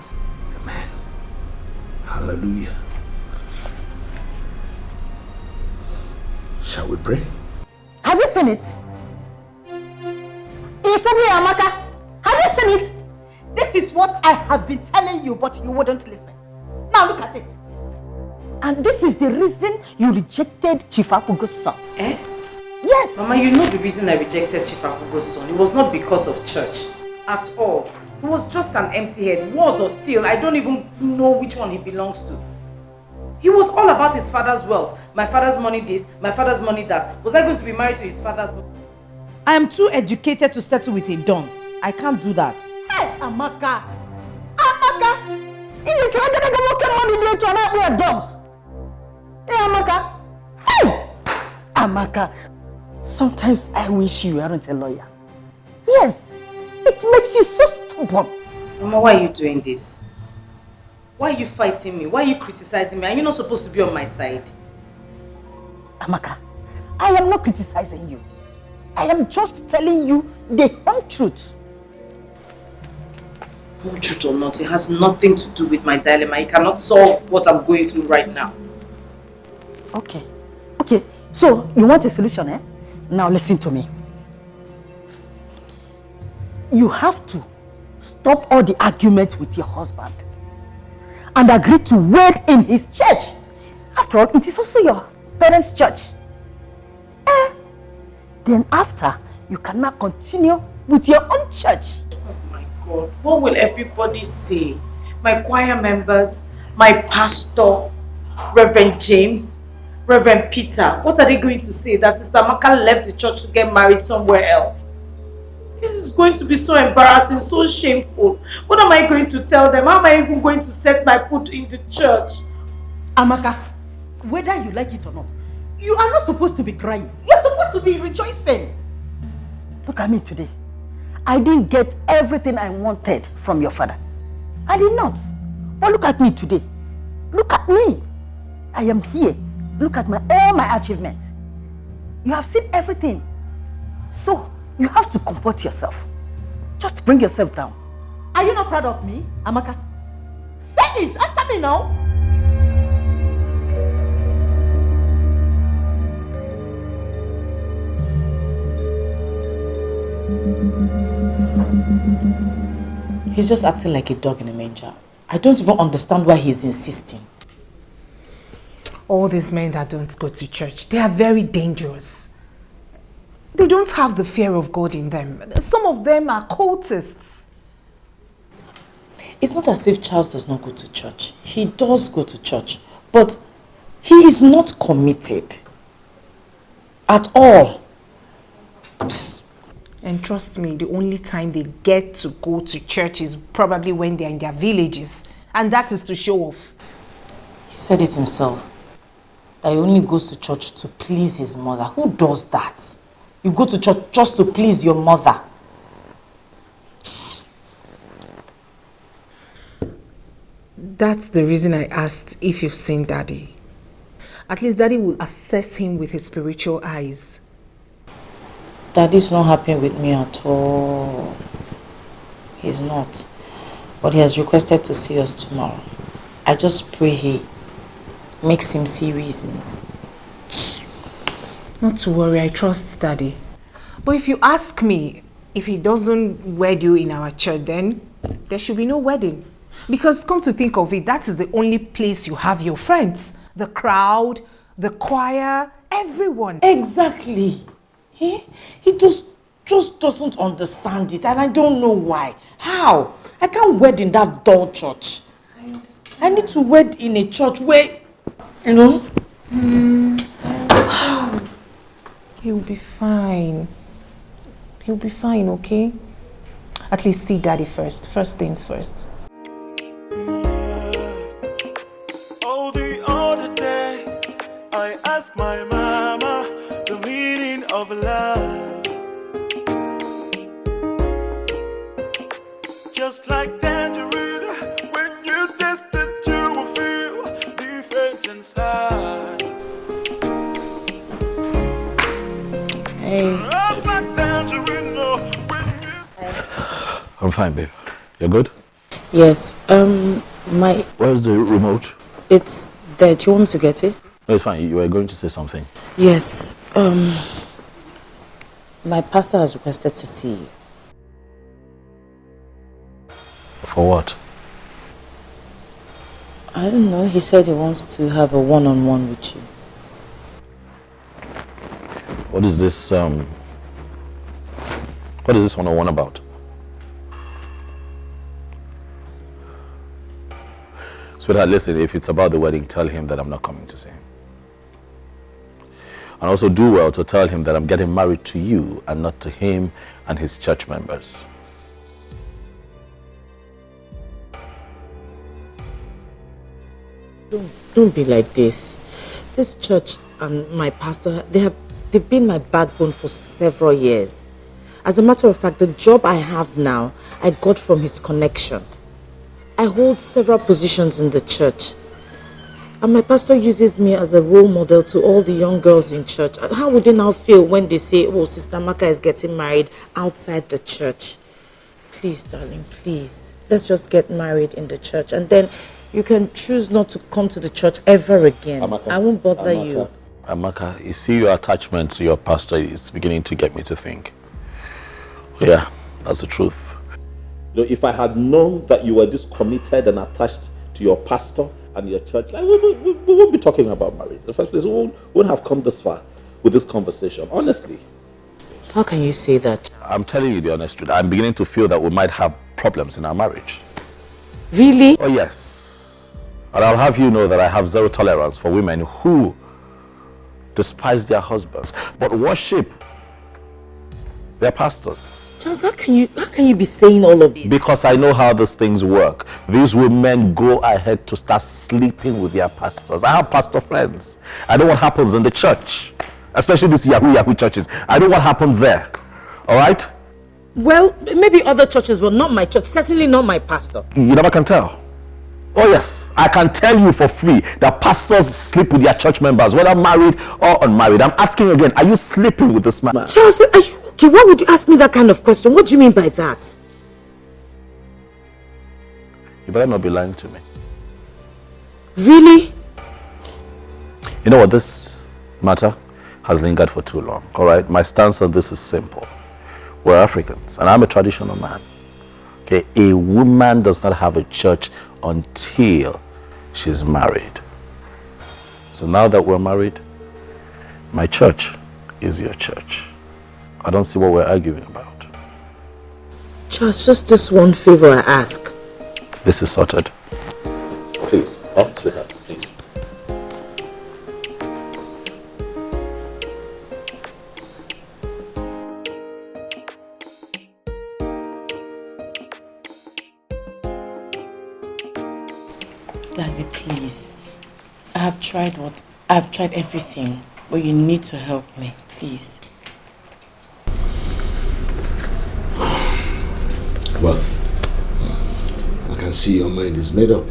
Speaker 8: Amen. Hallelujah. Shall we pray?
Speaker 2: Have you seen it? Ifeanyi Amaka, have you seen it? This is what I have been telling you, but you wouldn't listen. Now look at it. And this is the reason you rejected Chief Apugo's son.
Speaker 14: Eh?
Speaker 2: Yes.
Speaker 14: Mama, you know the reason I rejected Chief Apugo's son. It was not because of church. At all. He was just an empty head. Was or still, I don't even know which one he belongs to. He was all about his father's wealth. My father's money this, my father's money that. Was I going to be married to his father's money?
Speaker 2: I am too educated to settle with a dunce. I can't do that. Hey, Amaka! Amaka! If you're gonna go look at money to an dunce. Hey, Amaka! Hey! Amaka, sometimes I wish you weren't a lawyer. Yes, it makes you so stubborn.
Speaker 14: Mama, why are you doing this? Why are you fighting me? Why are you criticizing me? Are you not supposed to be on my side?
Speaker 2: Amaka, I am not criticizing you. I am just telling you the whole truth.
Speaker 14: Whole truth or not, it has nothing to do with my dilemma. It cannot solve what I'm going through right now.
Speaker 2: Okay. Okay, so you want a solution, eh? Now listen to me. You have to stop all the arguments with your husband and agree to wed in his church. After all, it is also your parents' church. Then after, you can now continue with your own church.
Speaker 14: Oh my God, what will everybody say? My choir members, my pastor, Reverend James, Reverend Peter, what are they going to say? That Sister Amaka left the church to get married somewhere else? This is going to be so embarrassing, so shameful. What am I going to tell them? How am I even going to set my foot in the church?
Speaker 2: Amaka, whether you like it or not, you are not supposed to be crying. You're supposed to be rejoicing. Look at me today. I didn't get everything I wanted from your father. I did not. But look at me today. Look at me. I am here. Look at all my achievements. You have seen everything. So, you have to comport yourself.
Speaker 11: Just bring yourself down. Are you not proud of me, Amaka? Say it! Answer me now!
Speaker 5: He's just acting like a dog in a manger. I don't even understand why he's insisting.
Speaker 4: All these men that don't go to church, they are very dangerous. They don't have the fear of God in them. Some of them are cultists.
Speaker 5: It's not as if Charles does not go to church. He does go to church, but he is not committed at all.
Speaker 4: And trust me, the only time they get to go to church is probably when they're in their villages. And that is to show off.
Speaker 5: He said it himself, that he only goes to church to please his mother. Who does that? You go to church just to please your mother.
Speaker 4: That's the reason I asked if you've seen Daddy. At least Daddy will assess him with his spiritual eyes.
Speaker 5: Daddy's not happy with me at all. He's not. But he has requested to see us tomorrow. I just pray he makes him see reasons.
Speaker 4: Not to worry, I trust Daddy. But if you ask me, if he doesn't wed you in our church, then there should be no wedding. Because come to think of it, that is the only place you have your friends. The crowd, the choir, everyone.
Speaker 5: Exactly. He just doesn't understand it, and I don't know why. How? I can't wed in that dull church. I need to wed in a church where, you know.
Speaker 4: He'll be fine. He'll be fine, okay? At least see Daddy first. First things first.
Speaker 3: Oh, the other day, I asked my mama the meaning of love. Just like tangerine, when you taste it, you will feel different inside.
Speaker 5: Hey.
Speaker 3: Just like tangerine, when you...
Speaker 6: I'm fine, babe. You're good?
Speaker 5: Yes.
Speaker 6: Where's the remote?
Speaker 5: It's there. Do you want me to get it?
Speaker 6: No, it's fine. You were going to say something.
Speaker 5: Yes. My pastor has requested to see you.
Speaker 6: For what?
Speaker 5: I don't know. He said he wants to have a one-on-one with you.
Speaker 6: What is this one-on-one about? Sweetheart, listen, if it's about the wedding, tell him that I'm not coming to see him. And also do well to tell him that I'm getting married to you and not to him and his church members.
Speaker 5: Don't be like this. This church and my pastor, they've been my backbone for several years. As a matter of fact, the job I have now, I got from his connection. I hold several positions in the church. And my pastor uses me as a role model to all the young girls in church. How would they now feel when they say, oh, Sister Maka is getting married outside the church? Please, darling, please. Let's just get married in the church. And then you can choose not to come to the church ever again.
Speaker 6: Amaka,
Speaker 5: I won't bother you.
Speaker 6: Amaka, you see your attachment to your pastor is beginning to get me to think. Yeah, that's the truth.
Speaker 12: You know, if I had known that you were this committed and attached to your pastor and your church, like, we won't be talking about marriage. In the first place, we wouldn't have come this far with this conversation, honestly.
Speaker 5: How can you say that?
Speaker 6: I'm telling you the honest truth. I'm beginning to feel that we might have problems in our marriage.
Speaker 5: Really?
Speaker 6: Oh, yes. And I'll have you know that I have zero tolerance for women who despise their husbands, but worship their pastors.
Speaker 5: Charles, how can you be saying all of this?
Speaker 6: Because I know how these things work. These women go ahead to start sleeping with their pastors. I have pastor friends. I know what happens in the church, especially these Yahoo churches. I know what happens there. All right?
Speaker 5: Well, maybe other churches, but not my church. Certainly not my pastor.
Speaker 6: You never can tell. Oh yes, I can tell you for free that pastors sleep with their church members, whether married or unmarried. I'm asking you again, are you sleeping with this man?
Speaker 5: Charles, are you okay? Why would you ask me that kind of question? What do you mean by that?
Speaker 6: better not be lying to me.
Speaker 2: Really?
Speaker 6: You know what, this matter has lingered for too long, all right? My stance on this is simple. We're Africans, and I'm a traditional man. Okay, a woman does not have a church until she's married. So now that we're married, my church is your church. I don't see what we're arguing about.
Speaker 2: Charles, just this one favor I ask.
Speaker 6: This is sorted. Please, sweetheart, please.
Speaker 5: Daddy, please. I've tried everything, but you need to help me, please.
Speaker 8: Well, I can see your mind is made up.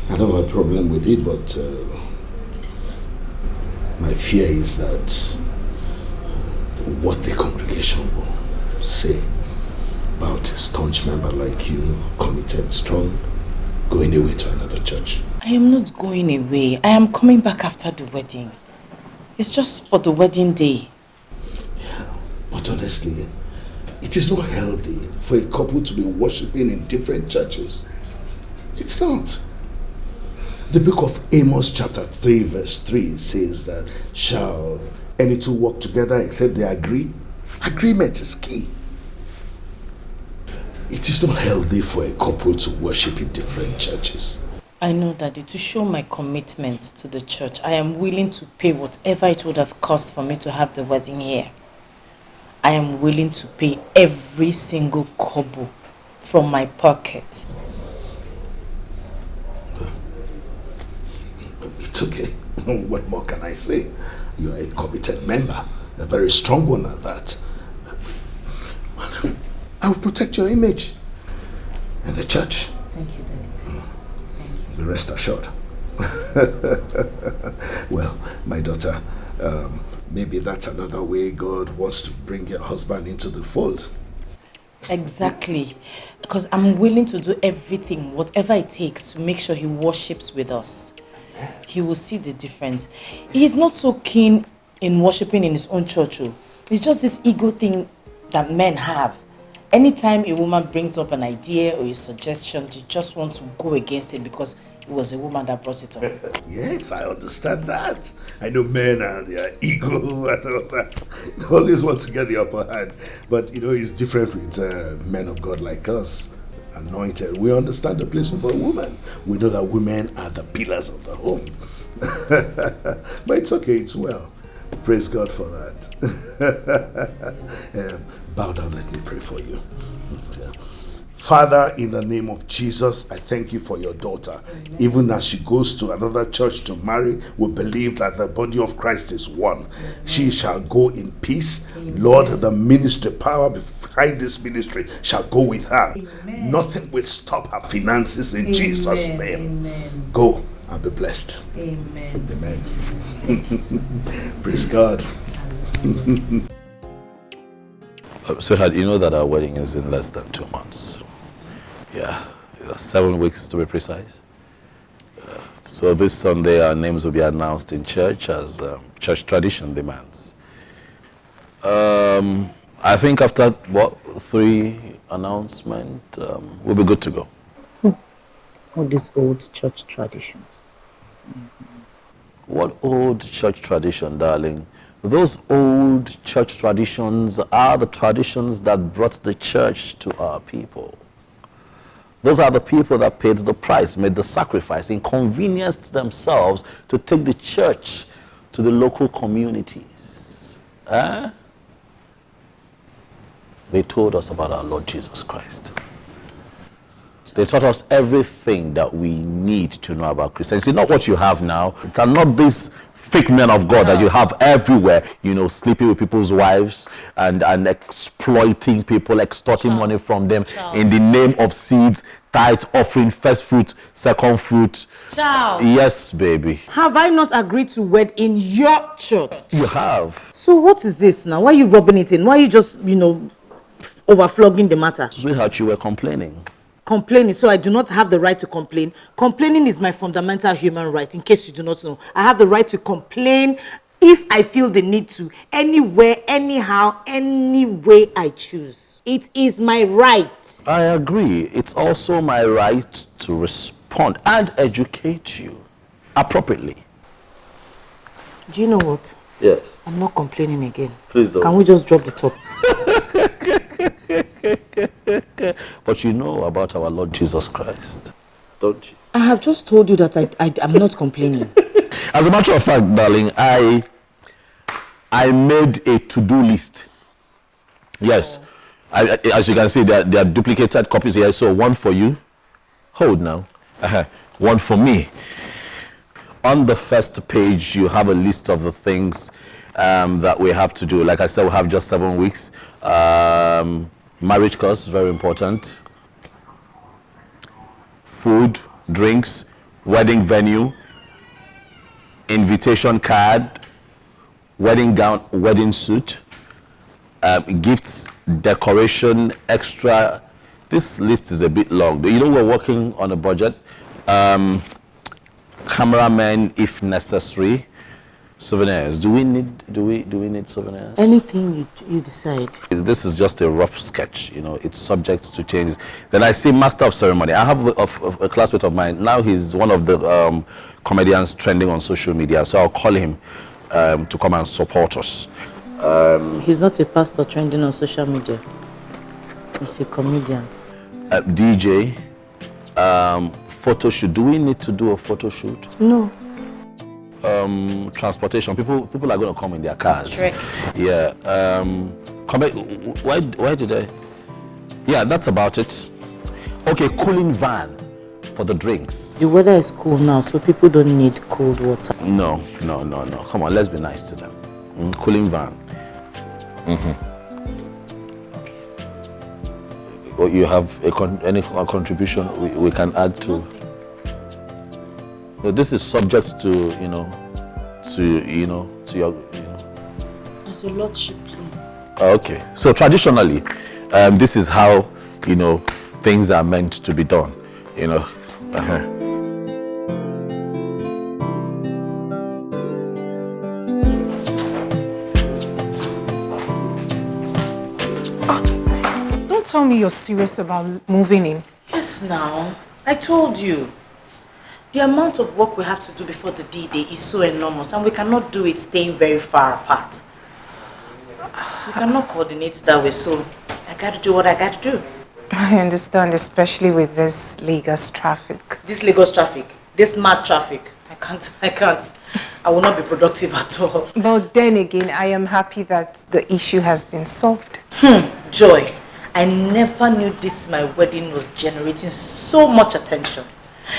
Speaker 8: I don't have a problem with it, but my fear is that what the congregation will say about a staunch member like you, committed, strong, going away to another church.
Speaker 5: I am not going away. I am coming back after the wedding. It's just for the wedding day.
Speaker 8: Yeah, but honestly, it is not healthy for a couple to be worshipping in different churches. It's not. The book of Amos chapter 3 verse 3 says that, shall any two walk together except they agree? Agreement is key. It is not healthy for a couple to worship in different churches.
Speaker 5: I know, Daddy, to show my commitment to the church, I am willing to pay whatever it would have cost for me to have the wedding here. I am willing to pay every single kobo from my pocket.
Speaker 8: It's okay. What more can I say? You are a committed member, a very strong one at that. Well, I will protect your image and the church.
Speaker 5: Thank you, Daddy. Thank you.
Speaker 8: Be rest assured. Well, my daughter, maybe that's another way God wants to bring your husband into the fold.
Speaker 5: Exactly. Because I'm willing to do everything, whatever it takes, to make sure he worships with us. He will see the difference. He's not so keen in worshiping in his own church. It's just this ego thing that men have. Anytime a woman brings up an idea or a suggestion, they just want to go against it because it was a woman that brought it up.
Speaker 8: Yes, I understand that. I know men and their ego and all that. They always want to get the upper hand. But, you know, it's different with men of God like us, anointed. We understand the place of a woman. We know that women are the pillars of the home. But it's okay, it's well. Praise God for that. Bow down, let me pray for you. Father, in the name of Jesus, I thank you for your daughter. Amen. Even as she goes to another church to marry, we believe that the body of Christ is one. Amen. She shall go in peace. Amen. Lord, the ministry, power behind this ministry shall go with her. Amen. Nothing will stop her finances in Jesus' name. Amen. Go and be blessed.
Speaker 5: Amen.
Speaker 8: Amen. Praise God.
Speaker 6: Sweetheart, you know that our wedding is in less than 2 months. Yeah, 7 weeks to be precise. So this Sunday our names will be announced in church as church tradition demands. I think after, 3 announcements, we'll be good to go.
Speaker 5: All these old church traditions.
Speaker 6: What old church tradition, darling? Those old church traditions are the traditions that brought the church to our people. Those are the people that paid the price, made the sacrifice, inconvenienced themselves to take the church to the local communities. They told us about our Lord Jesus Christ. They taught us everything that we need to know about Christianity. Not what you have now. It's not these fake men of God that you have everywhere, you know, sleeping with people's wives and exploiting people, extorting money from them in the name of seeds, tithe, offering, first fruit, second fruit.
Speaker 2: Charles.
Speaker 6: Yes, baby.
Speaker 2: Have I not agreed to wed in your church?
Speaker 6: You have.
Speaker 2: So what is this now? Why are you rubbing it in? Why are you just, overflogging the matter?
Speaker 6: Sweetheart, you were complaining.
Speaker 2: complaining, so I do not have the right to complain. Complaining is my fundamental human right, in case you do not know. I have the right to complain if I feel the need to, anywhere, anyhow, any way I choose. It is my right.
Speaker 6: I agree. It's also my right to respond and educate you appropriately.
Speaker 2: Do you know what?
Speaker 6: Yes.
Speaker 2: I'm not complaining again.
Speaker 6: Please don't.
Speaker 2: Can we just drop the top?
Speaker 6: But you know about our Lord Jesus Christ, don't you?
Speaker 2: I have just told you that I'm not complaining.
Speaker 6: As a matter of fact, darling, I made a to-do list. Yes. As you can see, there are duplicated copies here. So one for you. Hold now. One for me. On the first page, you have a list of the things that we have to do. Like I said, we have just 7 weeks. Marriage course, very important. Food, drinks, wedding venue, invitation card, wedding gown, wedding suit, gifts, decoration, extra. This list is a bit long. You know, we're working on a budget. Cameramen if necessary. Souvenirs. Do we need souvenirs?
Speaker 2: Anything you decide.
Speaker 6: This is just a rough sketch, you know, it's subject to changes. Then I see master of ceremony. I have a classmate of mine. Now he's one of the comedians trending on social media. So I'll call him to come and support us.
Speaker 2: He's not a pastor trending on social media. He's a comedian.
Speaker 6: DJ, photo shoot. Do we need to do a photo shoot?
Speaker 2: No.
Speaker 6: Transportation. People are going to come in their cars.
Speaker 2: Trek.
Speaker 6: Yeah. Why did I? Yeah, that's about it. Okay, cooling van for the drinks.
Speaker 2: The weather is cool now, so people don't need cold water.
Speaker 6: No. Come on, let's be nice to them. Cooling van. Or you have any contribution we can add to? So this is subject to your.
Speaker 2: As your lordship, please.
Speaker 6: Okay. So traditionally, this is how things are meant to be done.
Speaker 4: Don't tell me you're serious about moving in.
Speaker 2: Yes, now. I told you. The amount of work we have to do before the D-Day is so enormous, and we cannot do it staying very far apart. We cannot coordinate that way, so I gotta do what I gotta do.
Speaker 4: I understand, especially with this Lagos traffic.
Speaker 2: This Lagos traffic, this mad traffic, I can't. I will not be productive at all.
Speaker 4: But then again, I am happy that the issue has been solved.
Speaker 2: Joy, I never knew this my wedding was generating so much attention.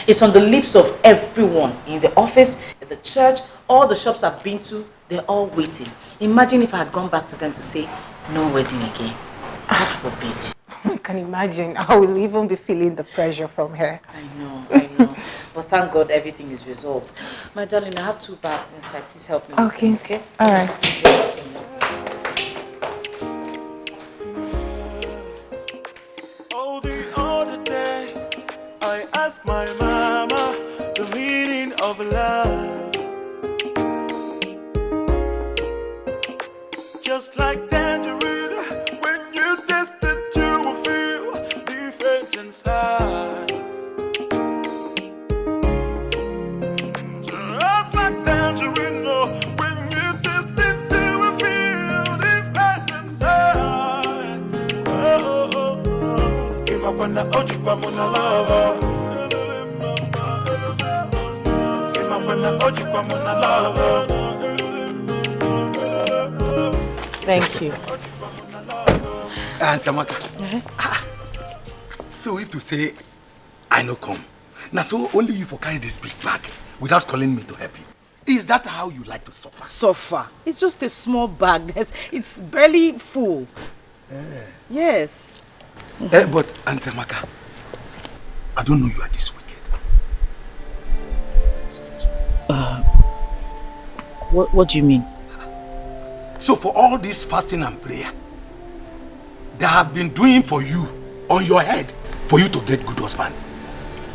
Speaker 2: It's on the lips of everyone, in the office, at the church, all the shops I've been to, they're all waiting. Imagine if I had gone back to them to say, no wedding again. God forbid.
Speaker 4: I can imagine. I will even be feeling the pressure from her.
Speaker 2: I know. But thank God everything is resolved. My darling, I have 2 bags inside. Please help me.
Speaker 4: Okay. All right.
Speaker 3: Oh, the other day, I asked my mama the meaning of love. Just like tangerine, when you taste it, you will feel different inside. Just like tangerine, when you taste it, you will feel different inside. Give up on the ojikwa muna lover. Give up on the ojikwa muna lover.
Speaker 2: Thank you.
Speaker 1: Auntie Amaka. So if to say I no come, now so only you for carry this big bag without calling me to help you. Is that how you like to suffer?
Speaker 2: Suffer? It's just a small bag. It's barely full. Yes.
Speaker 1: But Auntie Amaka, I don't know you are this wicked.
Speaker 2: What do you mean?
Speaker 1: So for all this fasting and prayer that I have been doing for you on your head, for you to get good husband,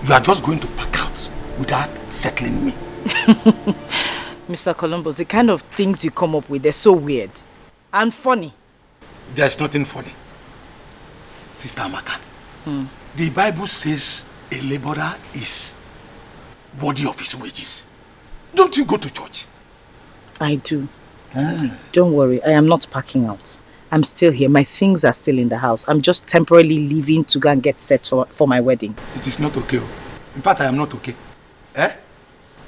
Speaker 1: you are just going to pack out without settling me.
Speaker 2: Mr. Columbus, the kind of things you come up with, they're so weird and funny.
Speaker 1: There's nothing funny. Sister Amaka, the Bible says a laborer is worthy of his wages. Don't you go to church?
Speaker 2: I do. Don't worry, I am not packing out. I'm still here. My things are still in the house. I'm just temporarily leaving to go and get set for my wedding.
Speaker 1: It is not okay. In fact, I am not okay.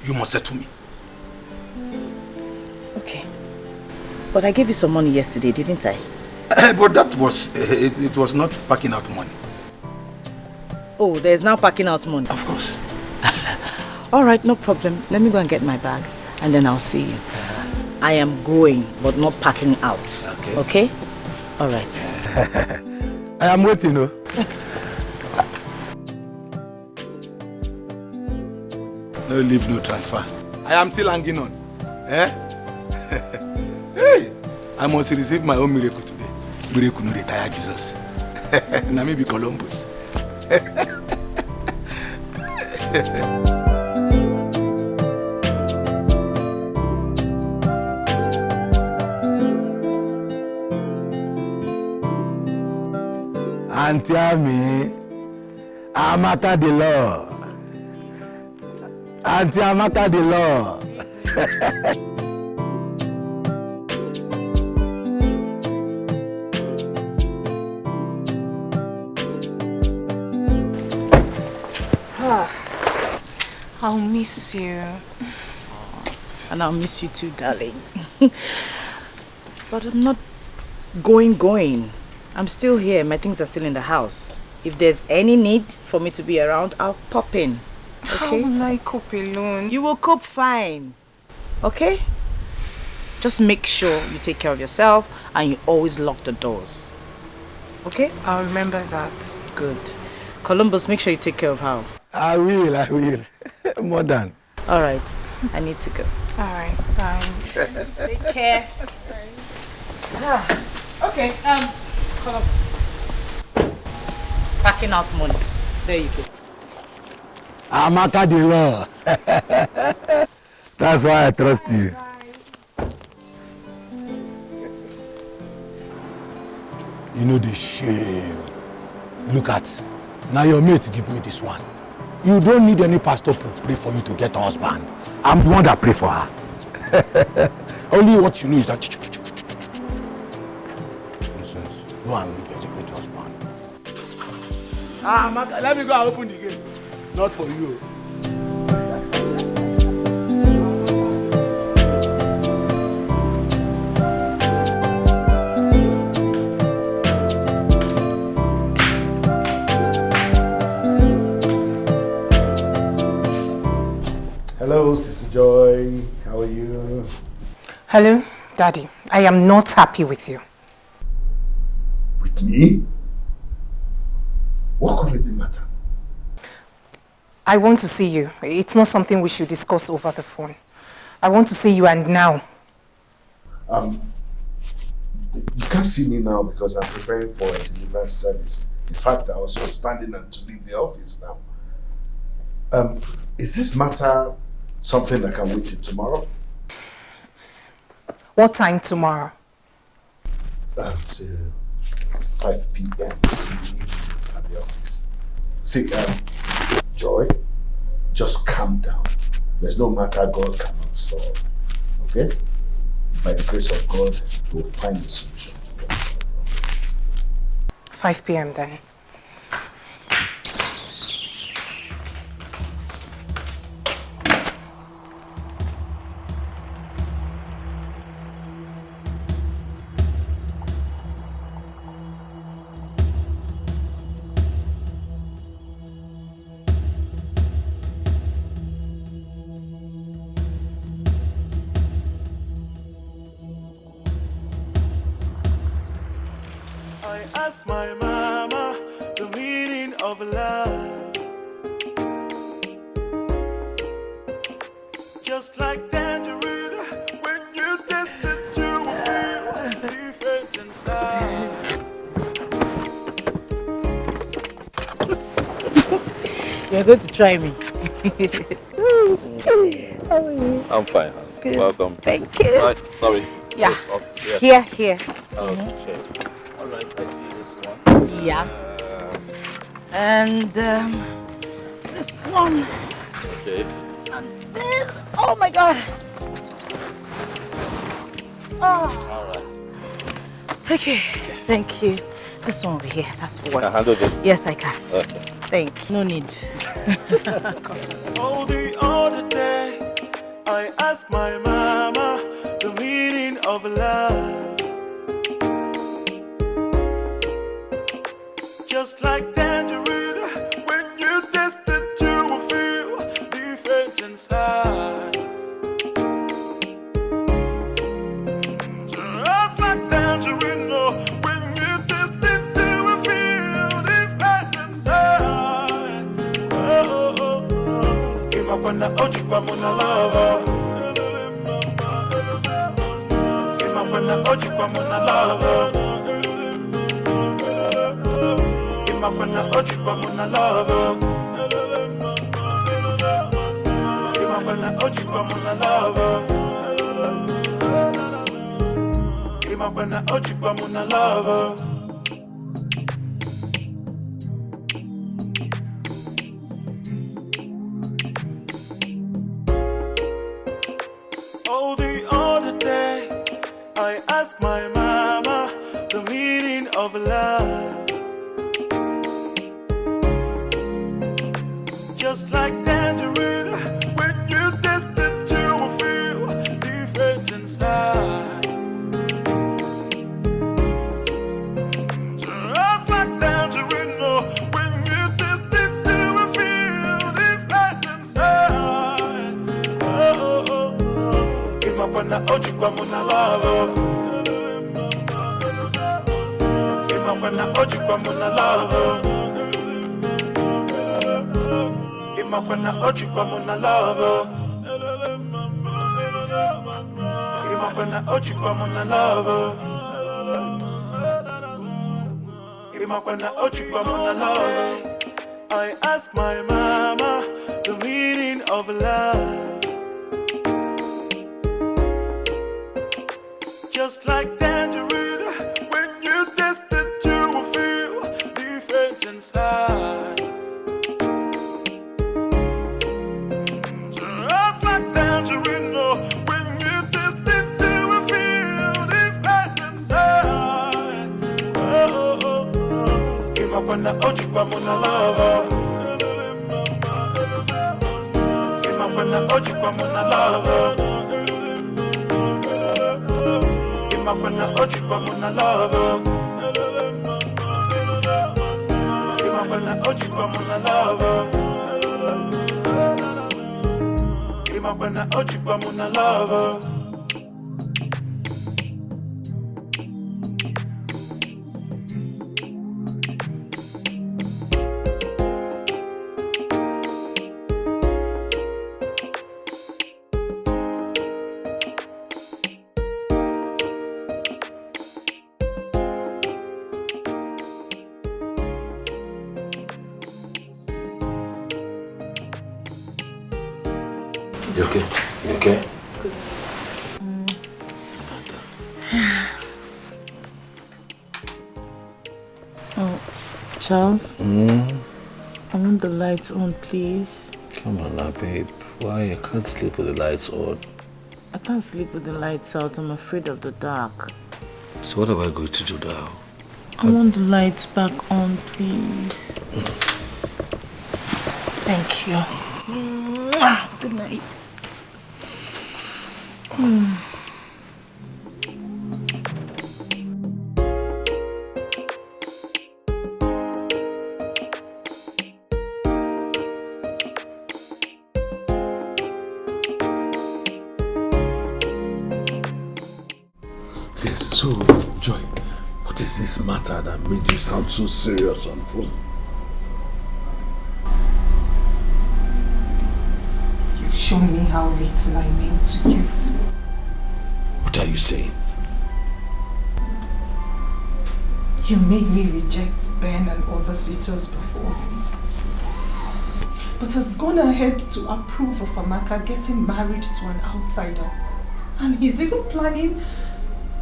Speaker 1: You must settle me.
Speaker 2: Okay. But I gave you some money yesterday, didn't I?
Speaker 1: But that was, it was not packing out money.
Speaker 2: Oh, there's now packing out money?
Speaker 1: Of course.
Speaker 2: Alright, no problem. Let me go and get my bag and then I'll see you. I am going, but not packing out.
Speaker 1: Okay.
Speaker 2: Okay? Alright.
Speaker 8: I am waiting, no?
Speaker 1: No leave, no transfer. I am still hanging on. Hey, I must receive my own miracle today. Miracle no retire Jesus. Now maybe Columbus.
Speaker 8: Auntie Ami, Amaka the law. Auntie Amaka the law.
Speaker 4: I'll miss you.
Speaker 2: And I'll miss you too, darling. But I'm not going. I'm still here. My things are still in the house. If there's any need for me to be around, I'll pop in. Okay?
Speaker 4: How will I cope alone?
Speaker 2: You will cope fine. Okay? Just make sure you take care of yourself and you always lock the doors. Okay?
Speaker 4: I'll remember that.
Speaker 2: Good. Columbus, make sure you take care of her.
Speaker 8: I will. More than.
Speaker 2: Alright. I need to go.
Speaker 4: Alright, fine.
Speaker 2: Take care. Okay, packing out money. There you go.
Speaker 8: Amaka the law. That's why I trust you.
Speaker 1: You know the shame. Look at, now your mate give me this one. You don't need any pastor to pray for you to get a husband. I'm the one that pray for her. Only what you know is that go and get a good husband. Maka, let me go and open the gate. Not for you.
Speaker 8: Hello, Sister Joy. How are you?
Speaker 4: Hello, Daddy. I am not happy with you.
Speaker 8: With me? What could be the matter?
Speaker 4: I want to see you. It's not something we should discuss over the phone. I want to see you and now.
Speaker 8: You can't see me now because I'm preparing for a deliverance service. In fact, I was just standing to leave the office now. Is this matter something that can wait till tomorrow?
Speaker 4: What time tomorrow?
Speaker 8: Till 5 p.m. at the office. See, Joy, just calm down. There's no matter God cannot solve. Okay? By the grace of God, we'll find a solution to all our problems.
Speaker 4: 5 p.m. then.
Speaker 3: I asked my mama the meaning of love. Just like tangerine, when you taste it, you will feel different inside.
Speaker 2: You're going to try me.
Speaker 12: I'm fine, hon.
Speaker 2: Good.
Speaker 12: Welcome.
Speaker 2: Thank you.
Speaker 12: Right, sorry.
Speaker 2: Yeah.
Speaker 12: Yes, off.
Speaker 2: Here.
Speaker 12: Okay. All right, I see this one.
Speaker 2: Yeah. And this one.
Speaker 12: Okay.
Speaker 2: And this. Oh my God. Oh.
Speaker 12: All right.
Speaker 2: Okay. Thank you. This one over here. That's for
Speaker 12: Can I
Speaker 2: one.
Speaker 12: handle this?
Speaker 2: Yes, I can.
Speaker 12: Okay.
Speaker 2: Thank you. No need.
Speaker 3: Oh, the other day, I asked my mama the meaning of love. Just like tangerine, when you taste it, you will feel different inside. Just like tangerine, oh, when you taste it, you will feel different inside. Oh, oh, oh. Imagwana ojikwa muna love. Imagwana ojikwa muna love. Imagwana ojikwa muna love. Imagwana ojikwa muna love. Imagwana ojikwa muna love. Oh, the other day, I asked my mama the meaning of love. Just like tangerine, when you taste it, you will feel different inside. Just like tangerine, oh, when you taste it, you will feel different inside. Oh, oh, oh. Imagwana ojikwa muna love. Imagwana ojikwa muna love. Imagwana ojikwa muna love. Imagwana ojikwa muna love. Imagwana ojikwa muna love. I asked my mama the meaning of love. Just like tangerine, when you taste it, you will feel different inside. Just like tangerine, oh, when you taste it, you will feel different inside. Oh, oh, oh. Imagwana ojikwa muna love. Imagwana ojikwa muna love. Imagwana ojikwa muna love. Imagwana ojikwa muna love. Imagwana ojikwa muna love.
Speaker 12: You okay? You okay?
Speaker 5: Oh, Charles? I want the lights on, please.
Speaker 12: Come on now, babe. Why? I can't sleep with the lights on.
Speaker 5: I can't sleep with the lights out. I'm afraid of the dark.
Speaker 12: So what am I going to do now?
Speaker 5: I want the lights back on, please. Thank you. Good night.
Speaker 8: Yes, so, Joy, what is this matter that made you sound so serious on phone?
Speaker 4: You've shown me how little I mean to you.
Speaker 8: What are you saying?
Speaker 4: You made me reject Ben and other suitors before.
Speaker 11: but has gone ahead to approve of Amaka getting married to an outsider. And he's even planning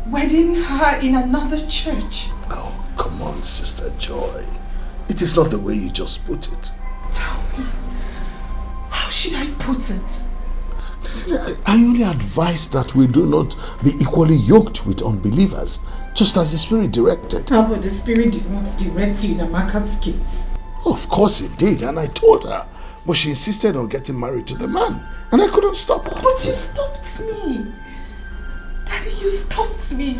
Speaker 11: wedding her in another church.
Speaker 8: Oh, come on, Sister Joy. It is not the way you just put it.
Speaker 11: Tell me, how should I put it?
Speaker 8: Listen, I only advise that we do not be equally yoked with unbelievers, just as the Spirit directed.
Speaker 11: No, but the Spirit did not direct you in Amaka's case.
Speaker 8: Of course it did, and I told her. But she insisted on getting married to the man, and I couldn't stop her.
Speaker 11: But you stopped me. Daddy, you stopped me.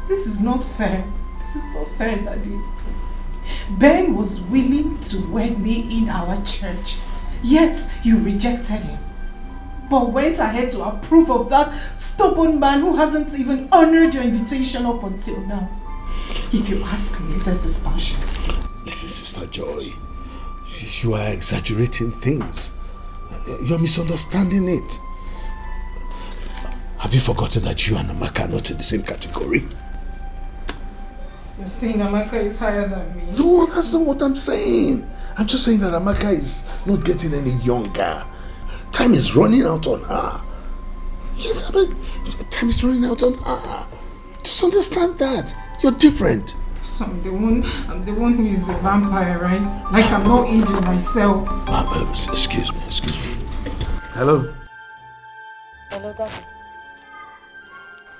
Speaker 11: This is not fair. This is not fair, Daddy. Ben was willing to wed me in our church, yet you rejected him. But went ahead to approve of that stubborn man who hasn't even honored your invitation up until now. If you ask me, this is passionate.
Speaker 8: Listen, Sister Joy, you are exaggerating things. You are misunderstanding it. Have you forgotten that you and Amaka are not in the same category?
Speaker 11: You're saying Amaka is higher than me?
Speaker 8: No, that's not what I'm saying. I'm just saying that Amaka is not getting any younger. Time is running out on her. Yes, time is running out on her. Just understand that. You're different.
Speaker 11: So I'm the one who is a vampire, right? Like I'm not aging myself.
Speaker 8: Excuse me. Hello?
Speaker 2: Hello, Daddy.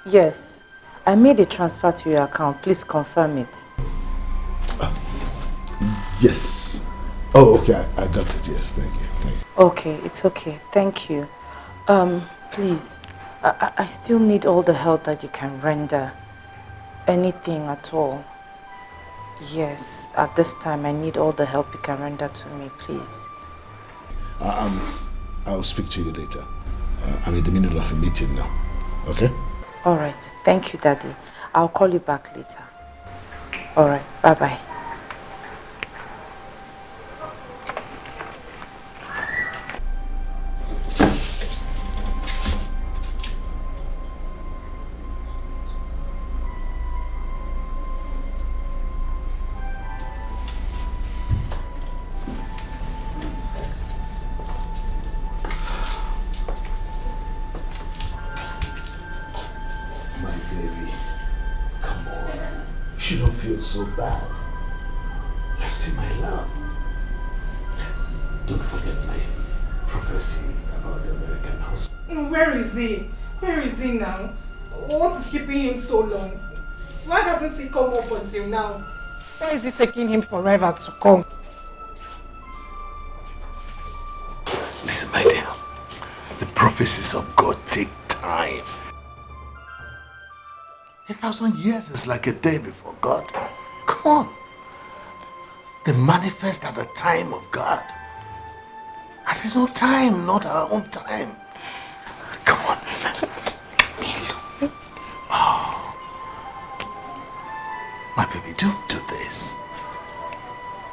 Speaker 2: Yes, I made a transfer to your account. Please confirm it.
Speaker 8: Yes. Oh, okay. I got it. Yes, thank you.
Speaker 2: Okay, it's okay. Thank you. Please, I still need all the help that you can render. Anything at all. Yes, at this time I need all the help you can render to me, please.
Speaker 8: I'll speak to you later. I'm in the middle of a meeting now. Okay?
Speaker 2: Alright, thank you, Daddy. I'll call you back later. Alright, bye-bye.
Speaker 8: So bad. You're still my love. Don't forget my prophecy about the American husband.
Speaker 11: Where is he? Where is he now? What is keeping him so long? Why hasn't he come up until now?
Speaker 4: Why is it taking him forever to come?
Speaker 8: Listen, my dear. The prophecies of God take time. 1,000 years is like a day before God. Come on. They manifest at the time of God. As his own time, not our own time. Come on. Oh. My baby, don't do this.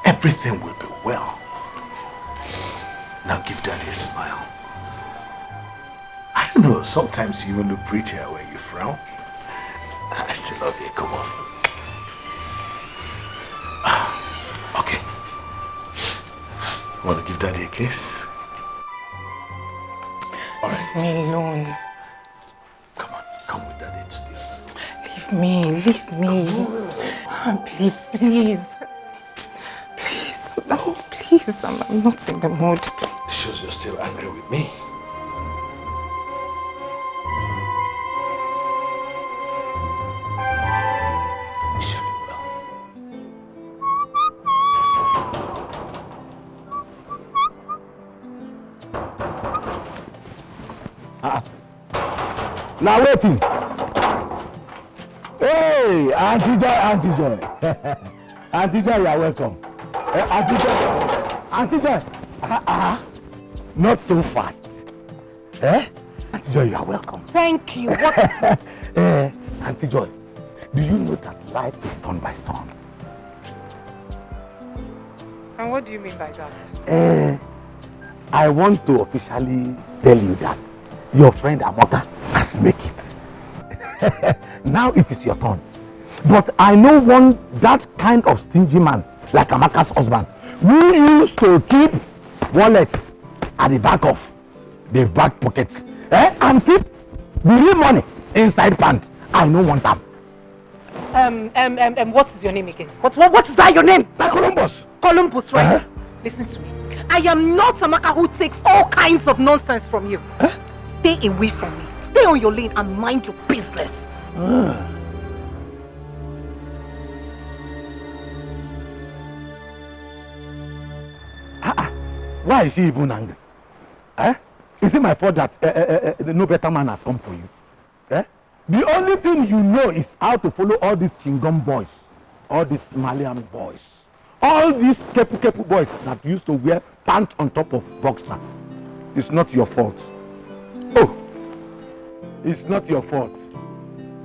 Speaker 8: Everything will be well. Now give Daddy a smile. I don't know, sometimes you even look prettier when you frown. I still love you, come on. Okay. Want to give Daddy a kiss? Alright.
Speaker 4: Leave me alone.
Speaker 8: Come with Daddy together.
Speaker 4: Leave me. Please. Please, I'm not in the mood.
Speaker 8: It shows you're still angry with me.
Speaker 15: Now waiting. Hey, Auntie Joy. Auntie Joy, you are welcome. Auntie Joy. Not so fast. Auntie Joy, you are welcome.
Speaker 4: Thank you. What?
Speaker 15: Auntie Joy, do you know that life is turn by turn?
Speaker 4: And what do you mean by that?
Speaker 15: I want to officially tell you that your friend Amaka has made it. Now it is your turn. But I know that kind of stingy man, like Amaka's husband, who used to keep wallets at the back of the back pocket, and keep the real money inside pants. I no want them.
Speaker 4: What is your name again? What is that your name?
Speaker 15: Columbus.
Speaker 4: Columbus, right? Listen to me. I am not Amaka who takes all kinds of nonsense from you. Stay away from me. Stay on your lane and mind your business.
Speaker 15: Why is she even angry? Is it my fault that no better man has come for you? The only thing you know is how to follow all these Chingom boys, all these Malian boys, all these kepu boys that used to wear pants on top of boxer. It's not your fault. Oh, it's not your fault.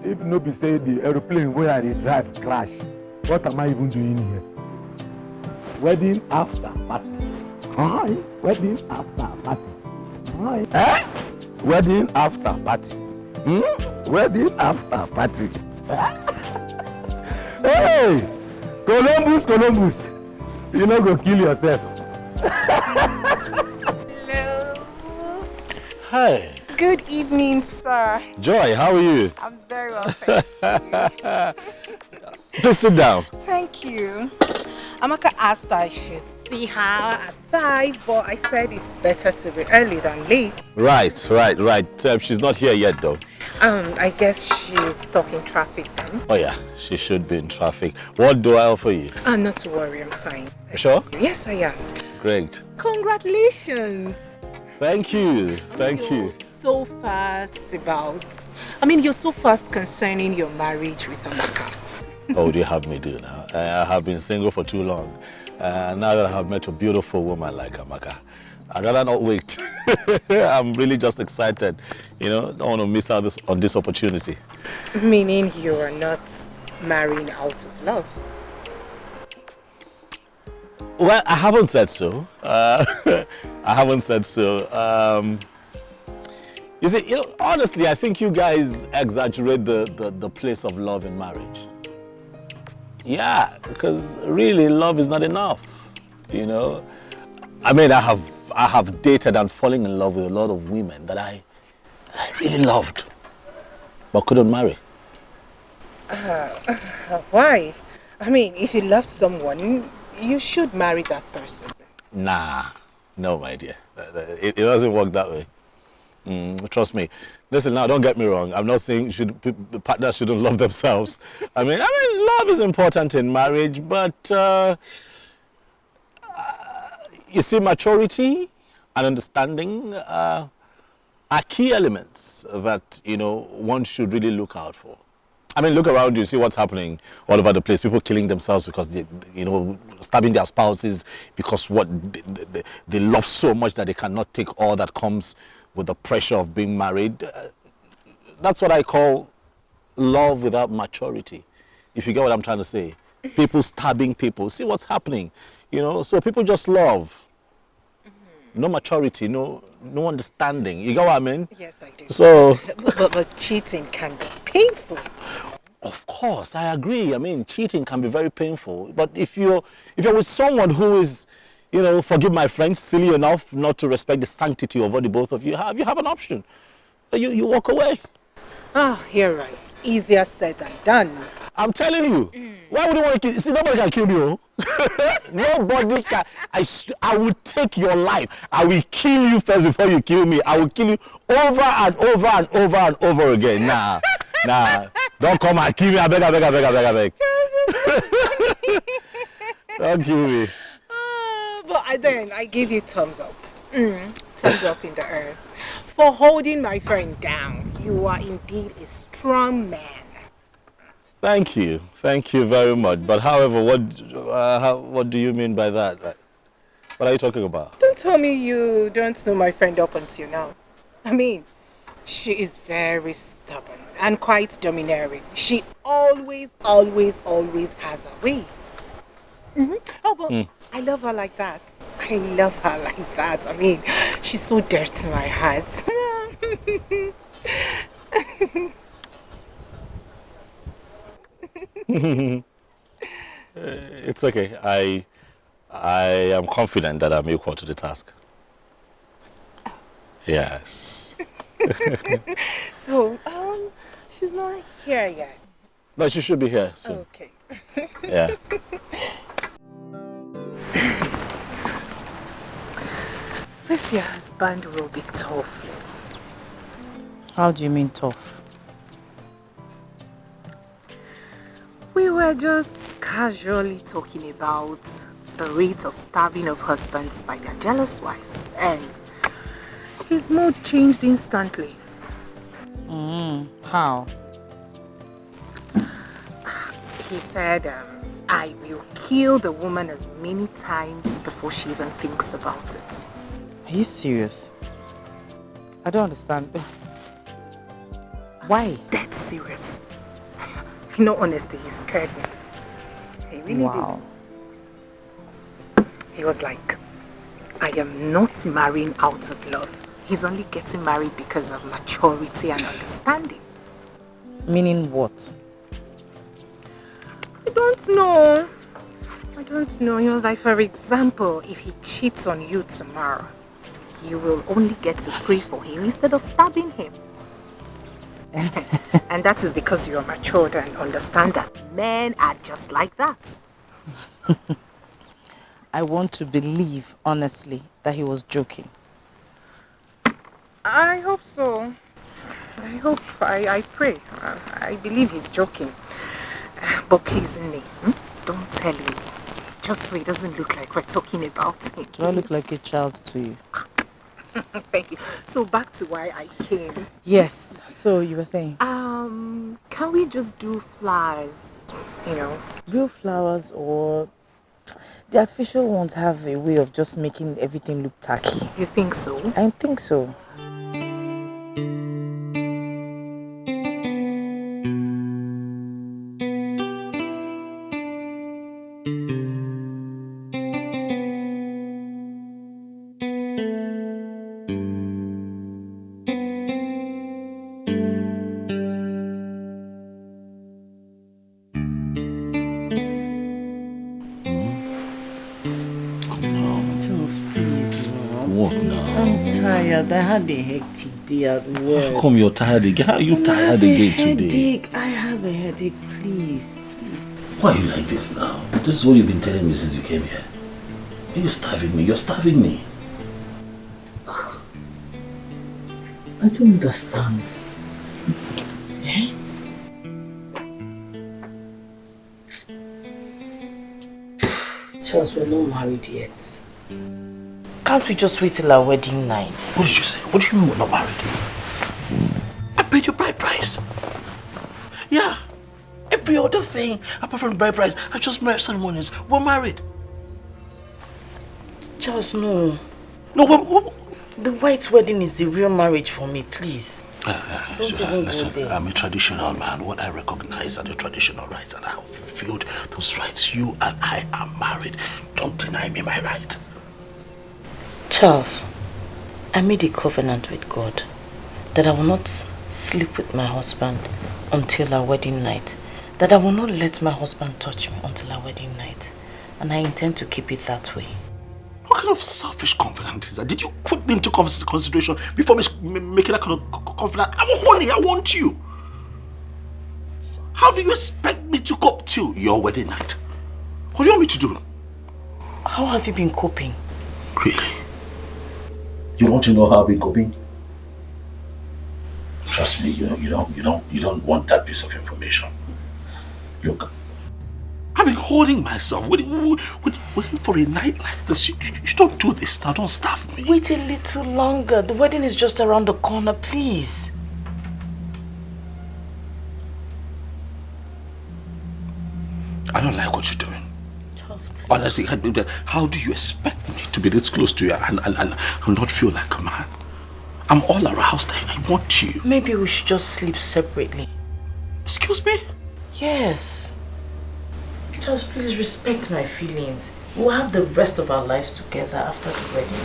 Speaker 15: If nobody say the aeroplane where I drive crash, what am I even doing here? Wedding after party. Hi. Wedding after party. Hi. Wedding after party. Wedding after party. Hey, Columbus, you not go kill yourself.
Speaker 4: Hello.
Speaker 6: Hi.
Speaker 4: Good evening, sir.
Speaker 6: Joy, how are you?
Speaker 4: I'm very well, thank you.
Speaker 6: Please sit down.
Speaker 4: Thank you. Amaka asked I should see her at 5, but I said it's better to be early than late.
Speaker 6: Right. She's not here yet, though.
Speaker 4: I guess she's stuck in traffic then.
Speaker 6: Oh yeah, she should be in traffic. What do I offer you?
Speaker 4: Not to worry, I'm fine.
Speaker 6: Sure?
Speaker 4: Yes, I am.
Speaker 6: Great.
Speaker 4: Congratulations.
Speaker 6: Thank you.
Speaker 4: You're so fast you're so fast concerning your marriage with Amaka.
Speaker 6: Oh, do you have me do now? I have been single for too long. Now that I have met a beautiful woman like Amaka, I'd rather not wait. I'm really just excited. Don't want to miss out on this opportunity.
Speaker 4: Meaning you are not marrying out of love?
Speaker 6: Well, I haven't said so. I haven't said so. You see, honestly, I think you guys exaggerate the place of love in marriage. Yeah, because really love is not enough. I mean, I have dated and fallen in love with a lot of women that I really loved, but couldn't marry.
Speaker 4: Why? I mean, if you love someone, you should marry that person.
Speaker 6: Nah, no, my dear. It doesn't work that way. Trust me. Listen, now, don't get me wrong. I'm not saying the partners shouldn't love themselves. I mean, love is important in marriage, but you see, maturity and understanding are key elements that, one should really look out for. I mean, look around you, see what's happening all over the place. People killing themselves because they, stabbing their spouses because they love so much that they cannot take all that comes with the pressure of being married. That's what I call love without maturity. If you get what I'm trying to say. People stabbing people. See what's happening. So people just love. No maturity, no understanding. You get what I mean?
Speaker 4: Yes, I do.
Speaker 6: So,
Speaker 4: but cheating can be painful.
Speaker 6: Of course, I agree. I mean, cheating can be very painful. But if you're with someone who is, forgive my French, silly enough not to respect the sanctity of what the both of you have an option. You walk away.
Speaker 4: You're right. Easier said than done.
Speaker 6: I'm telling you. Why would you want to kill you? See, nobody can kill you. Nobody can. I will take your life. I will kill you first before you kill me. I will kill you over and over and over and over again. Nah. Don't come and kill me. I beg. Don't kill me.
Speaker 4: But then I give you thumbs up. Thumbs up in the earth. For holding my friend down. You are indeed a strong man.
Speaker 6: Thank you very much. But however, what do you mean by that? What are you talking about?
Speaker 4: Don't tell me you don't know my friend up until now. I mean, she is very stubborn and quite domineering. She always has a way. Oh, but I love her like that. I mean, she's so dear to my heart.
Speaker 6: It's okay.
Speaker 12: I am confident that I'm equal to the task. Yes.
Speaker 4: So, she's not here yet.
Speaker 12: No, she should be here soon.
Speaker 4: Okay.
Speaker 12: Yeah.
Speaker 4: This your husband will be tough.
Speaker 5: How do you mean tough?
Speaker 4: We were just casually talking about the rate of stabbing of husbands by their jealous wives, and his mood changed instantly.
Speaker 5: How?
Speaker 4: He said, I will kill the woman as many times before she even thinks about it.
Speaker 5: Are you serious? I don't understand. Why?
Speaker 4: Dead serious. In all honesty, he scared me. He really did. He was like, I am not marrying out of love. He's only getting married because of maturity and understanding.
Speaker 5: Meaning what?
Speaker 4: I don't know. He was like, for example, if he cheats on you tomorrow, you will only get to pray for him instead of stabbing him. And that is because you are matured and understand that men are just like that.
Speaker 5: I want to believe, honestly, that he was joking.
Speaker 4: I hope so. I pray. I believe he's joking. But please, Nne, don't tell him. Just so it doesn't look like we're talking about him.
Speaker 5: Do I look like a child to you?
Speaker 4: Thank you. So back to why I came.
Speaker 5: Yes. So you were saying?
Speaker 4: Can we just do flowers?
Speaker 5: Real flowers, or the artificial ones have a way of just making everything look tacky.
Speaker 4: You think so?
Speaker 5: I think so. I had a hectic day at work.
Speaker 12: How come you're tired again? How are you tired again today?
Speaker 5: I have a headache, please.
Speaker 12: Why are you like this now? This is what you've been telling me since you came here. You're starving me. You're starving me.
Speaker 5: I don't understand. Eh? Charles, we're not married yet. Can't we just wait till our wedding night?
Speaker 12: What did you say? What do you mean we're not married? I paid your bride price. Yeah. Every other thing, apart from the bride price, I just married ceremonies. We're married.
Speaker 5: Charles, no.
Speaker 12: No, what?
Speaker 5: The white wedding is the real marriage for me, please.
Speaker 12: Listen, I'm a traditional man. What I recognize are the traditional rights, and I have fulfilled those rights. You and I are married. Don't deny me my right.
Speaker 5: Charles, I made a covenant with God that I will not sleep with my husband until our wedding night. That I will not let my husband touch me until our wedding night. And I intend to keep it that way.
Speaker 12: What kind of selfish confidence is that? Did you put me into consideration before making that kind of confidence? I'm holy, I want you. How do you expect me to cope till your wedding night? What do you want me to do?
Speaker 5: How have you been coping?
Speaker 12: Really? You want to know how I've been coping? Trust me, you don't want that piece of information. Look, I've been holding myself, waiting for a night like this. You don't do this now, don't starve me.
Speaker 5: Wait a little longer. The wedding is just around the corner, please.
Speaker 12: I don't like what you're doing.
Speaker 5: Charles, please.
Speaker 12: Honestly, how do you expect me to be this close to you and not feel like a man? I'm all aroused and I want you.
Speaker 5: Maybe we should just sleep separately.
Speaker 12: Excuse me?
Speaker 5: Yes. Just please respect my feelings. We'll have the rest of our lives together after the wedding.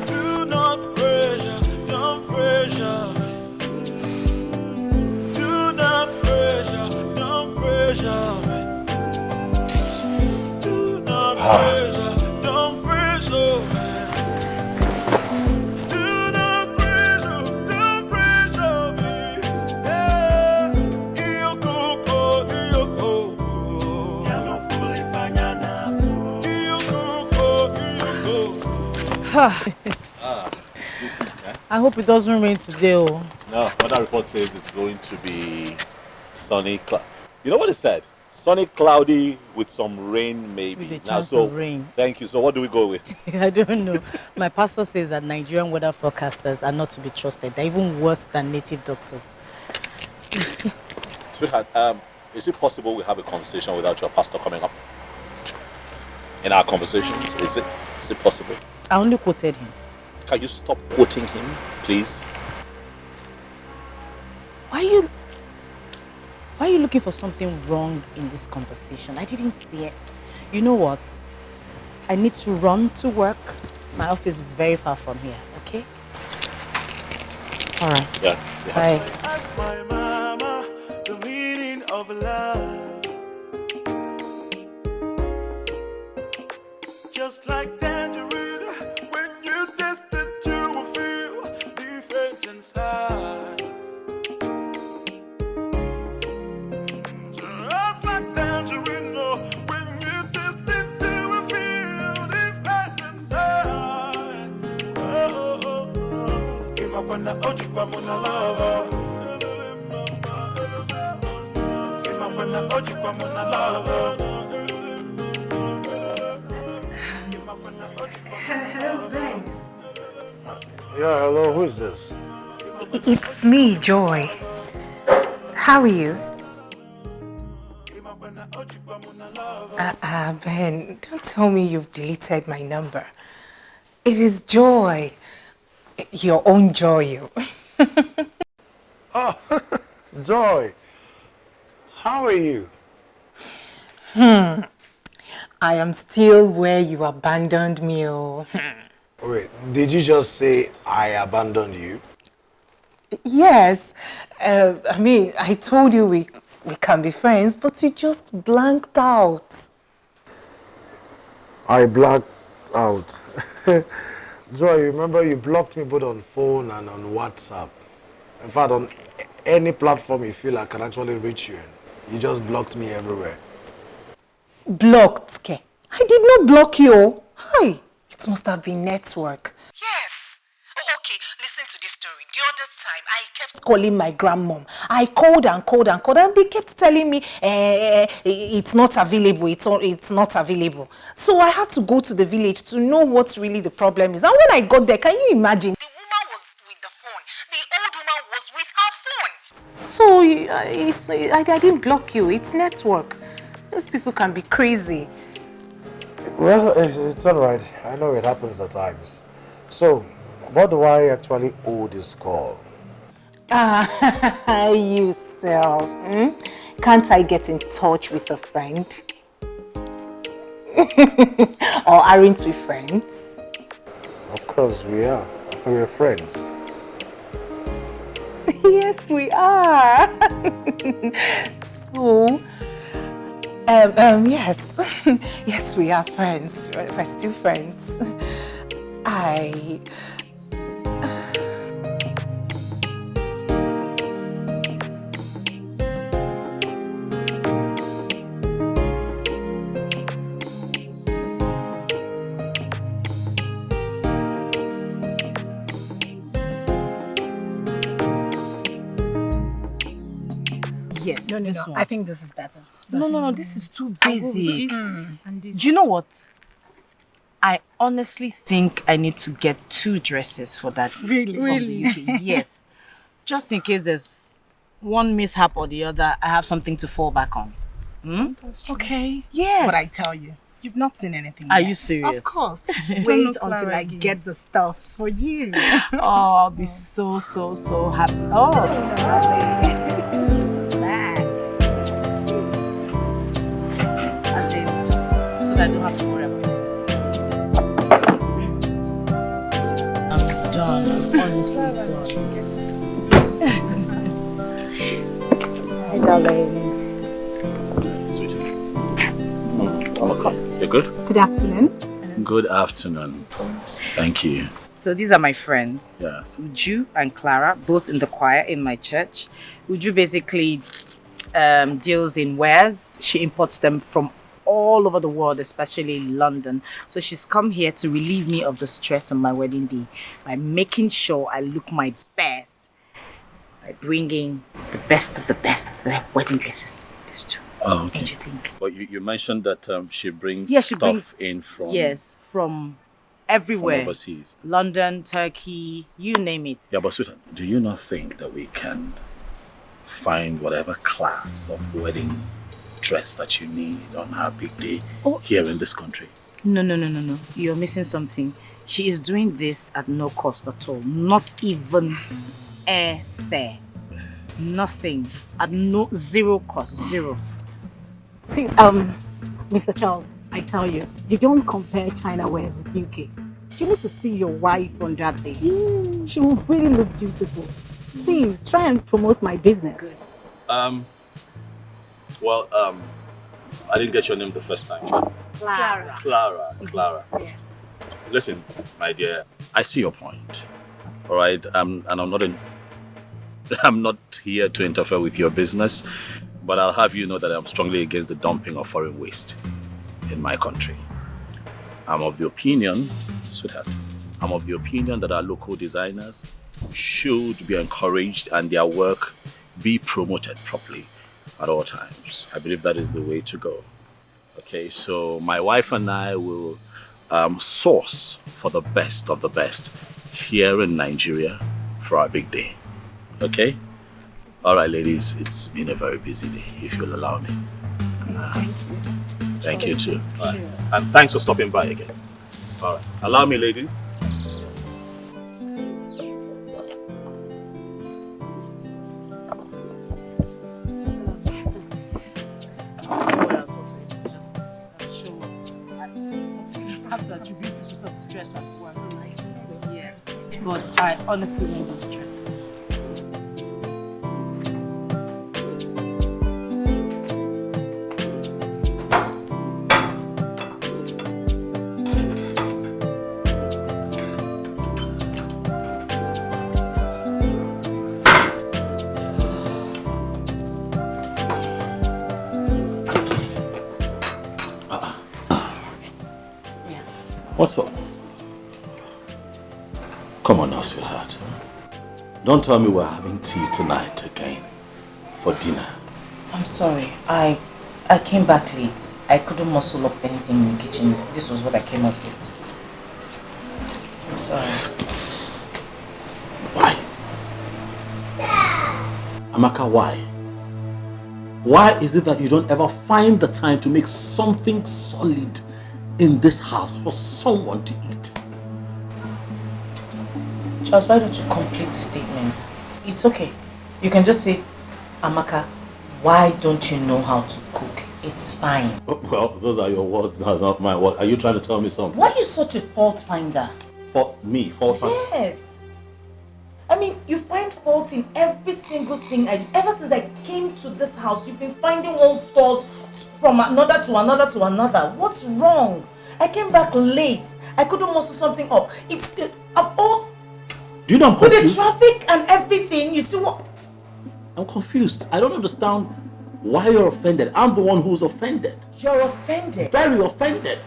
Speaker 3: Do not pressure.
Speaker 2: I hope it doesn't rain today. Oh.
Speaker 12: No, weather report says it's going to be sunny. You know what it said? Sunny, cloudy with some rain, maybe.
Speaker 2: With a chance of rain.
Speaker 12: Thank you. So what do we go with?
Speaker 2: I don't know. My pastor says that Nigerian weather forecasters are not to be trusted. They're even worse than native doctors.
Speaker 12: Sweetheart, is it possible we have a conversation without your pastor coming up? In our conversations, is it possible?
Speaker 2: I only quoted him.
Speaker 12: Can you stop quoting him, please?
Speaker 2: Why are you looking for something wrong in this conversation? I didn't see it. You know what? I need to run to work. My office is very far from here, okay? All right.
Speaker 12: Yeah.
Speaker 2: Bye.
Speaker 3: Ask my mama the meaning of love. Just like tangerine, when you taste it, you will feel different inside. Just like tangerine, when you taste it, you will feel different inside. Oh, oh, oh. Give up on the oji kwa muna lava. Give up on the oji kwa muna lava.
Speaker 4: Hello, Ben.
Speaker 8: Yeah, hello, who's this?
Speaker 4: It's me, Joy. How are you? Ben, don't tell me you've deleted my number. It is Joy. Your own Joy.
Speaker 8: Oh, Joy. How are you?
Speaker 4: I am still where you abandoned me. Oh.
Speaker 8: Wait, did you just say I abandoned you?
Speaker 4: Yes. I mean, I told you we can be friends, but you just blanked out.
Speaker 8: I blacked out. Joy, remember you blocked me both on phone and on WhatsApp. In fact, on any platform you feel I can actually reach you in. You just blocked me everywhere.
Speaker 4: Blocked, Ke? I did not block you. Hi. It must have been network. Yes. Oh, okay, listen to this story. The other time, I kept calling my grandmom. I called and called and called, and they kept telling me it's not available, it's not available. So I had to go to the village to know what really the problem is. And when I got there, can you imagine? The woman was with the phone. The old woman was with her phone. So I didn't block you. It's network. Those people can be crazy.
Speaker 8: Well, it's all right. I know it happens at times. So, what do I actually owe this call?
Speaker 4: You self. Can't I get in touch with a friend? Or aren't we friends?
Speaker 8: Of course we are. We're friends.
Speaker 4: Yes, we are. So, yes. Yes, we are friends. We're still friends.
Speaker 14: Yes, no. I think this is better.
Speaker 5: No, this is too basic.
Speaker 14: And this.
Speaker 5: Do you know what? I honestly think I need to get 2 dresses for that.
Speaker 14: Really?
Speaker 5: From the UK. Yes. Just in case there's one mishap or the other, I have something to fall back on.
Speaker 14: Okay.
Speaker 5: Yes.
Speaker 14: But I tell you, you've not seen anything
Speaker 5: Are
Speaker 14: yet.
Speaker 5: you serious?
Speaker 14: Of course. Wait until I get the stuffs for you.
Speaker 5: Oh, I'll be so happy. Oh. I don't have to worry about it. I'm done. I'm honestly
Speaker 7: Hi, darling.
Speaker 12: Sweetie. You're good?
Speaker 14: Good afternoon.
Speaker 12: Good afternoon. Thank you.
Speaker 5: So these are my friends.
Speaker 12: Yes.
Speaker 5: Uju and Clara, both in the choir in my church. Uju basically deals in wares. She imports them from
Speaker 2: all over the world, especially London. So she's come here to relieve me of the stress on my wedding day by making sure I look my best by bringing the best of the wedding dresses. It's true.
Speaker 12: Oh,
Speaker 2: What do you think?
Speaker 12: But you mentioned that she brings
Speaker 2: She
Speaker 12: stuff
Speaker 2: brings
Speaker 12: in from
Speaker 2: from everywhere.
Speaker 12: from overseas.
Speaker 2: London, Turkey, you name it.
Speaker 12: Yeah, but sweetheart, do you not think that we can find whatever class of wedding dress that you need on our big day here in this country?
Speaker 2: No. You're missing something. She is doing this at no cost at all. Not even airfare. Nothing. At zero cost. Zero.
Speaker 11: See, Mr. Charles, I tell you, you don't compare China wears with UK. You need to see your wife on that day. She will really look beautiful. Please, try and promote my business.
Speaker 12: Well, I didn't get your name the first time.
Speaker 11: Clara.
Speaker 12: Clara.
Speaker 11: Yeah.
Speaker 12: Listen, my dear, I see your point. All right, and I'm not here to interfere with your business, but I'll have you know that I'm strongly against the dumping of foreign waste in my country. I'm of the opinion, sweetheart, that our local designers should be encouraged and their work be promoted properly at all times. I believe that is the way to go. Okay, so my wife and I will source for the best of the best here in Nigeria for our big day. Okay? All right, ladies, it's been a very busy day, if you'll allow me. Thank you too. All right. And thanks for stopping by again. All right, allow me, ladies.
Speaker 2: But I honestly don't know stress.
Speaker 6: What's up? Come on now, sweetheart. Don't tell me we're having tea tonight again for dinner.
Speaker 5: I'm sorry. I came back late. I couldn't muscle up anything in the kitchen. This was what I came up with. I'm sorry.
Speaker 6: Why? Amaka, why? Why is it that you don't ever find the time to make something solid in this house for someone to eat?
Speaker 5: Charles, why don't you complete the statement? It's okay. You can just say, Amaka, why don't you know how to cook? It's fine.
Speaker 6: Well, those are your words now, not my word. Are you trying to tell me something?
Speaker 5: Why are you such a fault finder?
Speaker 6: Fault me? Fault finder?
Speaker 5: Yes. I mean, you find fault in every single thing. Ever since I came to this house, you've been finding one fault from another to another to another. What's wrong? I came back late. I couldn't muscle something up.
Speaker 6: Do you know I'm
Speaker 5: with
Speaker 6: confused?
Speaker 5: the traffic and everything, you still want...
Speaker 6: I'm confused. I don't understand why you're offended. I'm the one who's offended.
Speaker 5: You're offended?
Speaker 6: Very offended.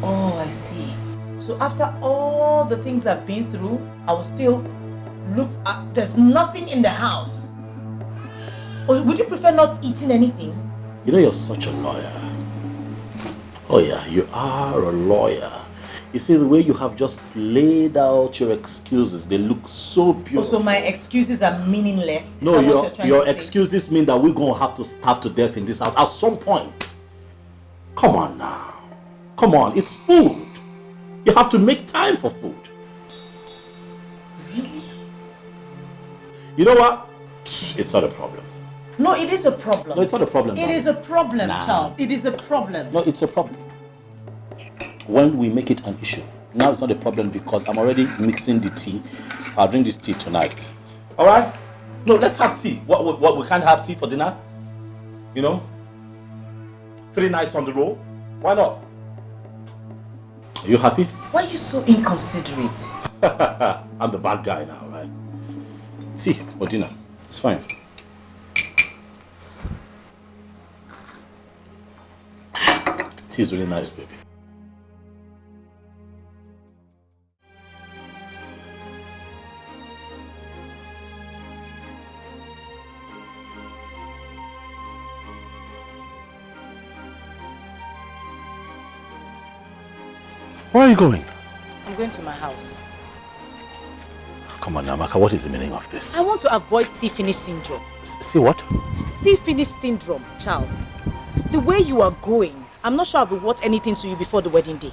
Speaker 5: Oh, I see. So after all the things I've been through, I will still look at... There's nothing in the house. Or would you prefer not eating anything?
Speaker 6: You know you're such a lawyer. Oh yeah, you are a lawyer. You see, the way you have just laid out your excuses, they look so beautiful.
Speaker 5: Oh, so my excuses are meaningless?
Speaker 6: No, your excuses mean that we're going to have to starve to death in this house at some point. Come on now. Come on, it's food. You have to make time for food.
Speaker 5: Really?
Speaker 6: You know what? It's not a problem.
Speaker 5: No, it is a problem.
Speaker 6: No, it's not a problem.
Speaker 5: It is a problem,
Speaker 6: Nah.
Speaker 5: Charles. It is a problem.
Speaker 6: No, it's a problem. When we make it an issue. Now it's not a problem because I'm already mixing the tea. I'll drink this tea tonight. All right? No, let's have tea. What we can't have tea for dinner? You know? 3 nights on the roll. Why not? Are you happy?
Speaker 5: Why are you so inconsiderate?
Speaker 6: I'm the bad guy now, right? Tea for dinner. It's fine. tea is really nice, baby. Where are you going?
Speaker 5: I'm going to my house.
Speaker 6: Come on, Amaka, what is the meaning of this?
Speaker 5: I want to avoid see-finish syndrome.
Speaker 6: See what?
Speaker 5: See-finish syndrome, Charles. The way you are going, I'm not sure I'll be worth anything to you before the wedding day.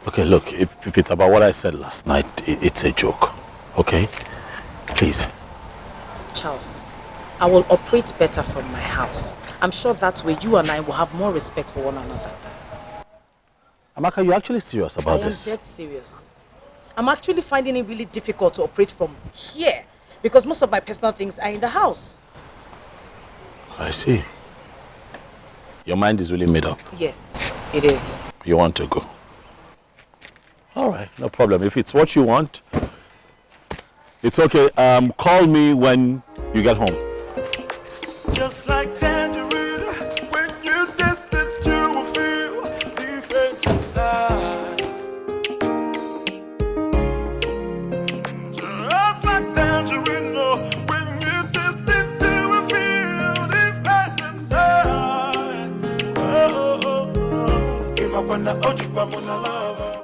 Speaker 6: Okay, look, if it's about what I said last night, it's a joke, okay? Please.
Speaker 5: Charles, I will operate better from my house. I'm sure that way you and I will have more respect for one another.
Speaker 6: Amaka, you're actually serious about this?
Speaker 5: I am dead serious. I'm actually finding it really difficult to operate from here because most of my personal things are in the house.
Speaker 6: I see. Your mind is really made up.
Speaker 5: Yes, it is.
Speaker 6: You want to go? All right, no problem. If it's what you want, it's okay. Call me when you get home.
Speaker 3: Just like tangerine, when you taste it, you will feel different inside. Just like tangerine, when you taste it, you will feel different inside. Give up on the ojuba, on the lava.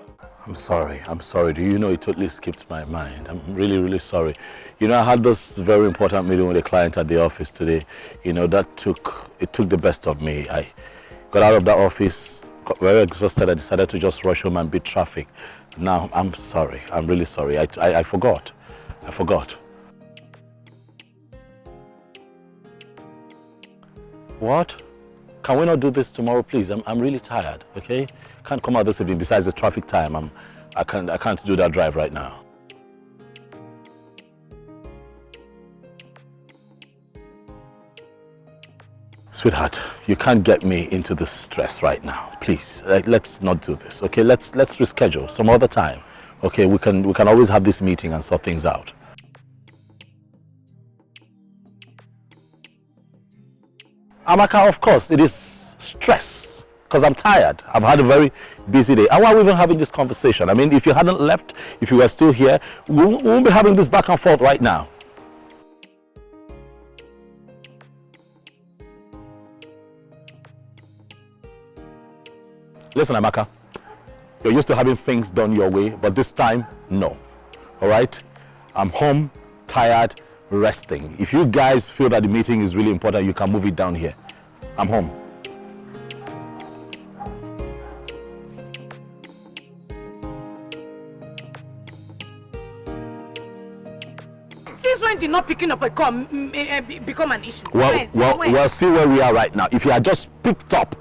Speaker 6: I'm sorry. Do you know it totally skipped my mind? I'm really, really sorry. You know, I had this very important meeting with a client at the office today. You know, it took the best of me. I got out of that office, got very exhausted. I decided to just rush home and beat traffic. Now, I'm sorry. I'm really sorry. I forgot. What? Can we not do this tomorrow, please? I'm really tired, okay? Can't come out this evening. Besides the traffic time, I can't do that drive right now. Sweetheart, you can't get me into this stress right now. Please, let's not do this, okay? Let's reschedule some other time, okay? We can always have this meeting and sort things out. Amaka, of course, it is stress because I'm tired. I've had a very busy day. And why are we even having this conversation? I mean, if you hadn't left, if you were still here, we won't be having this back and forth right now. Listen, Amaka, you're used to having things done your way, but this time, no. All right? I'm home, tired, resting. If you guys feel that the meeting is really important, you can move it down here. I'm home.
Speaker 5: Since when did not picking up a call become an issue?
Speaker 6: Well, see where we are right now. If you had just picked up,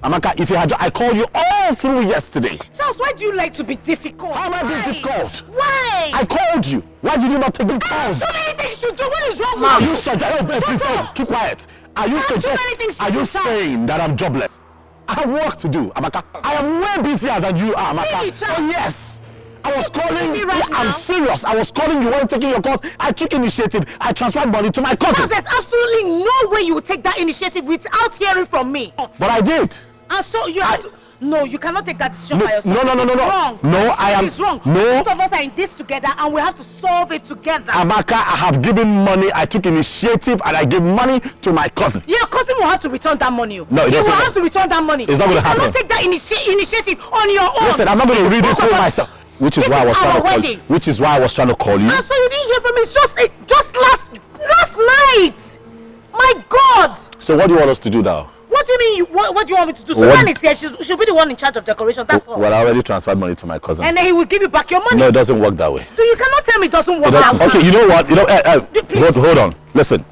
Speaker 6: Amaka, I called you all through yesterday.
Speaker 5: Charles, why do you like to be difficult?
Speaker 6: How am I being difficult?
Speaker 5: Why?
Speaker 6: I called you. Why did you not take the calls?
Speaker 5: So many things to do. What is wrong
Speaker 6: Are
Speaker 5: with
Speaker 6: you please keep quiet. Are you saying that I'm jobless? I have work to do, Amaka. I am way busier than you are, Amaka.
Speaker 5: Really,
Speaker 6: oh yes. I was calling you. I'm serious. I was calling you. You weren't taking your calls. I took initiative. I transferred money to my cousin.
Speaker 5: Charles, there's absolutely no way you would take that initiative without hearing from me.
Speaker 6: But I did.
Speaker 5: And so you have to... No, you cannot take that decision by yourself.
Speaker 6: No.
Speaker 5: It's wrong.
Speaker 6: No, I am...
Speaker 5: It's wrong.
Speaker 6: No.
Speaker 5: Both of us are in this together and we have to solve it together.
Speaker 6: Amaka, I have given money. I took initiative and I gave money to my cousin.
Speaker 5: Your cousin will have to return that money.
Speaker 6: No, it doesn't.
Speaker 5: You will have to return that money.
Speaker 6: It's not going to happen.
Speaker 5: You cannot take that initiative on your own.
Speaker 6: Listen, I'm not going to ridicule myself. Which is why I was trying to call you. Which is why I was trying to call you.
Speaker 5: And so you didn't hear from me. It's just last night. My God.
Speaker 6: So what do you want us to do now?
Speaker 5: What do you mean? What do you want me to do? Susan is here. She'll be the one in charge of decoration. That's all.
Speaker 6: Well, I already transferred money to my cousin.
Speaker 5: And then he will give you back your money.
Speaker 6: No, it doesn't work that way.
Speaker 5: So you cannot tell me it doesn't work that way.
Speaker 6: Okay, you know what? Hold on. Listen,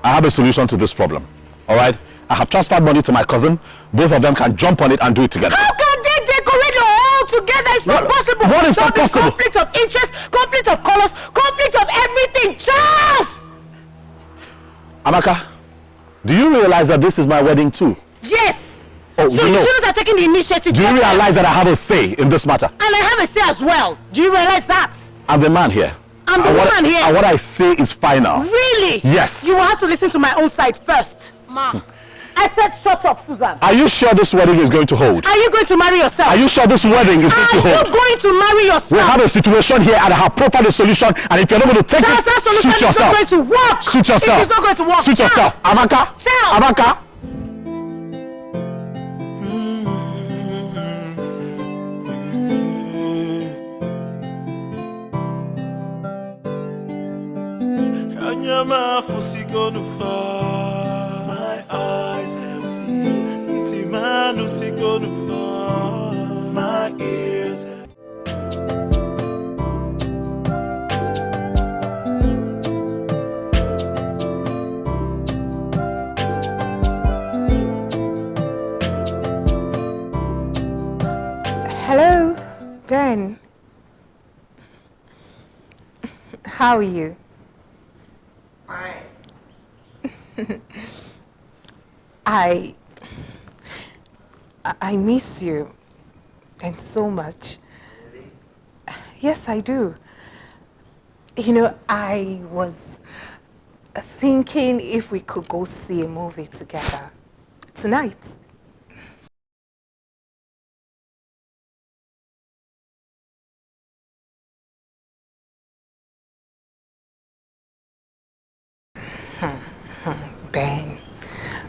Speaker 6: I have a solution to this problem. All right? I have transferred money to my cousin. Both of them can jump on it and do it together.
Speaker 5: How can they decorate it all together? It's not possible.
Speaker 6: What is not possible?
Speaker 5: Conflict of interest, conflict of colors, conflict of everything. Charles!
Speaker 6: Amaka, do you realize that this is my wedding too?
Speaker 5: Yes.
Speaker 6: Oh,
Speaker 5: so you shouldn't have taken the initiative.
Speaker 6: Do you realize that I have a say in this matter?
Speaker 5: And I have a say as well. Do you realize that?
Speaker 6: I'm the man here.
Speaker 5: I'm the woman here.
Speaker 6: And what I say is final.
Speaker 5: Really?
Speaker 6: Yes.
Speaker 5: You will have to listen to my own side first. Ma. I
Speaker 2: I said shut up, Susan.
Speaker 6: Are you sure this wedding is going to hold?
Speaker 2: Are you going to marry yourself?
Speaker 6: Are you sure this wedding is going to hold?
Speaker 2: Are you going to marry yourself?
Speaker 6: We have a situation here and I have provided a solution, and if you're not going to take
Speaker 2: Charles,
Speaker 6: it,
Speaker 2: that solution
Speaker 6: suit
Speaker 2: is not
Speaker 6: yourself.
Speaker 2: going to work.
Speaker 6: Suit yourself.
Speaker 2: It is not going to work.
Speaker 6: Suit yourself. Amaka.
Speaker 2: Charles.
Speaker 6: Amaka.
Speaker 3: My eyes have seen. Timanu sikonu far. My ears have.
Speaker 4: Hello, Ben. How are you? Fine. I miss you, and so much. Really? Yes, I do. You know, I was thinking if we could go see a movie together tonight.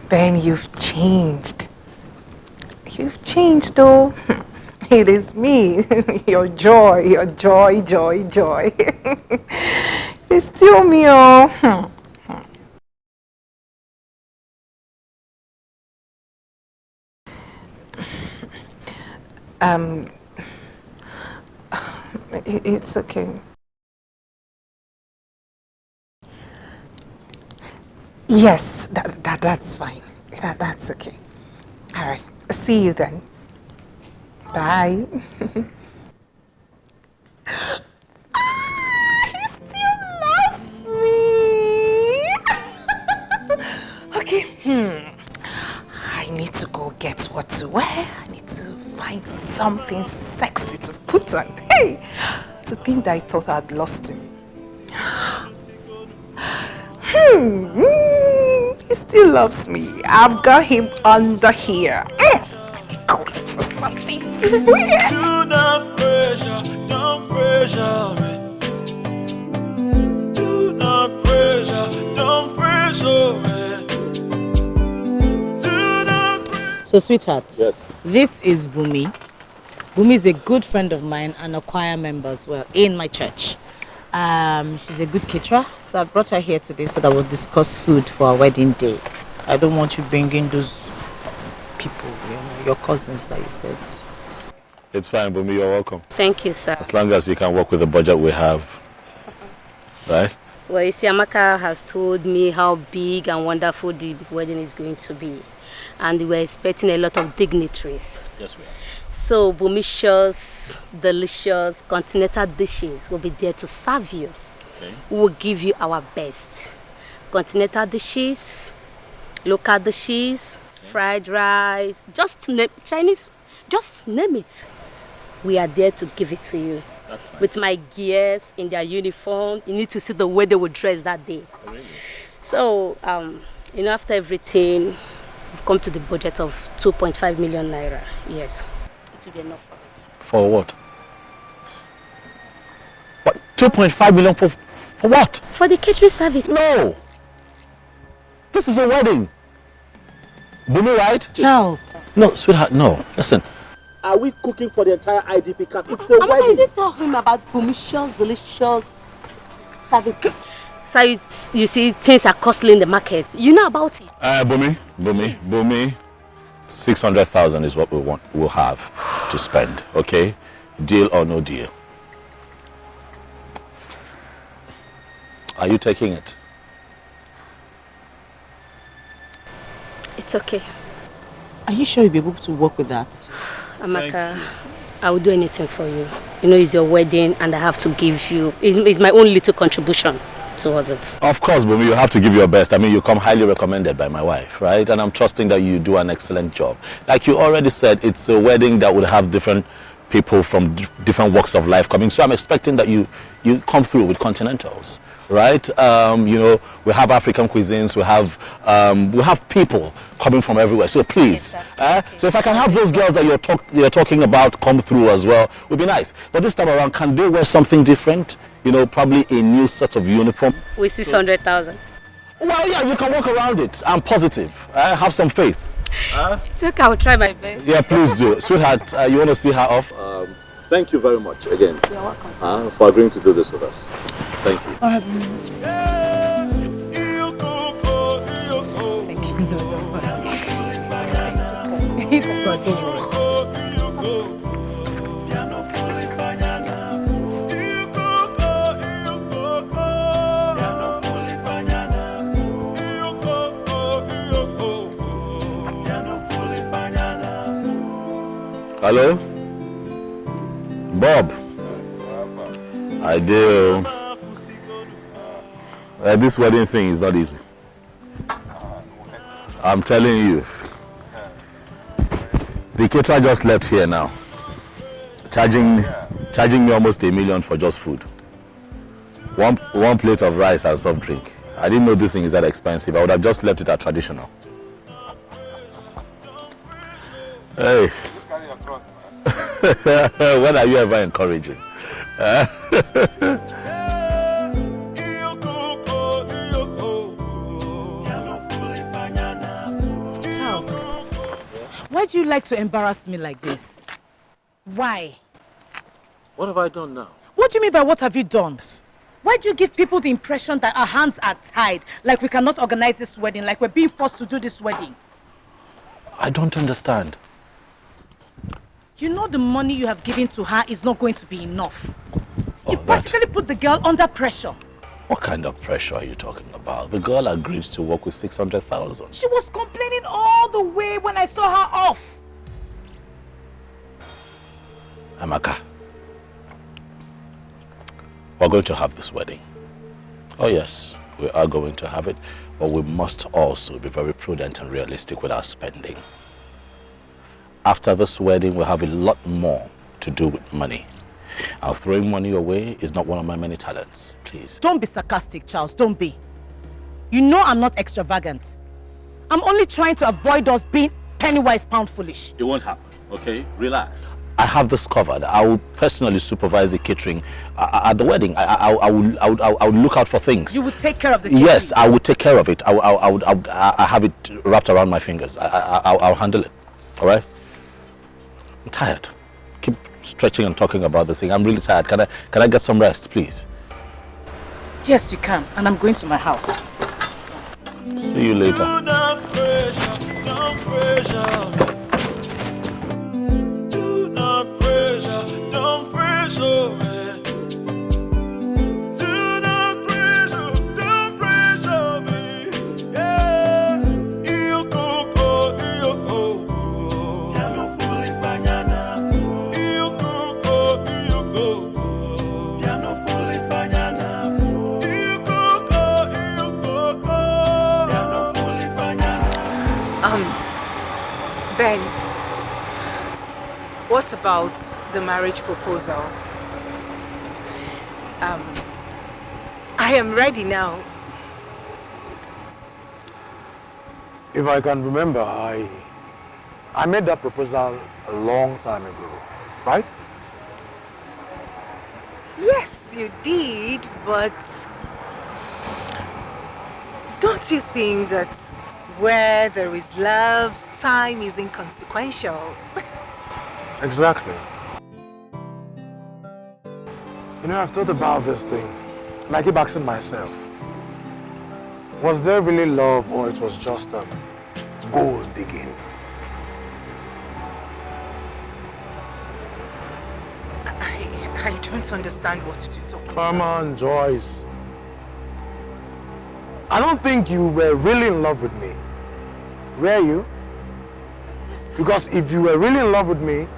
Speaker 4: Ben, you've changed. You've changed, though. It is me, your joy, joy. It's still me, oh. It's okay. Yes, that's fine. That's okay. All right. See you then. Bye. He still loves me. Okay. I need to go get what to wear. I need to find something sexy to put on. Hey, to think that I thought I'd lost him. He still loves me. I've got him under here. Go look for something to wear.
Speaker 3: Do not pressure, don't pressure me. Do not pressure, don't pressure me.
Speaker 2: So, sweetheart,
Speaker 6: yes.
Speaker 2: This is Bumi. Bumi is a good friend of mine and a choir member as well in my church. She's a good caterer, so I brought her here today so that we'll discuss food for our wedding day. I don't want you bringing those people, your cousins that you said.
Speaker 12: It's fine, Bumi, you're welcome.
Speaker 9: Thank you, sir.
Speaker 12: As long as you can work with the budget we have, right?
Speaker 9: Well, you see, Amaka has told me how big and wonderful the wedding is going to be. And we're expecting a lot of dignitaries.
Speaker 12: Yes, we are.
Speaker 9: So, Bumish's delicious continental dishes will be there to serve you.
Speaker 12: Okay.
Speaker 9: We will give you our best. Continental dishes, local dishes, fried rice, just name, Chinese, just name it. We are there to give it to you.
Speaker 12: That's nice.
Speaker 9: With my gears in their uniform. You need to see the way they will dress that day.
Speaker 12: Oh, really?
Speaker 9: So, you know, after everything, we've come to the budget of 2.5 million naira. Yes. It will be enough for us.
Speaker 12: For what? What? 2.5 million for what?
Speaker 9: For the catering service.
Speaker 12: No! This is a wedding. Bumi, right?
Speaker 2: Charles.
Speaker 12: No, sweetheart, no. Listen.
Speaker 6: Are we cooking for the entire IDP camp? It's a
Speaker 9: I
Speaker 6: wedding.
Speaker 9: didn't tell him about Bumish's delicious service. So you see, things are costly in the market. You know about it.
Speaker 12: Bumi. 600,000 is what we'll have to spend, okay? Deal or no deal. Are you taking it?
Speaker 9: It's okay.
Speaker 2: Are you sure you'll be able to work with that?
Speaker 9: Amaka, I will do anything for you. You know, it's your wedding and I have to give you, it's my own little contribution towards it.
Speaker 12: Of course, Bumi, you have to give your best. I mean, you come highly recommended by my wife, right? And I'm trusting that you do an excellent job. Like you already said, it's a wedding that would have different people from different walks of life coming. So I'm expecting that you come through with continentals,
Speaker 6: right? You know, we have African cuisines, we have people coming from everywhere. So please, so if I can have those girls that you're talking about come through as well, would be nice. But this time around, can they wear something different? You know, probably a new set of uniform.
Speaker 9: With 600,000.
Speaker 6: Well, yeah, you can work around it. I'm positive. Have some faith.
Speaker 9: It's okay, I'll try my best.
Speaker 6: Yeah, please do. Sweetheart, you want to see her off? Thank you very much again.
Speaker 9: You're welcome.
Speaker 6: For agreeing to do this with us. Thank you.
Speaker 2: Thank you. It's good.
Speaker 6: Hello? Bob? I do. This wedding thing is not easy. I'm telling you. The caterer just left here now. Charging me almost $1 million for just food. One plate of rice and soft drink. I didn't know this thing is that expensive. I would have just left it at traditional. Hey. When are you ever encouraging?
Speaker 2: Charles, why do you like to embarrass me like this? Why?
Speaker 6: What have I done now?
Speaker 2: What do you mean by what have you done? Why do you give people the impression that our hands are tied, like we cannot organize this wedding, like we're being forced to do this wedding?
Speaker 6: I don't understand.
Speaker 2: You know the money you have given to her is not going to be enough. You practically put the girl under pressure.
Speaker 6: What kind of pressure are you talking about? The girl agrees to work with 600,000.
Speaker 2: She was complaining all the way when I saw her off.
Speaker 6: Amaka, we're going to have this wedding. Oh yes, we are going to have it, but we must also be very prudent and realistic with our spending. After this wedding, we'll have a lot more to do with money. And throwing money away is not one of my many talents, please.
Speaker 2: Don't be sarcastic, Charles, don't be. You know I'm not extravagant. I'm only trying to avoid us being penny-wise, pound-foolish.
Speaker 6: It won't happen, okay? Relax. I have this covered. I will personally supervise the catering at the wedding. I will look out for things.
Speaker 2: You will take care of the catering?
Speaker 6: Yes, I will take care of it. I have it wrapped around my fingers. I'll handle it, all right? I'm tired. Keep stretching and talking about this thing. I'm really tired. Can I get some rest, please?
Speaker 2: Yes, you can. And I'm going to my house.
Speaker 6: See you later.
Speaker 3: Do not pressure me. Do not pressure me. Yeah, you go. Ya no fulifanya nafuu. You go. Ya no fulifanya nafuu. You go. Ya no fulifanya nafuu.
Speaker 4: Ben, what about the marriage proposal? I am ready now.
Speaker 15: If I can remember, I made that proposal a long time ago, right?
Speaker 4: Yes, you did, but don't you think that where there is love, time is inconsequential?
Speaker 15: Exactly. You know, I've thought about this thing, and I keep asking myself, was there really love, or it was just gold digging?
Speaker 4: I don't understand what you're talking about.
Speaker 15: Come on, Joyce. I don't think you were really in love with me. Were you? Because if you were really in love with me,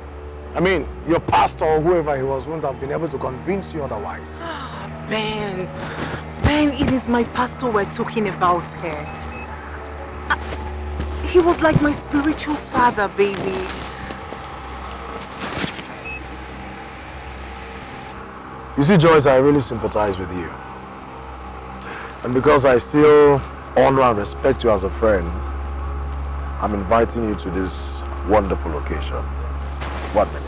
Speaker 15: I mean, your pastor or whoever he was wouldn't have been able to convince you otherwise.
Speaker 4: Ben, it is my pastor we're talking about here. He was like my spiritual father, baby.
Speaker 15: You see, Joyce, I really sympathize with you.
Speaker 16: And because I still honor and respect you as a friend, I'm inviting you to this wonderful occasion. 1 minute.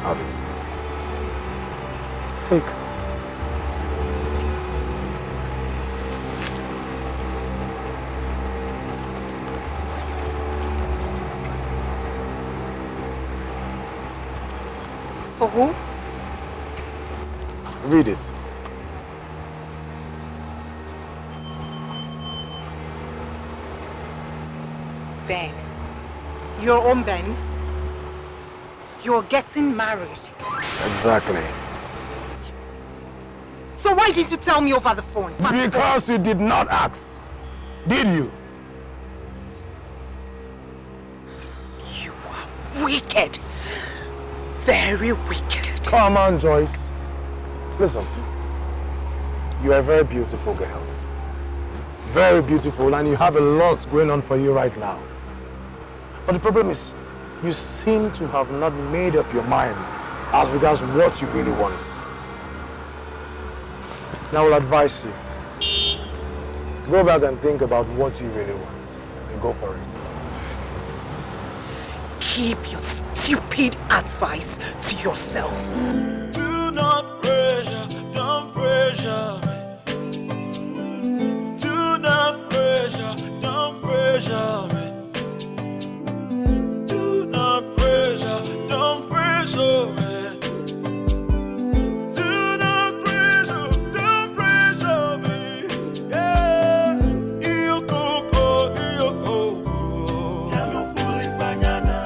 Speaker 16: Have it. Take.
Speaker 4: For who?
Speaker 16: Read it.
Speaker 4: Ben. Your own Ben. You're getting married.
Speaker 16: Exactly.
Speaker 4: So why didn't you tell me over the phone?
Speaker 16: Because you did not ask. Did you?
Speaker 4: You are wicked. Very wicked.
Speaker 16: Come on, Joyce. Listen. You are a very beautiful girl. Very beautiful, and you have a lot going on for you right now. But the problem is, you seem to have not made up your mind as regards what you really want. Now I will advise you. Go back and think about what you really want and go for it.
Speaker 4: Keep your stupid advice to yourself.
Speaker 3: Do not pressure, don't pressure me. Do not pressure, don't pressure me. Do not pressure, don't pressure me. Do not pressure, don't pressure me. Yeah, you go, you go. Ya no fully fanyana.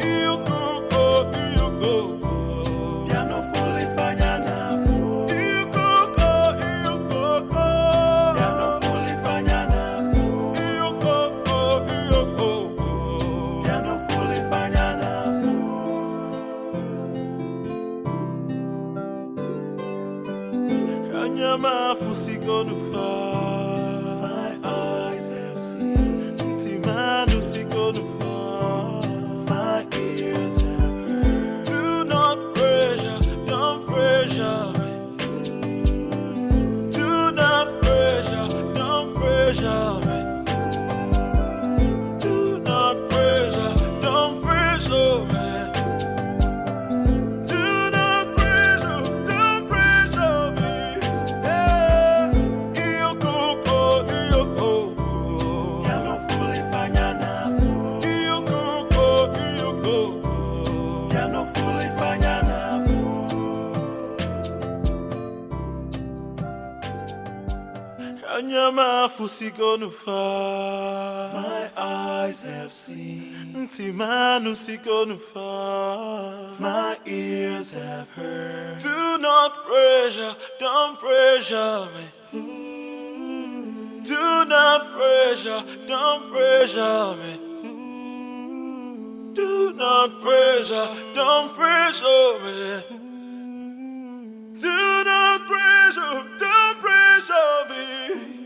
Speaker 3: You go, you go. Ya no fully fanyana. You go, you go. Ya no fully fanyana. You go, you go. Ya no fully fanyana. Anyama fusiko nufa. My eyes have seen. Timanu siko nufa. My ears have heard. Do not pressure, don't pressure me. Do not pressure, don't pressure me. Do not pressure, don't pressure me. Do not pressure, don't pressure me. Yeah, you go, you go. Ya no fully fanyana. You go, you go. Ya no fully fanyana. Anyama fusiko nufa. My eyes have seen. Timanu siko nufa. My ears have heard. Do not pressure, don't pressure me. Do not pressure, don't pressure me. Do not pressure, don't pressure me. Do not pressure, don't pressure me.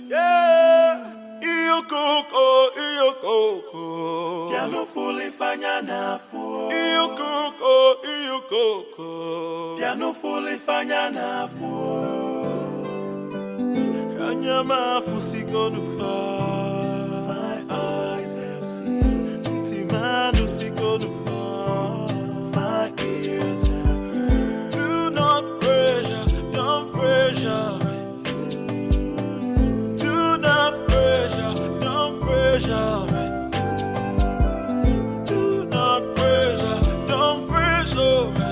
Speaker 3: Yeah, you go, you go. Ya no fully fanyana fu. You go, you go. Ya no fully fanyana fu. Anyama fusiko nufa. My eyes have seen. Timanu siko nufa. My ears have heard. Do not pressure, don't pressure me. Do not pressure, don't pressure me. Do not pressure, don't pressure me.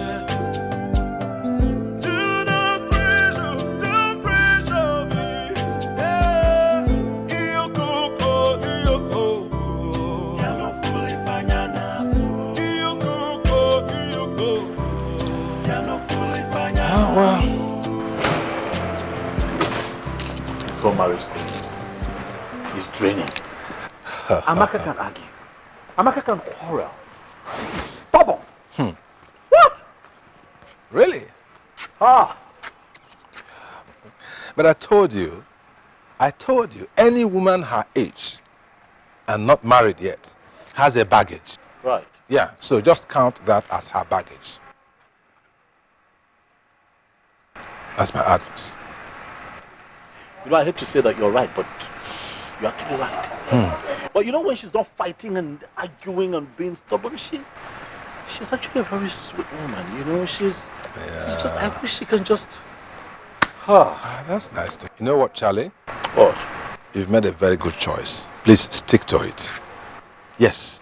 Speaker 3: Do not pressure, don't pressure me. Yeah, you go, you go. Ya no fully fanyana. You go, you go. Ya no fully fanyana.
Speaker 1: Oh, wow.
Speaker 6: It's what marriage is. It's draining. Amaka can argue. Amaka can quarrel. She's stubborn. What?
Speaker 8: Really?
Speaker 6: Ah.
Speaker 8: But I told you, any woman her age and not married yet has a baggage.
Speaker 6: Right.
Speaker 8: Yeah, so just count that as her baggage. That's my advice.
Speaker 6: You know, I hate to say that you're right, but you're actually right. But you know, when she's not fighting and arguing and being stubborn, she's actually a very sweet woman. You know, she's just, I wish she can just...
Speaker 8: That's nice. You know what, Charlie?
Speaker 6: What?
Speaker 8: You've made a very good choice. Please stick to it. Yes.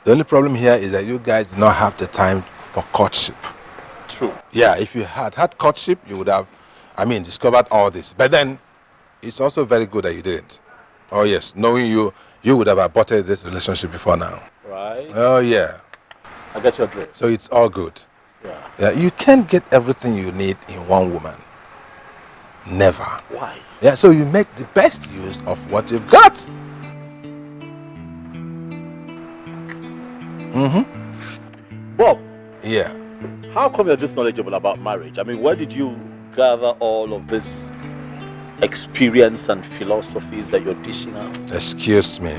Speaker 8: The only problem here is that you guys do not have the time for courtship.
Speaker 6: True.
Speaker 8: Yeah, if you had courtship, you would have, discovered all this. But then, it's also very good that you didn't. Oh yes, knowing you would have aborted this relationship before now.
Speaker 6: Right.
Speaker 8: Oh yeah.
Speaker 6: I get your drift.
Speaker 8: So it's all good.
Speaker 6: Yeah.
Speaker 8: Yeah, you can't get everything you need in one woman. Never.
Speaker 6: Why?
Speaker 8: Yeah, so you make the best use of what you've got.
Speaker 6: Bob.
Speaker 8: Yeah.
Speaker 6: How come you're this knowledgeable about marriage? I mean, where did you gather all of this experience and philosophies that you're dishing out?
Speaker 8: Excuse me.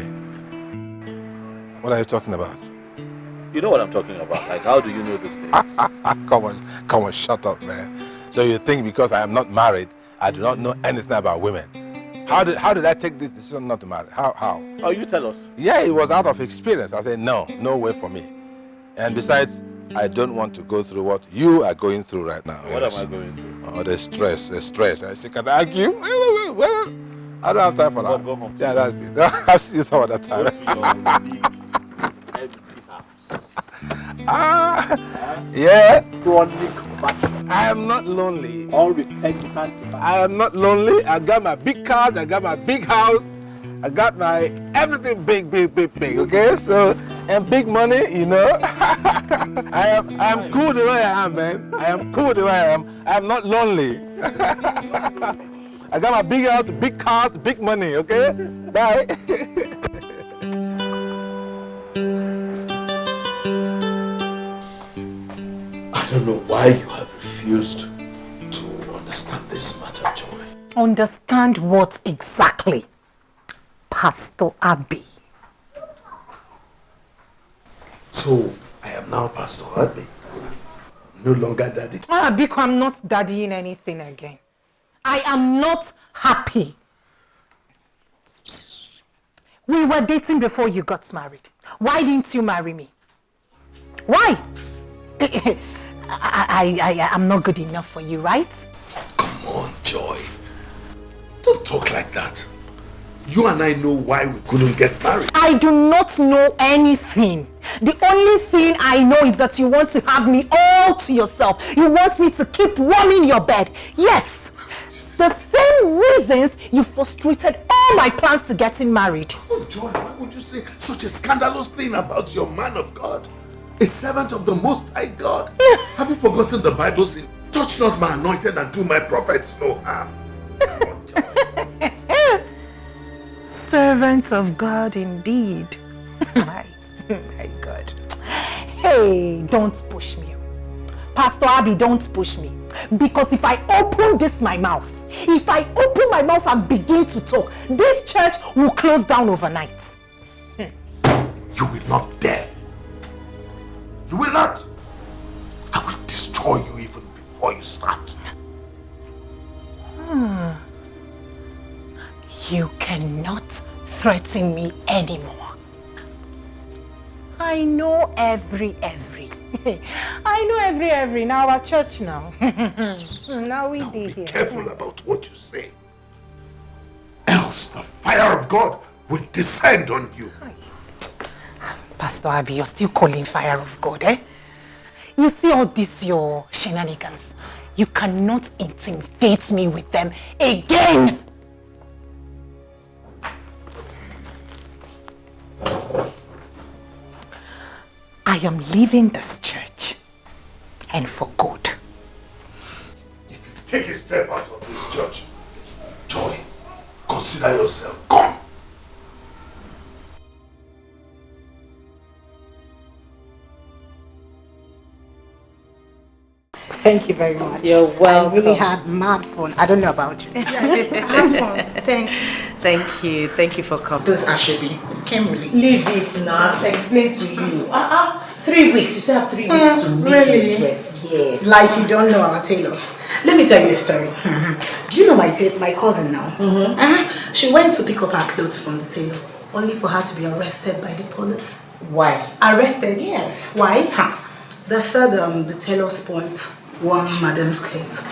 Speaker 8: What are you talking about?
Speaker 6: You know what I'm talking about. Like, how do you know this thing?
Speaker 8: Come on, shut up, man. So you think because I am not married, I do not know anything about women? How did I take this decision not to marry? How?
Speaker 6: Oh, you tell us.
Speaker 8: Yeah, it was out of experience. I said, no way for me. And besides, I don't want to go through what you are going through right now.
Speaker 6: What am I going through?
Speaker 8: Oh, the stress. And she can argue. Well, I don't have time for that.
Speaker 6: Go home.
Speaker 8: Yeah, that's it. I'll see you some other time.
Speaker 6: Go to your big, empty house.
Speaker 8: Yeah.
Speaker 6: Chronic battle.
Speaker 8: I am not lonely.
Speaker 6: Unrepentant.
Speaker 8: I am not lonely. I got my big cars. I got my big house. I got my everything big. Okay, so and big money. You know. I am cool the way I am, man. I am cool the way I am. I am not lonely. I got my big house, big cars, big money. Okay. Bye.
Speaker 1: I don't know why you have refused to understand this matter, Joy.
Speaker 4: Understand what exactly, Pastor Abby?
Speaker 1: So, I am now Pastor Abby. No longer daddy.
Speaker 4: Biko, I'm not daddying anything again. I am not happy. We were dating before you got married. Why didn't you marry me? Why? I'm not good enough for you, right?
Speaker 1: Come on, Joy. Don't talk like that. You and I know why we couldn't get married.
Speaker 4: I do not know anything. The only thing I know is that you want to have me all to yourself. You want me to keep warming your bed. Yes. The same reasons you frustrated all my plans to getting married.
Speaker 1: Oh, Joy, why would you say such a scandalous thing about your man of God? A servant of the Most High God. Have you forgotten the Bible saying, touch not my anointed and do my prophets no harm?
Speaker 4: Servant of God indeed. my God. Hey, don't push me. Pastor Abby, don't push me. Because if I open my mouth and begin to talk, this church will close down overnight.
Speaker 1: You will not dare. You will not. I will destroy you even before you start.
Speaker 4: You cannot threaten me anymore. I know every. I know every in our church now. Now we be here.
Speaker 1: Be careful about what you say. Else the fire of God will descend on you.
Speaker 4: Pastor Abby, you're still calling fire of God, eh? You see all this, your shenanigans. You cannot intimidate me with them again. I am leaving this church, and for good.
Speaker 1: If you take a step out of this church, Joy, consider yourself gone.
Speaker 4: Thank you very much.
Speaker 5: You're welcome.
Speaker 4: I really had mad fun. I don't know about you.
Speaker 14: Yeah, I had fun. Thanks.
Speaker 5: Thank you. Thank you for coming.
Speaker 11: This Ashebi, it came really.
Speaker 5: Leave it now. I've explained to you. 3 weeks. You still have 3 weeks to make
Speaker 11: really?
Speaker 5: your dress. Yes.
Speaker 11: Like you don't know our tailors. Let me tell you a story. Do you know my cousin now? She went to pick up her clothes from the tailor, only for her to be arrested by the police.
Speaker 5: Why?
Speaker 11: Arrested, yes. Why? They said the tailor spoiled one madam's clothes.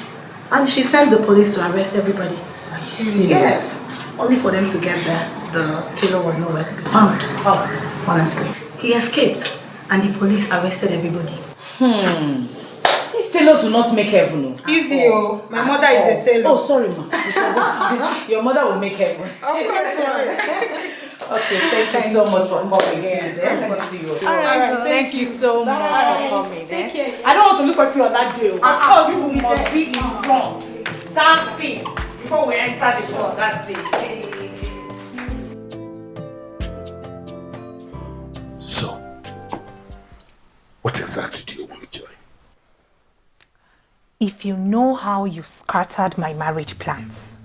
Speaker 11: And she sent the police to arrest everybody.
Speaker 5: Are you serious?
Speaker 11: Yes. Only for them to get there, the tailor was nowhere to be found. Oh, honestly. He escaped and the police arrested everybody.
Speaker 5: These tailors will not make heaven.
Speaker 14: Easy, oh. My mother is a tailor.
Speaker 5: Oh, sorry, ma. Your mother will make heaven.
Speaker 14: Of course,
Speaker 5: Okay, thank you so much for coming again. Let me see you.
Speaker 14: All right, thank you so much for coming.
Speaker 5: Take care.
Speaker 14: I don't want to look at you on that day. Of course, you must be in front, dancing, before we enter the show that day.
Speaker 8: So, what exactly do you want, Joy?
Speaker 4: If you know how you scattered my marriage plans,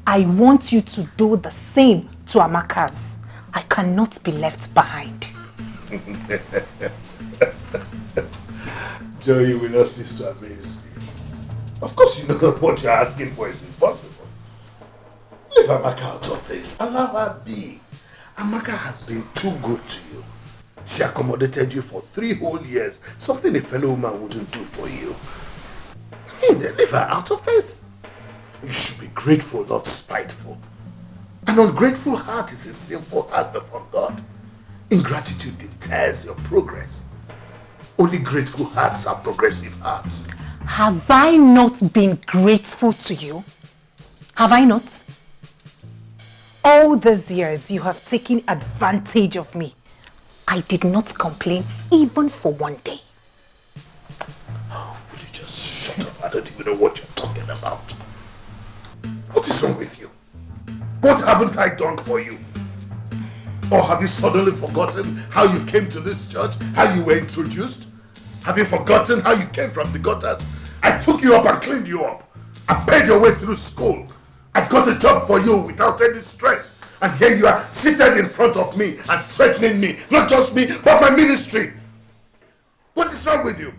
Speaker 4: I want you to do the same to Amaka's. I cannot be left behind.
Speaker 8: Joy, you will not cease to amaze me. Of course you know that what you're asking for is impossible. Leave Amaka out of this. Allow her be. Amaka has been too good to you. She accommodated you for 3 whole years, something a fellow woman wouldn't do for you. I mean, leave her out of this. You should be grateful, not spiteful. An ungrateful heart is a sinful heart before God. Ingratitude deters your progress. Only grateful hearts are progressive hearts.
Speaker 4: Have I not been grateful to you? Have I not? All these years you have taken advantage of me. I did not complain even for one day.
Speaker 8: Oh, would you just shut up? I don't even know what you're talking about. What is wrong with you? What haven't I done for you? Or have you suddenly forgotten how you came to this church? How you were introduced? Have you forgotten how you came from the gutters? I took you up and cleaned you up. I paid your way through school. I got a job for you without any stress. And here you are seated in front of me and threatening me. Not just me, but my ministry. What is wrong with you?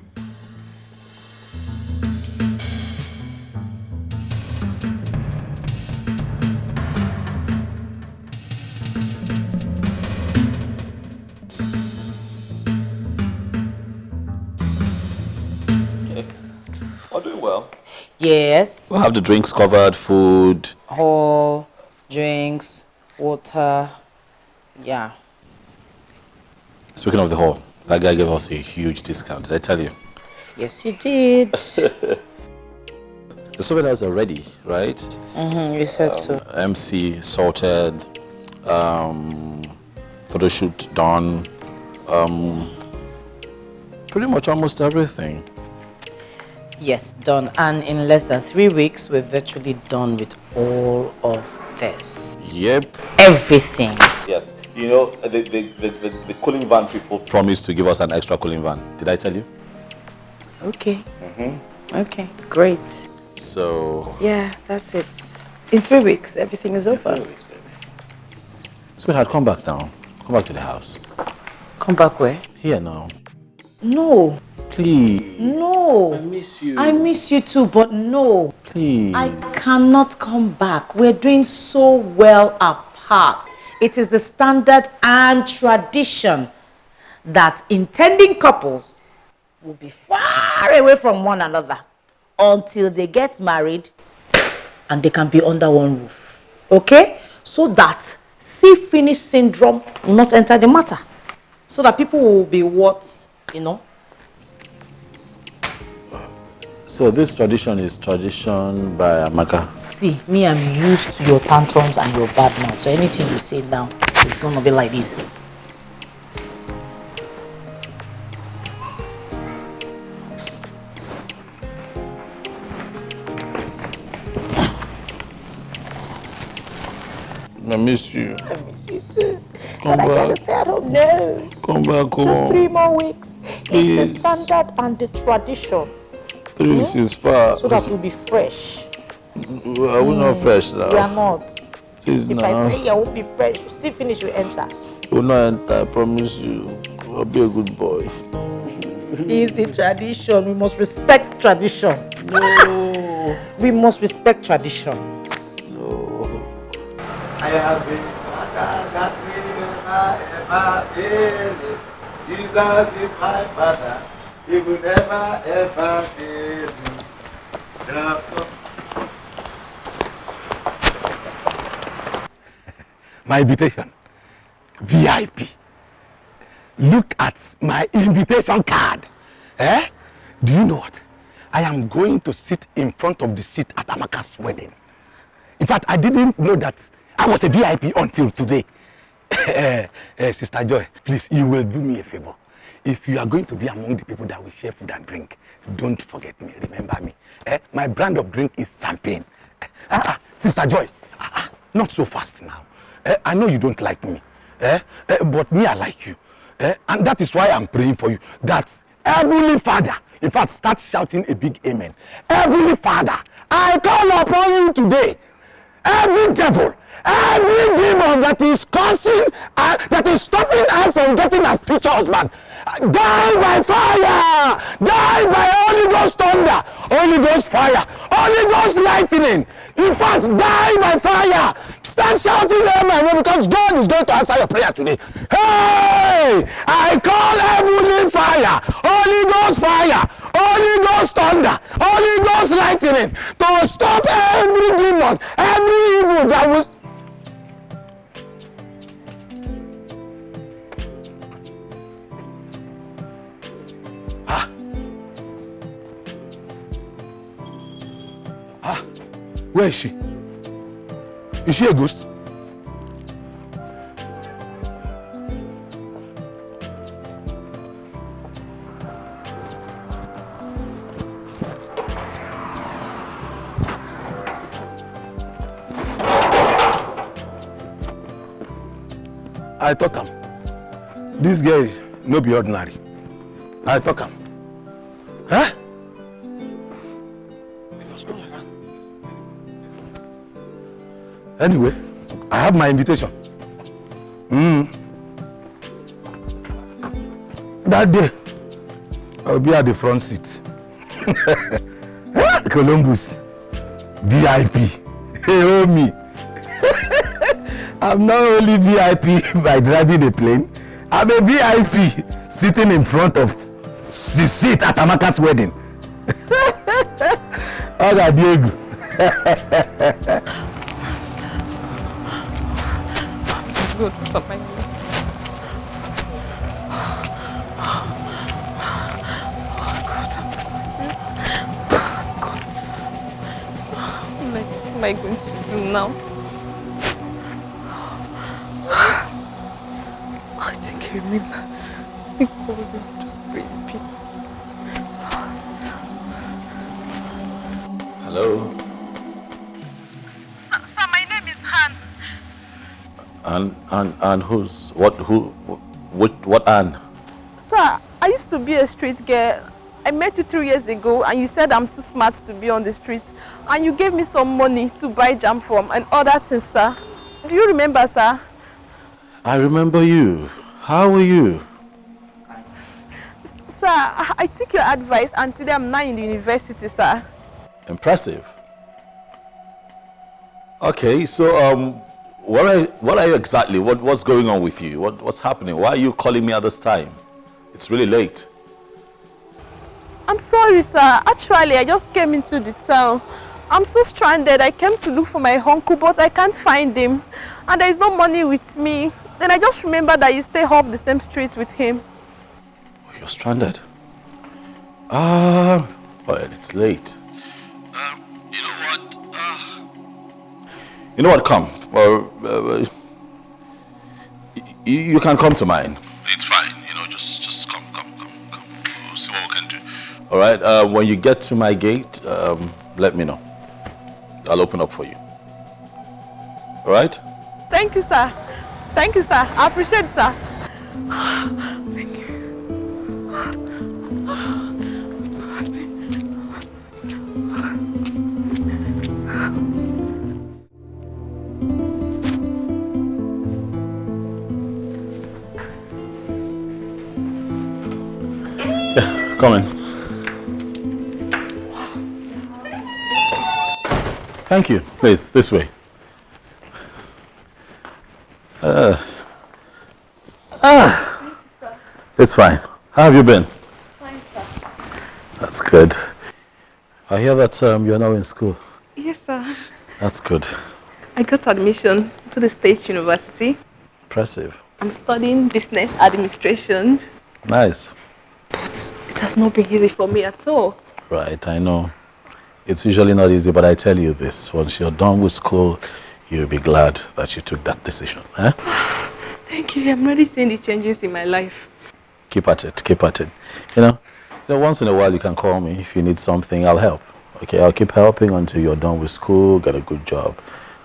Speaker 12: We're doing well.
Speaker 5: Yes.
Speaker 12: We'll have the drinks covered, food.
Speaker 5: Hall, drinks, water. Yeah.
Speaker 12: Speaking of the hall, that guy gave us a huge discount. Did I tell you?
Speaker 5: Yes, you did.
Speaker 12: The souvenirs are ready, right?
Speaker 5: You said so.
Speaker 12: MC sorted, photo shoot done, pretty much almost everything.
Speaker 5: Yes, done. And in less than 3 weeks, we're virtually done with all of this.
Speaker 12: Yep.
Speaker 5: Everything.
Speaker 12: Yes. You know, the cooling van people promised to give us an extra cooling van. Did I tell you?
Speaker 5: Okay. Okay, great.
Speaker 12: So...
Speaker 5: Yeah, that's it. In 3 weeks, everything is over.
Speaker 12: 3 weeks, baby. Sweetheart, come back now. Come back to the house.
Speaker 5: Come back where?
Speaker 12: Here now.
Speaker 5: No.
Speaker 12: Please.
Speaker 5: No.
Speaker 12: I miss you.
Speaker 5: I miss you too, but no.
Speaker 12: Please.
Speaker 5: I cannot come back. We're doing so well apart. It is the standard and tradition that intending couples will be far away from one another until they get married and they can be under one roof. Okay? So that see-finish syndrome will not enter the matter. So that people will be what, you know?
Speaker 12: So this tradition is tradition by Amaka.
Speaker 5: See, me, I'm used to your tantrums and your bad mouth. So anything you say now is going to be like this.
Speaker 12: I miss you.
Speaker 5: I miss you too.
Speaker 12: Come
Speaker 5: But I
Speaker 12: back.
Speaker 5: gotta stay at home. No.
Speaker 12: Come back home.
Speaker 5: Just 3 more weeks.
Speaker 12: Please.
Speaker 5: It's the standard and the tradition.
Speaker 6: 3 weeks is far.
Speaker 14: So that we'll be fresh.
Speaker 6: We're not fresh now.
Speaker 14: We are not.
Speaker 6: Please,
Speaker 14: If
Speaker 6: now.
Speaker 14: I say I won't be fresh, you see finish, you enter.
Speaker 6: We'll not enter, I promise you. I'll be a good boy.
Speaker 14: It's the tradition. We must respect tradition.
Speaker 6: No.
Speaker 14: We must respect tradition.
Speaker 6: No.
Speaker 17: I have been father that will never ever fail. Jesus is my father. He will never ever fail me.
Speaker 1: My invitation. VIP. Look at my invitation card. Eh? Do you know what? I am going to sit in front of the seat at Amaka's wedding. In fact, I didn't know that I was a VIP until today. Sister Joy, please, you will do me a favor. If you are going to be among the people that will share food and drink, don't forget me, remember me. My brand of drink is champagne. Sister Joy, not so fast now. I know you don't like me, but me, I like you. And that is why I'm praying for you. That Heavenly Father, in fact, start shouting a big amen. Heavenly Father, I call upon you today. Every devil, every demon that is causing, that is stopping us from getting a future husband, die by fire, die by Holy Ghost thunder, Holy Ghost fire, Holy Ghost lightning. In fact, die by fire. Start shouting amen because God is going to answer your prayer today. Hey, I call heavenly fire, Holy Ghost fire, Holy Ghost thunder, Holy Ghost lightning to stop every demon, every evil that was. Where is she? Is she a ghost? I talk am. This girl is no be ordinary. I talk am. Huh? Anyway, I have my invitation. That day, I'll be at the front seat. Columbus, VIP. Hey, oh me. I'm not only VIP by driving a plane, I'm a VIP sitting in front of the seat at Amaka's wedding. Hola, Diego.
Speaker 7: Good. Stop my What am I going to do now? I think I remember. I called him, just pray in peace.
Speaker 12: Hello?
Speaker 14: Sir, my name is Han.
Speaker 12: And who's what Anne?
Speaker 7: Sir, I used to be a street girl. I met you 3 years ago and you said I'm too smart to be on the streets. And you gave me some money to buy jam from and other things, sir. Do you remember, sir?
Speaker 12: I remember you. How are you?
Speaker 7: Sir, I took your advice and today I'm now in the university, sir.
Speaker 12: Impressive. Okay, so what are you exactly? What's going on with you? What's happening? Why are you calling me at this time? It's really late.
Speaker 7: I'm sorry, sir. Actually, I just came into the town. I'm so stranded. I came to look for my uncle, but I can't find him. And there is no money with me. Then I just remember that you stay up the same street with him.
Speaker 12: You're stranded. Well, it's late. You know what? Come. Well, you can come to mine. It's fine. Just come. We'll see what we can do. All right. When you get to my gate, let me know. I'll open up for you. All right?
Speaker 7: Thank you, sir. Thank you, sir. I appreciate it, sir. Thank you. I'm so happy.
Speaker 12: Come in. Thank you. Please, this way. It's fine. How have you been?
Speaker 7: Fine, sir.
Speaker 12: That's good. I hear that you're now in school.
Speaker 7: Yes, sir.
Speaker 12: That's good.
Speaker 7: I got admission to the State University.
Speaker 12: Impressive.
Speaker 7: I'm studying business administration.
Speaker 12: Nice.
Speaker 7: But it has not been easy for me at all.
Speaker 12: Right, I know. It's usually not easy, but I tell you this. Once you're done with school, you'll be glad that you took that decision. Eh?
Speaker 7: Thank you. I'm already seeing the changes in my life.
Speaker 12: Keep at it. Keep at it. You know, once in a while you can call me. If you need something, I'll help. Okay, I'll keep helping until you're done with school, get a good job.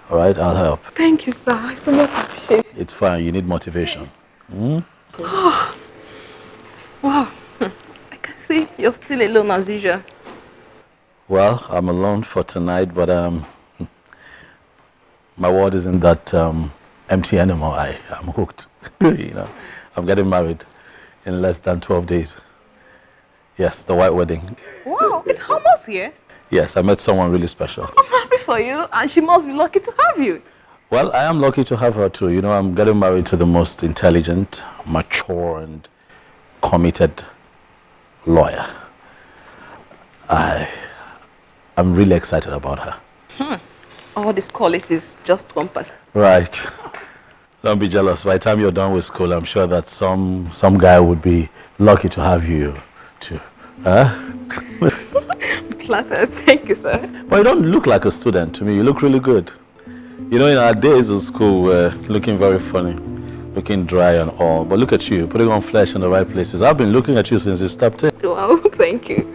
Speaker 12: All right, I'll help.
Speaker 7: Thank you, sir. I so much appreciate it.
Speaker 12: It's fine. You need motivation.
Speaker 7: Oh, wow. I can see you're still alone as usual.
Speaker 12: Well, I'm alone for tonight, but my world isn't that empty anymore. I'm hooked. You know, I'm getting married in less than 12 days. Yes, the white wedding.
Speaker 7: Wow, it's almost here.
Speaker 12: Yes, I met someone really special.
Speaker 7: I'm happy for you, and she must be lucky to have you.
Speaker 12: Well, I am lucky to have her too. You know, I'm getting married to the most intelligent, mature, and committed lawyer. I'm really excited about her.
Speaker 7: All these qualities just compass.
Speaker 12: Right. Don't be jealous. By the time you're done with school, I'm sure that some guy would be lucky to have you too. Huh?
Speaker 7: Flattered. Thank you, sir.
Speaker 12: But you don't look like a student to me. You look really good. You know, in our days of school, we're looking very funny, looking dry and all. But look at you, putting on flesh in the right places. I've been looking at you since you stepped in.
Speaker 7: Wow, thank you.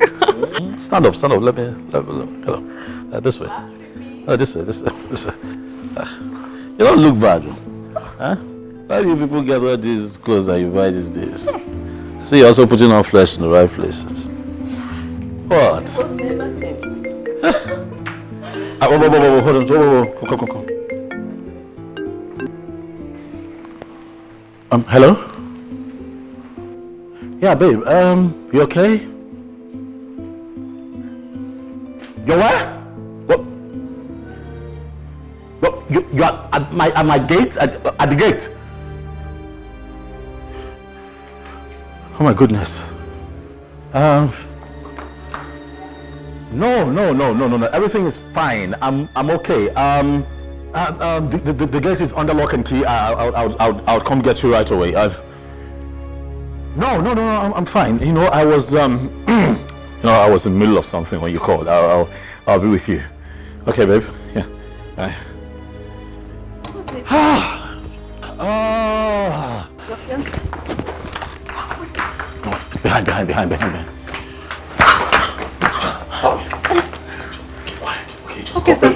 Speaker 12: Stand up, stand up. Let me look. Hello. This way. Oh, this way. You don't look bad. Huh? Why do you people get all these clothes that you buy these days? See, you're also putting on flesh in the right places. What? Hold on. Come. Hello? Yeah, babe, you okay? You what? What? You are at my gate? At the gate? Oh my goodness. No. Everything is fine. I'm okay. The gate is under lock and key. I'll come get you right away. No. I'm fine. You know, I was I was in the middle of something when you called. I'll be with you. Okay, babe. Yeah. Bye. Behind. Just keep quiet. Okay, just
Speaker 7: okay, sir.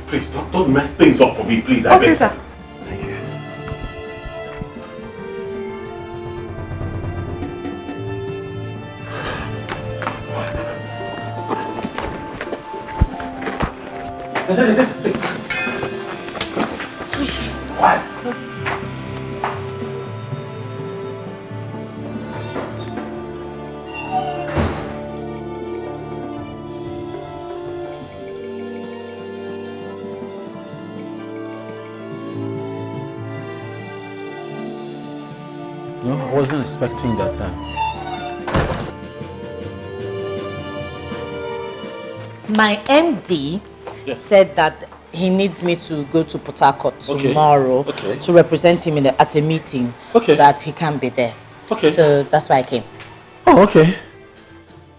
Speaker 12: Please, don't mess things up for me, please. I
Speaker 7: okay,
Speaker 12: beg.
Speaker 7: sir.
Speaker 12: Thank you. Quiet. No, I wasn't expecting that time.
Speaker 14: My MD said that he needs me to go to Port Harcourt tomorrow to represent him at a meeting that he can't be there.
Speaker 12: Okay.
Speaker 14: So that's why I came.
Speaker 12: Oh, okay.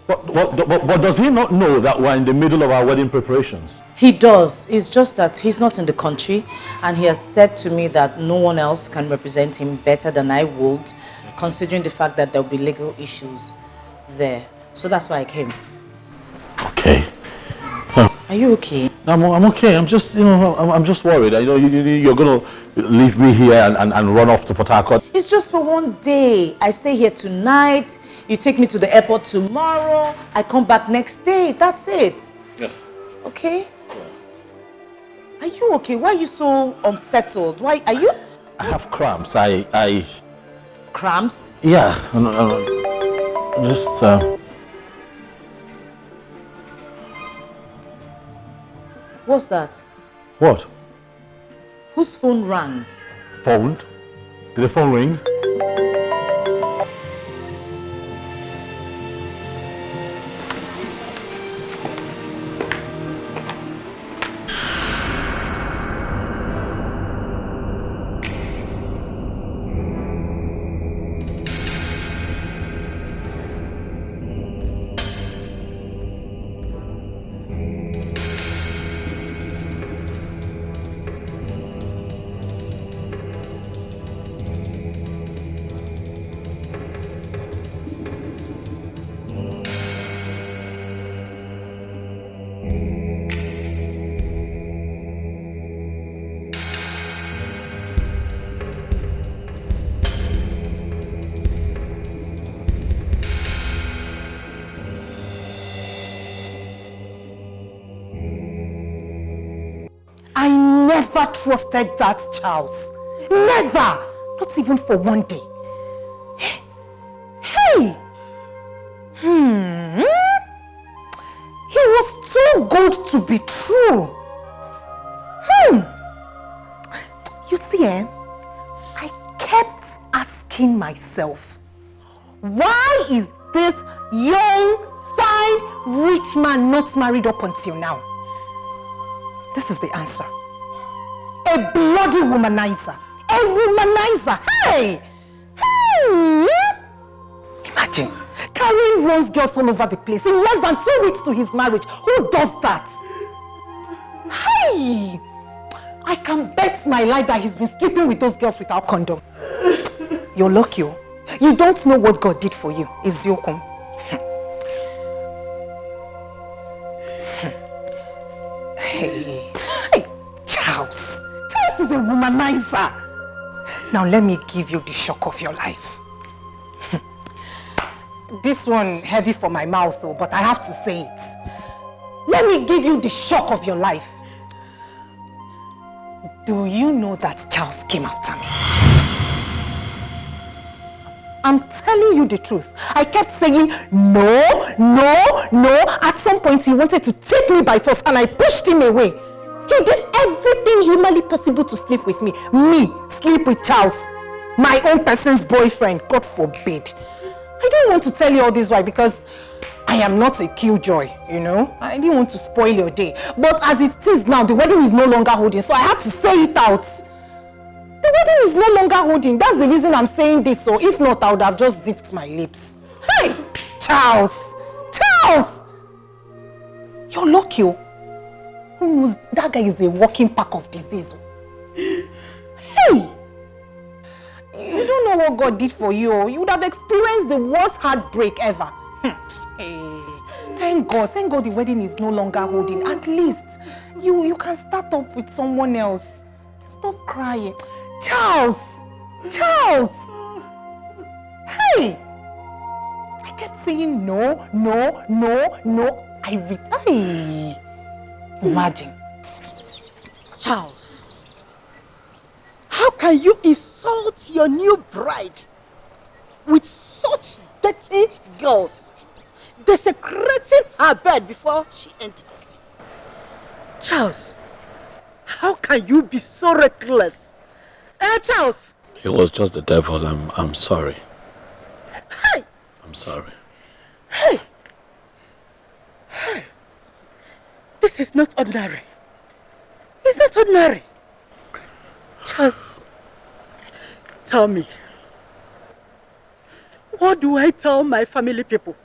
Speaker 12: But does he not know that we're in the middle of our wedding preparations?
Speaker 14: He does. It's just that he's not in the country, and he has said to me that no one else can represent him better than I would, considering the fact that there'll be legal issues there. So that's why I came.
Speaker 12: Okay.
Speaker 14: Are you okay?
Speaker 12: I'm okay. I'm just, I'm just worried. I know you're gonna leave me here and run off to Port Harcourt.
Speaker 14: It's just for one day. I stay here tonight. You take me to the airport tomorrow. I come back next day. That's it.
Speaker 12: Yeah.
Speaker 14: Okay? Are you okay? Why are you so unsettled? Why are you?
Speaker 12: I have cramps.
Speaker 14: Cramps?
Speaker 12: Yeah. No.
Speaker 6: Just,
Speaker 2: What's that?
Speaker 6: What?
Speaker 2: Whose phone rang?
Speaker 6: Phone? Did the phone ring?
Speaker 4: I never trusted that Charles. Never! Not even for one day. Hey! He was too good to be true. You see, I kept asking myself, why is this young, fine, rich man not married up until now? This is the answer. A bloody womanizer. A womanizer. Hey! Imagine carrying Ron's girls all over the place in less than 2 weeks to his marriage. Who does that? Hey! I can bet my life that he's been sleeping with those girls without condom. You're lucky. You don't know what God did for you. Eziokum. Hey, Charles. Charles is a womanizer. Now let me give you the shock of your life. This one heavy for my mouth though, but I have to say it. Let me give you the shock of your life. Do you know that Charles came after me? I'm telling you the truth. I kept saying no, no, no. At some point he wanted to take me by force and I pushed him away. He did everything humanly possible to sleep with me. Me, sleep with Charles. My own person's boyfriend, God forbid. I don't want to tell you all this why, because I am not a killjoy, you know. I didn't want to spoil your day. But as it is now, the wedding is no longer holding, so I had to say it out. The wedding is no longer holding. That's the reason I'm saying this. So if not, I would have just zipped my lips. Hey, Charles! Charles! You're lucky. Who knows? That guy is a walking pack of disease. Hey! You don't know what God did for you. You would have experienced the worst heartbreak ever. Hey, thank God the wedding is no longer holding. At least you can start up with someone else. Stop crying. Charles! Charles! Hey! I kept saying no, no, no, no. Hey! Imagine.
Speaker 11: Charles, how can you insult your new bride with such dirty girls, desecrating her bed before she enters? Charles, how can you be so reckless? Charles!
Speaker 6: It was just the devil. I'm sorry.
Speaker 11: Hey!
Speaker 6: I'm sorry.
Speaker 11: Hey! Hey! This is not ordinary. It's not ordinary. Charles, tell me, what do I tell my family people?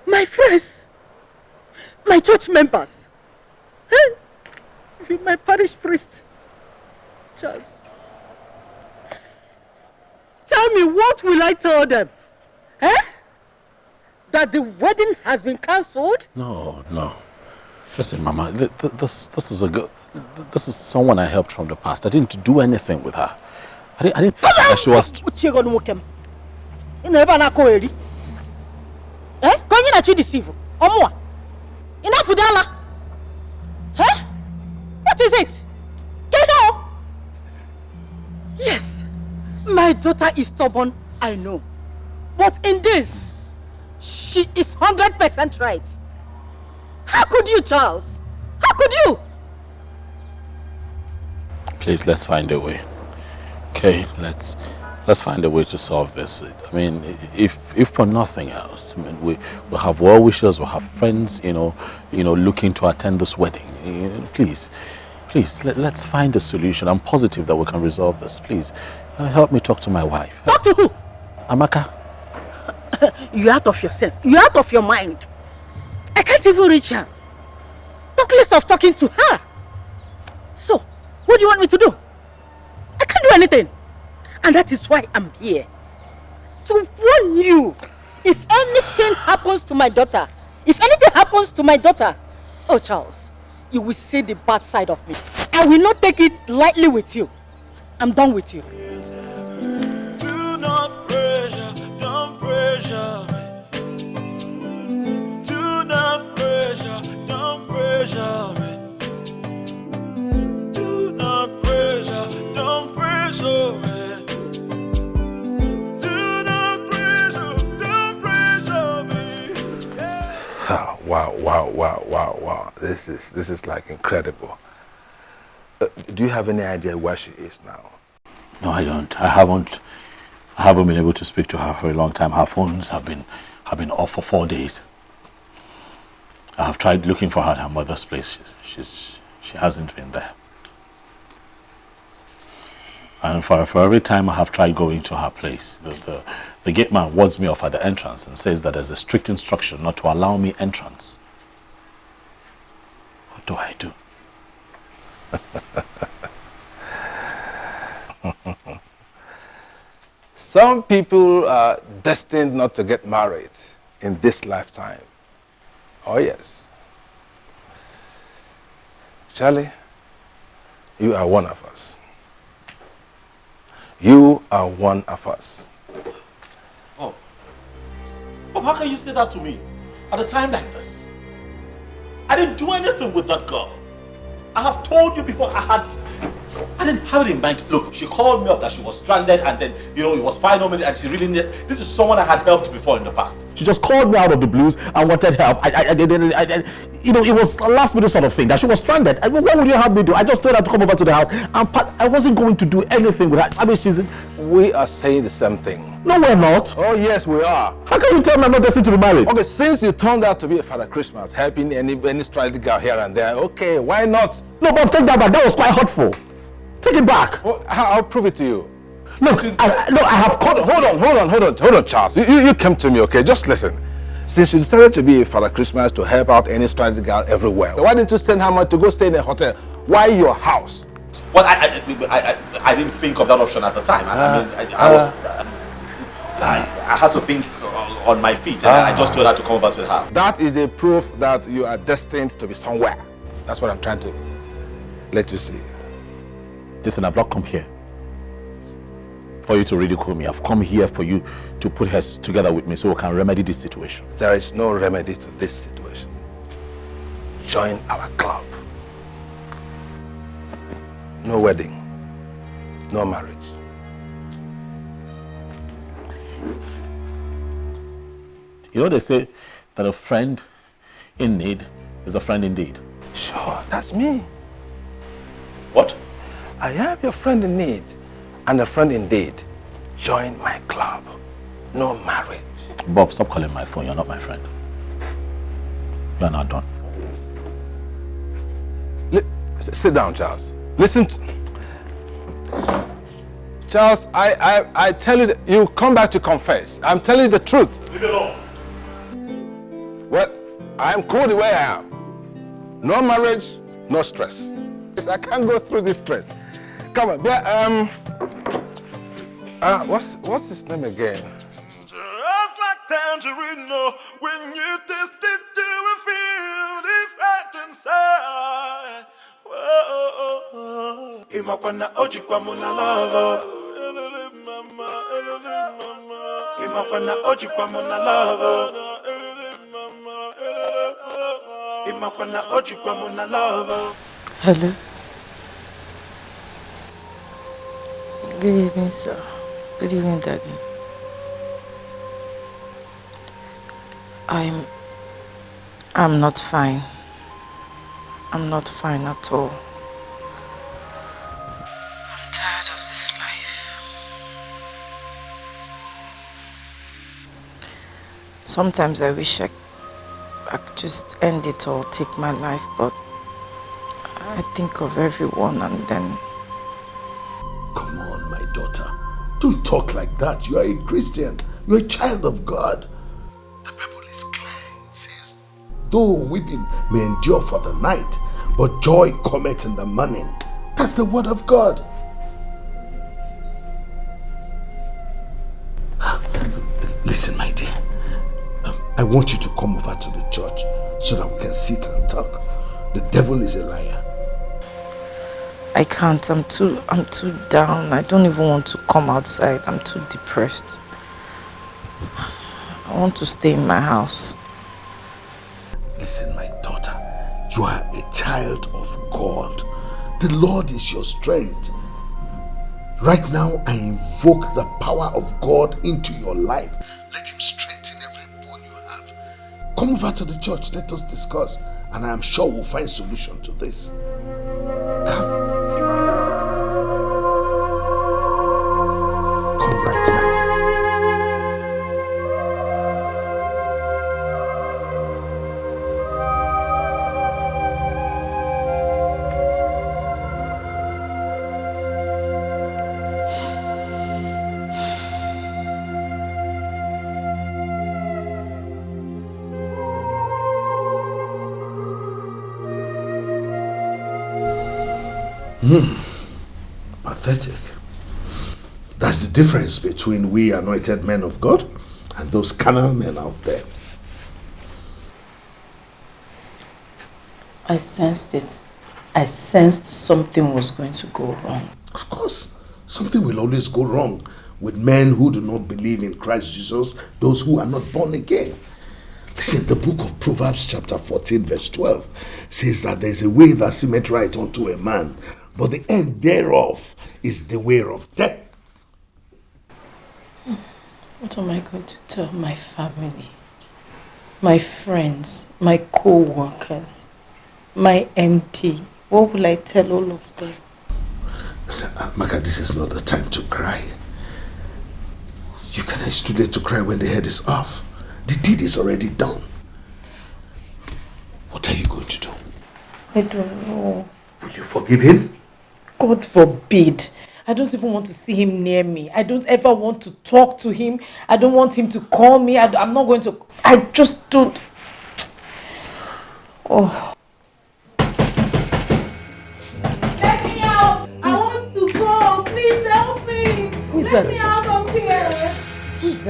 Speaker 11: My friends? My church members? Hey? My parish priest? Charles, tell me, what will I tell them? That the wedding has been cancelled?
Speaker 6: No. Listen, Mama, this is someone I helped from the past. I didn't do anything with her. I didn't think that she was...
Speaker 11: What is it? Yes, my daughter is stubborn, I know.
Speaker 14: But in this, she is 100% right. How could you, Charles? How could you?
Speaker 6: Please, let's find a way. Okay, let's find a way to solve this. I mean, if for nothing else, I mean, we have well wishers, we have friends, looking to attend this wedding. Please, let's find a solution. I'm positive that we can resolve this. Please, help me talk to my wife.
Speaker 14: Talk to who?
Speaker 6: Amaka.
Speaker 14: You're out of your sense. You're out of your mind. I can't even reach her. Talk less of talking to her. So, what do you want me to do? I can't do anything. And that is why I'm here. To warn you. If anything happens to my daughter, oh Charles, you will see the bad side of me. I will not take it lightly with you. I'm done with you.
Speaker 3: Do not pressure, don't pressure me. Do not pressure, don't pressure me. Do not pressure, don't pressure me. Do not pressure, don't pressure me.
Speaker 8: Oh, wow. This is like incredible. Do you have any idea where she is now?
Speaker 6: No, I don't. I haven't been able to speak to her for a long time. Her phones have been off for 4 days. I have tried looking for her at her mother's place. She hasn't been there. And for every time I have tried going to her place, the gate man wards me off at the entrance and says that there's a strict instruction not to allow me entrance. What do I do?
Speaker 8: Some people are destined not to get married in this lifetime. Oh yes. Charlie, you are one of us. You are one of us.
Speaker 12: Oh. Bob, how can you say that to me at a time like this? I didn't do anything with that girl. I have told you before, I didn't have it in mind. Look, she called me up that she was stranded and then, it was final minute and she really needed, this is someone I had helped before in the past.
Speaker 6: She just called me out of the blues and wanted help. It was a last minute sort of thing that she was stranded. What would you have me do? I just told her to come over to the house and I wasn't going to do anything with her. I mean,
Speaker 8: we are saying the same thing.
Speaker 6: No, we're not.
Speaker 8: Oh yes, we are.
Speaker 6: How can you tell me I'm not destined to be married?
Speaker 8: Okay, since you turned out to be a Father Christmas, helping any stranded girl here and there, okay, why not?
Speaker 6: No, Bob, take that back. That was quite hurtful. Take it back.
Speaker 8: Well, I'll prove it to you.
Speaker 6: Look, I have called.
Speaker 8: Hold on, Charles. You came to me, okay? Just listen. Since you decided to be a Father Christmas to help out any stranded girl everywhere, why didn't you send her money to go stay in a hotel? Why your house?
Speaker 12: Well, I didn't think of that option at the time. I had to think on my feet, and I just told her to come over to her.
Speaker 8: That is the proof that you are destined to be somewhere. That's what I'm trying to let you see.
Speaker 6: Listen, I've not come here for you to ridicule me. I've come here for you to put heads together with me so we can remedy this situation.
Speaker 8: There is no remedy to this situation. Join our club. No wedding. No marriage.
Speaker 6: They say that a friend in need is a friend indeed.
Speaker 8: Sure, that's me.
Speaker 12: What?
Speaker 8: I am your friend in need and a friend indeed. Join my club. No marriage.
Speaker 6: Bob, stop calling my phone. You're not my friend. You're not done.
Speaker 8: Sit down, Charles. Listen. Charles, I tell you, you come back to confess. I'm telling you the truth.
Speaker 12: Leave it alone.
Speaker 8: Well, I'm cool the way I am. No marriage, no stress. I can't go through this stress. Come on, yeah, what's his name again?
Speaker 3: Just like tangerine, no, when you taste it, you will feel the fat inside. Whoa, Imakwana ojikwa muna lava. Imakwana ojikwa muna lava. Imakwana ojikwa muna lava.
Speaker 18: Hello. Good evening, sir. Good evening, Daddy.
Speaker 2: I'm not fine. I'm not fine at all. I'm tired of this life. Sometimes I wish I could just end it all, take my life, but I think of everyone and then...
Speaker 8: Come on, my daughter. Don't talk like that. You are a Christian. You are a child of God. The Bible is clear. It says, though weeping may endure for the night, but joy cometh in the morning. That's the word of God. Listen, my dear. I want you to come over to the church so that we can sit and talk. The devil is a liar.
Speaker 2: I can't. I'm too down. I don't even want to come outside. I'm too depressed. I want to stay in my house.
Speaker 8: Listen, my daughter. You are a child of God. The Lord is your strength. Right now, I invoke the power of God into your life. Let Him strengthen every bone you have. Come over to the church. Let us discuss. And I am sure we'll find solution to this. Come. Come right now. Pathetic. That's the difference between we anointed men of God and those carnal men out there.
Speaker 5: I sensed it. I sensed something was going to go wrong.
Speaker 8: Of course, something will always go wrong with men who do not believe in Christ Jesus, those who are not born again. Listen, the book of Proverbs chapter 14 verse 12 says that there's a way that seemeth right unto a man, but the end thereof is the way of death.
Speaker 5: What am I going to tell my family, my friends, my co-workers, my MD? What will I tell all of them?
Speaker 8: Listen, Maka, this is not the time to cry. It's too late to cry when the head is off. The deed is already done. What are you going to do?
Speaker 5: I don't know.
Speaker 8: Will you forgive him?
Speaker 5: God forbid. I don't even want to see him near me. I don't ever want to talk to him. I don't want him to call me. I'm not going to... I just don't... Oh.
Speaker 9: Let me out! I want to go! Please help me! Let me out of here!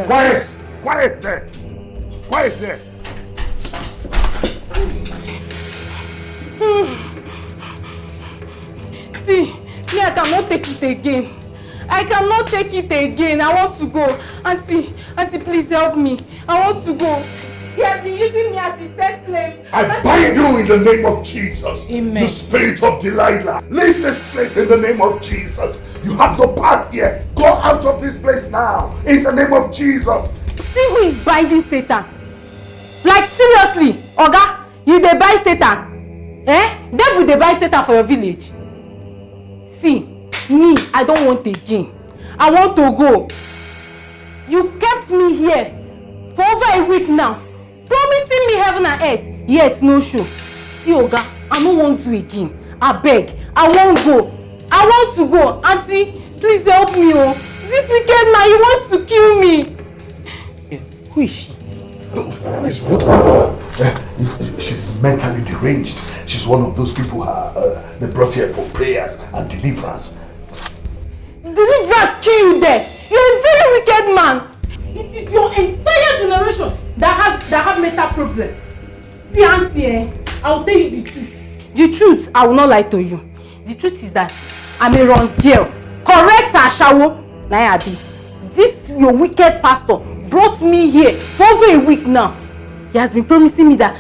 Speaker 8: Quiet! Quiet there! Quiet there!
Speaker 9: See, me, I cannot take it again. I cannot take it again. I want to go. Auntie, please help me. I want to go. He has been using me as his sex slave.
Speaker 8: I bind you in the name of Jesus.
Speaker 9: Amen.
Speaker 8: The spirit of Delilah. Leave this place in the name of Jesus. You have no part here. Go out of this place now. In the name of Jesus.
Speaker 9: See who is binding Satan. Like seriously, Oga, you dey buy Satan. Devil dey buy Satan for your village. See, me, I don't want again. I want to go. You kept me here for over a week now, promising me heaven and earth, yet no show. See, Oga, I don't want to again. I beg, I won't go. I want to go. Auntie, please help me. Oh. This wicked man, he wants to kill me.
Speaker 5: Who is she?
Speaker 8: She's mentally deranged. She's one of those people they brought here for prayers and deliverance.
Speaker 9: Deliverance kill you there. You're a very wicked man. It is your entire generation that have mental problem. See, Auntie, I'll tell you the truth. The truth, I will not lie to you. The truth is that I'm a runs girl. Correct Ashawo. Nayabi. This your wicked pastor brought me here for over a week now. He has been promising me that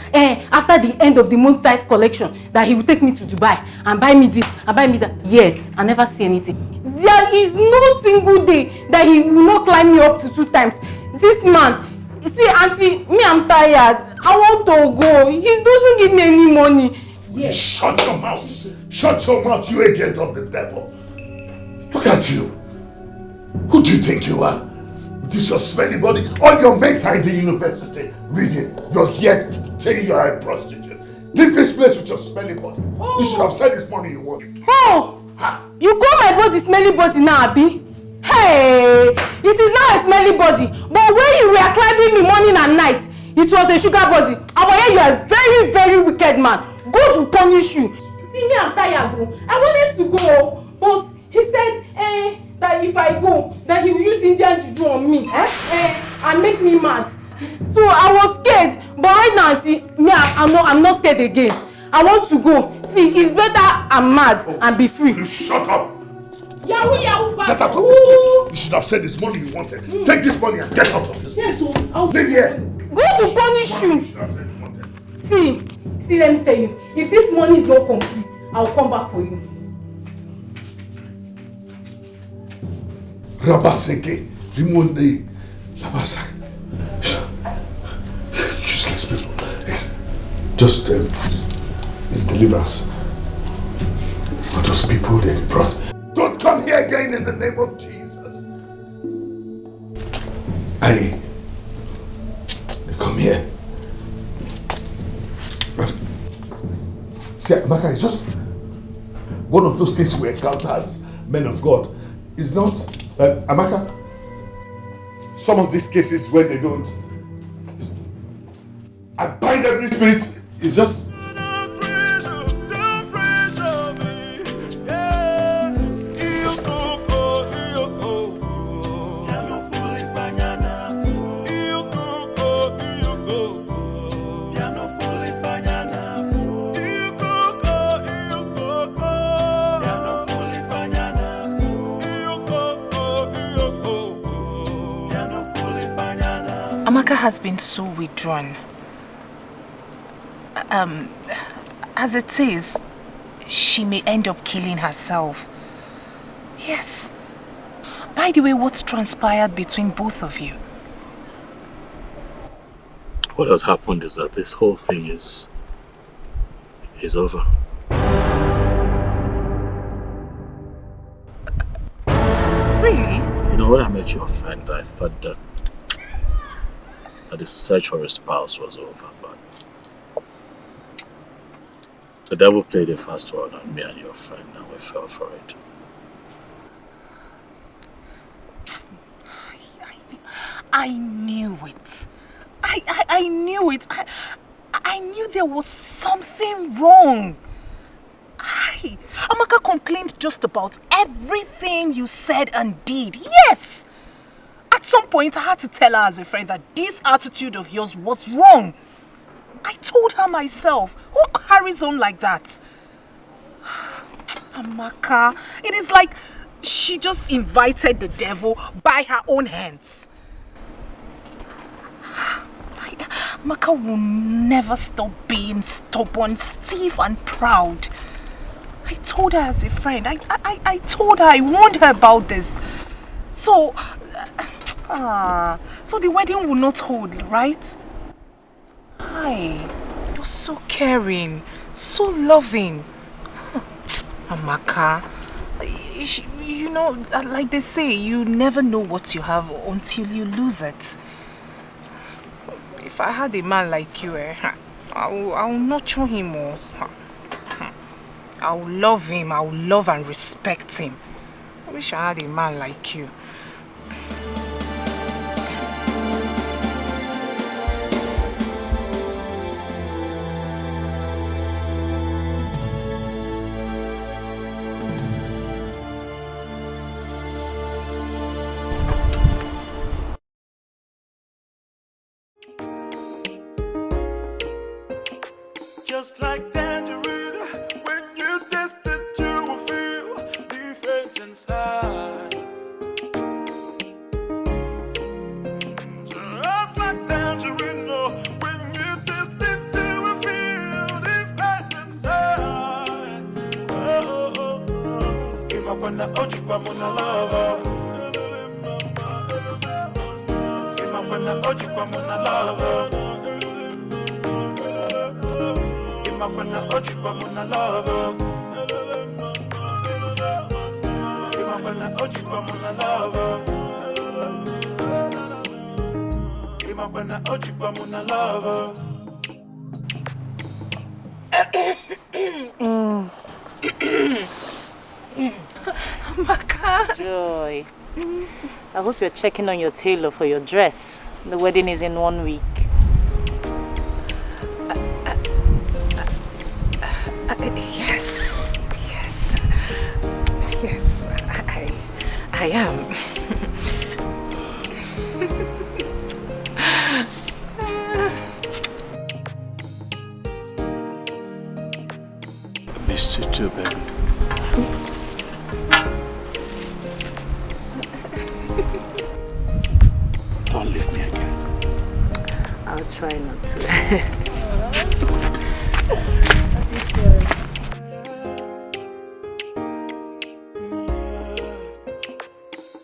Speaker 9: after the end of the month tithe collection that he will take me to Dubai and buy me this and buy me that. Yet, I never see anything. There is no single day that he will not climb me up to 2 times. This man,
Speaker 7: See, Auntie, me, I'm tired. I want to go. He doesn't give me any money.
Speaker 8: Yes. Shut your mouth. Shut your mouth, you agent of the devil. Look at you. Who do you think you are? With this your smelly body? All your mates are in the university reading. You're here saying you are a prostitute. Leave this place with your smelly body. Oh. You should have said this money you wanted.
Speaker 7: Oh! Ha. You call my body smelly body now, Abi? Hey! It is now a smelly body. But when you were climbing me morning and night, it was a sugar body. Aboye, you are a very, very wicked man. God will punish you. See me, I'm tired though. I wanted to go, but he said that if I go, that he will use Indian juju on me and make me mad. So I was scared, but right now, Auntie, me, I'm not scared again. I want to go. See, it's better I'm mad and be free.
Speaker 8: You shut up!
Speaker 7: Yahoo!
Speaker 8: Get out of this place. You should have said this money you wanted. Take this money and get out of this place. Leave here.
Speaker 7: Go to punish you. See, let me tell you. If this money is not complete, I'll come back for you.
Speaker 8: Rabaseke, Rimonde, Labasa. Useless people. Just, it's deliverance. For those people they brought. Don't come here again in the name of Jesus. They come here. See, Amaka, it's just one of those things we encounter as men of God. It's not, Amaka, some of these cases when they don't, I bind every spirit, it's just,
Speaker 4: Amaka has been so withdrawn. As it is, she may end up killing herself. Yes. By the way, what's transpired between both of you?
Speaker 12: What has happened is that this whole thing is over.
Speaker 4: Really?
Speaker 12: You know, when I met your friend, I thought that the search for a spouse was over, but the devil played a fast one on me and your friend, and we fell for it.
Speaker 4: I knew it. I knew it. I knew there was something wrong. Amaka complained just about everything you said and did. Yes! At some point, I had to tell her as a friend that this attitude of yours was wrong. I told her myself. Who carries on like that? Amaka, it is like she just invited the devil by her own hands. Amaka will never stop being stubborn, stiff and proud. I told her as a friend. I told her, I warned her about this. So the wedding will not hold, right? You're so caring, so loving. Amaka, you know, like they say, you never know what you have until you lose it. If I had a man like you, I will nurture him more. I will love him, I will love and respect him. I wish I had a man like you.
Speaker 3: Just like tangerine, when you taste it, you will feel different inside. Just like tangerine, when you taste it, you will feel different inside. Oh, oh, oh. Give up on the love. Give up on Imakwana ojikwa muna lover. Imakwana ojikwa muna lover. Imakwana ojikwa muna lover. Imakwana ojikwa muna lover.
Speaker 4: Maka.
Speaker 5: Joy. I hope you're checking on your tailor for your dress. The wedding is in 1 week.
Speaker 4: Yes. Yes. I am.
Speaker 6: I missed you too, baby. Don't leave me again.
Speaker 5: I'll try not to.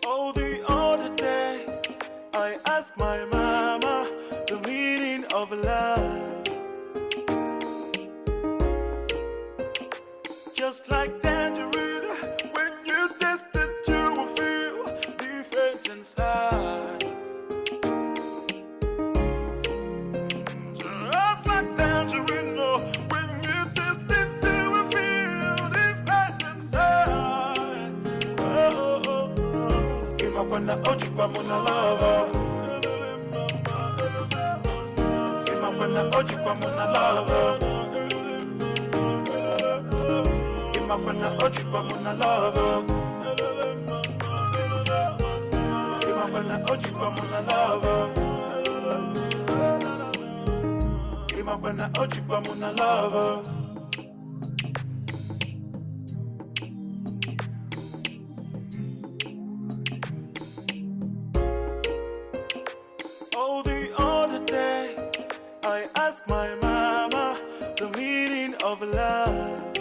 Speaker 3: Oh, the other day, I asked my mama the meaning of love. Just like tangerine, when you taste it, you will feel different inside. Just like tangerine, oh, when you taste it, you will feel different inside. Oh, oh, oh. Imakwana ojikwa muna lover. Imakwana ojikwa muna lover. Imakwana ojikwa muna lover. Imakwana ojikwa muna lover. Imakwana ojikwa muna lover. Oh, the other day, I asked my mama the meaning of love.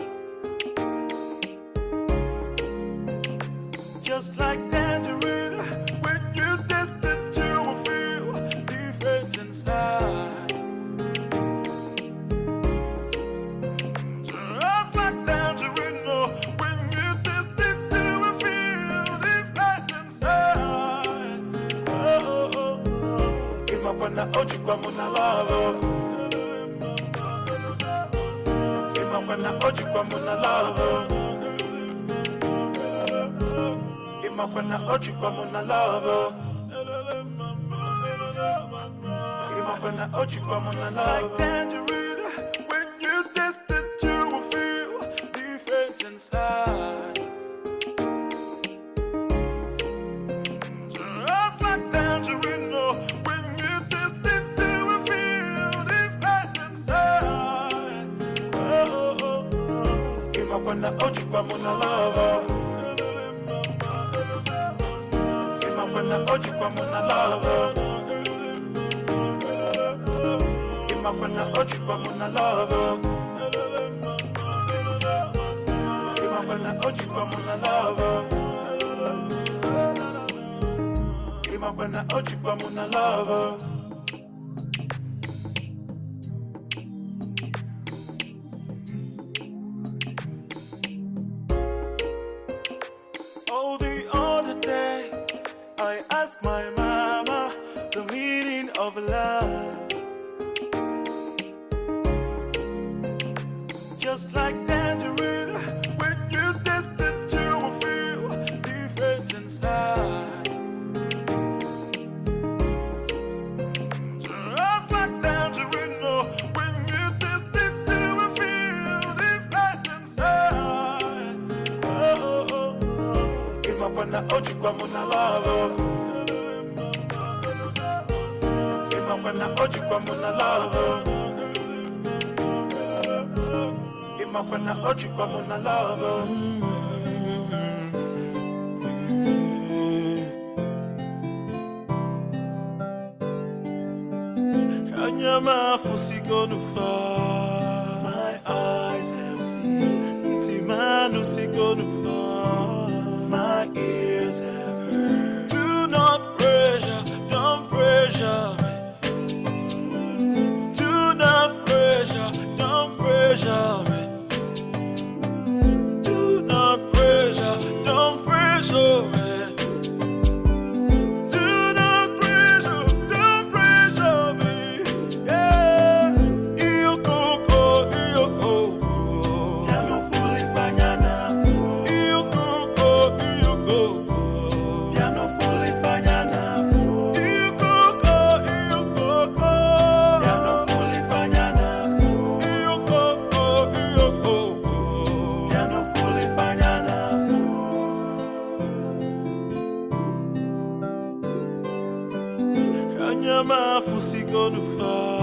Speaker 3: Just like tangerine, when you taste it, you will feel different inside. Just like tangerine, oh, when you taste it, you will feel different inside. Oh, oh, oh. Imakwana ojikwa muna lover. Imakwana ojikwa muna lover. Imakwana ojikwa muna lover. Imakwana ojikwa muna lover. Like tangerine, when you taste it, you will feel different inside. Just like tangerine, oh, when you taste it, you will feel different inside. Oh, oh, oh. Imakwana ojikwa muna lover. Imakwana ojikwa muna lover. Imakwana ojikwa muna lover. Imakwana ojikwa muna lover. Imakwana ojikwa muna lover. Oh, the other day, I asked my mama the meaning of love. Just like tangerine, when you taste it, you will feel different inside. Just like tangerine, oh, when you taste it, you will feel different inside. Oh, oh, oh. Imakwana ojikwa muna lover. Imakwana ojikwa muna lover. Imakwana ojikwa muna lover. Anyama fusiko nufa. My eyes have seen. Timanu siko nufa. My ears have heard. Do not pressure, don't pressure. Onyama fusigo nufa.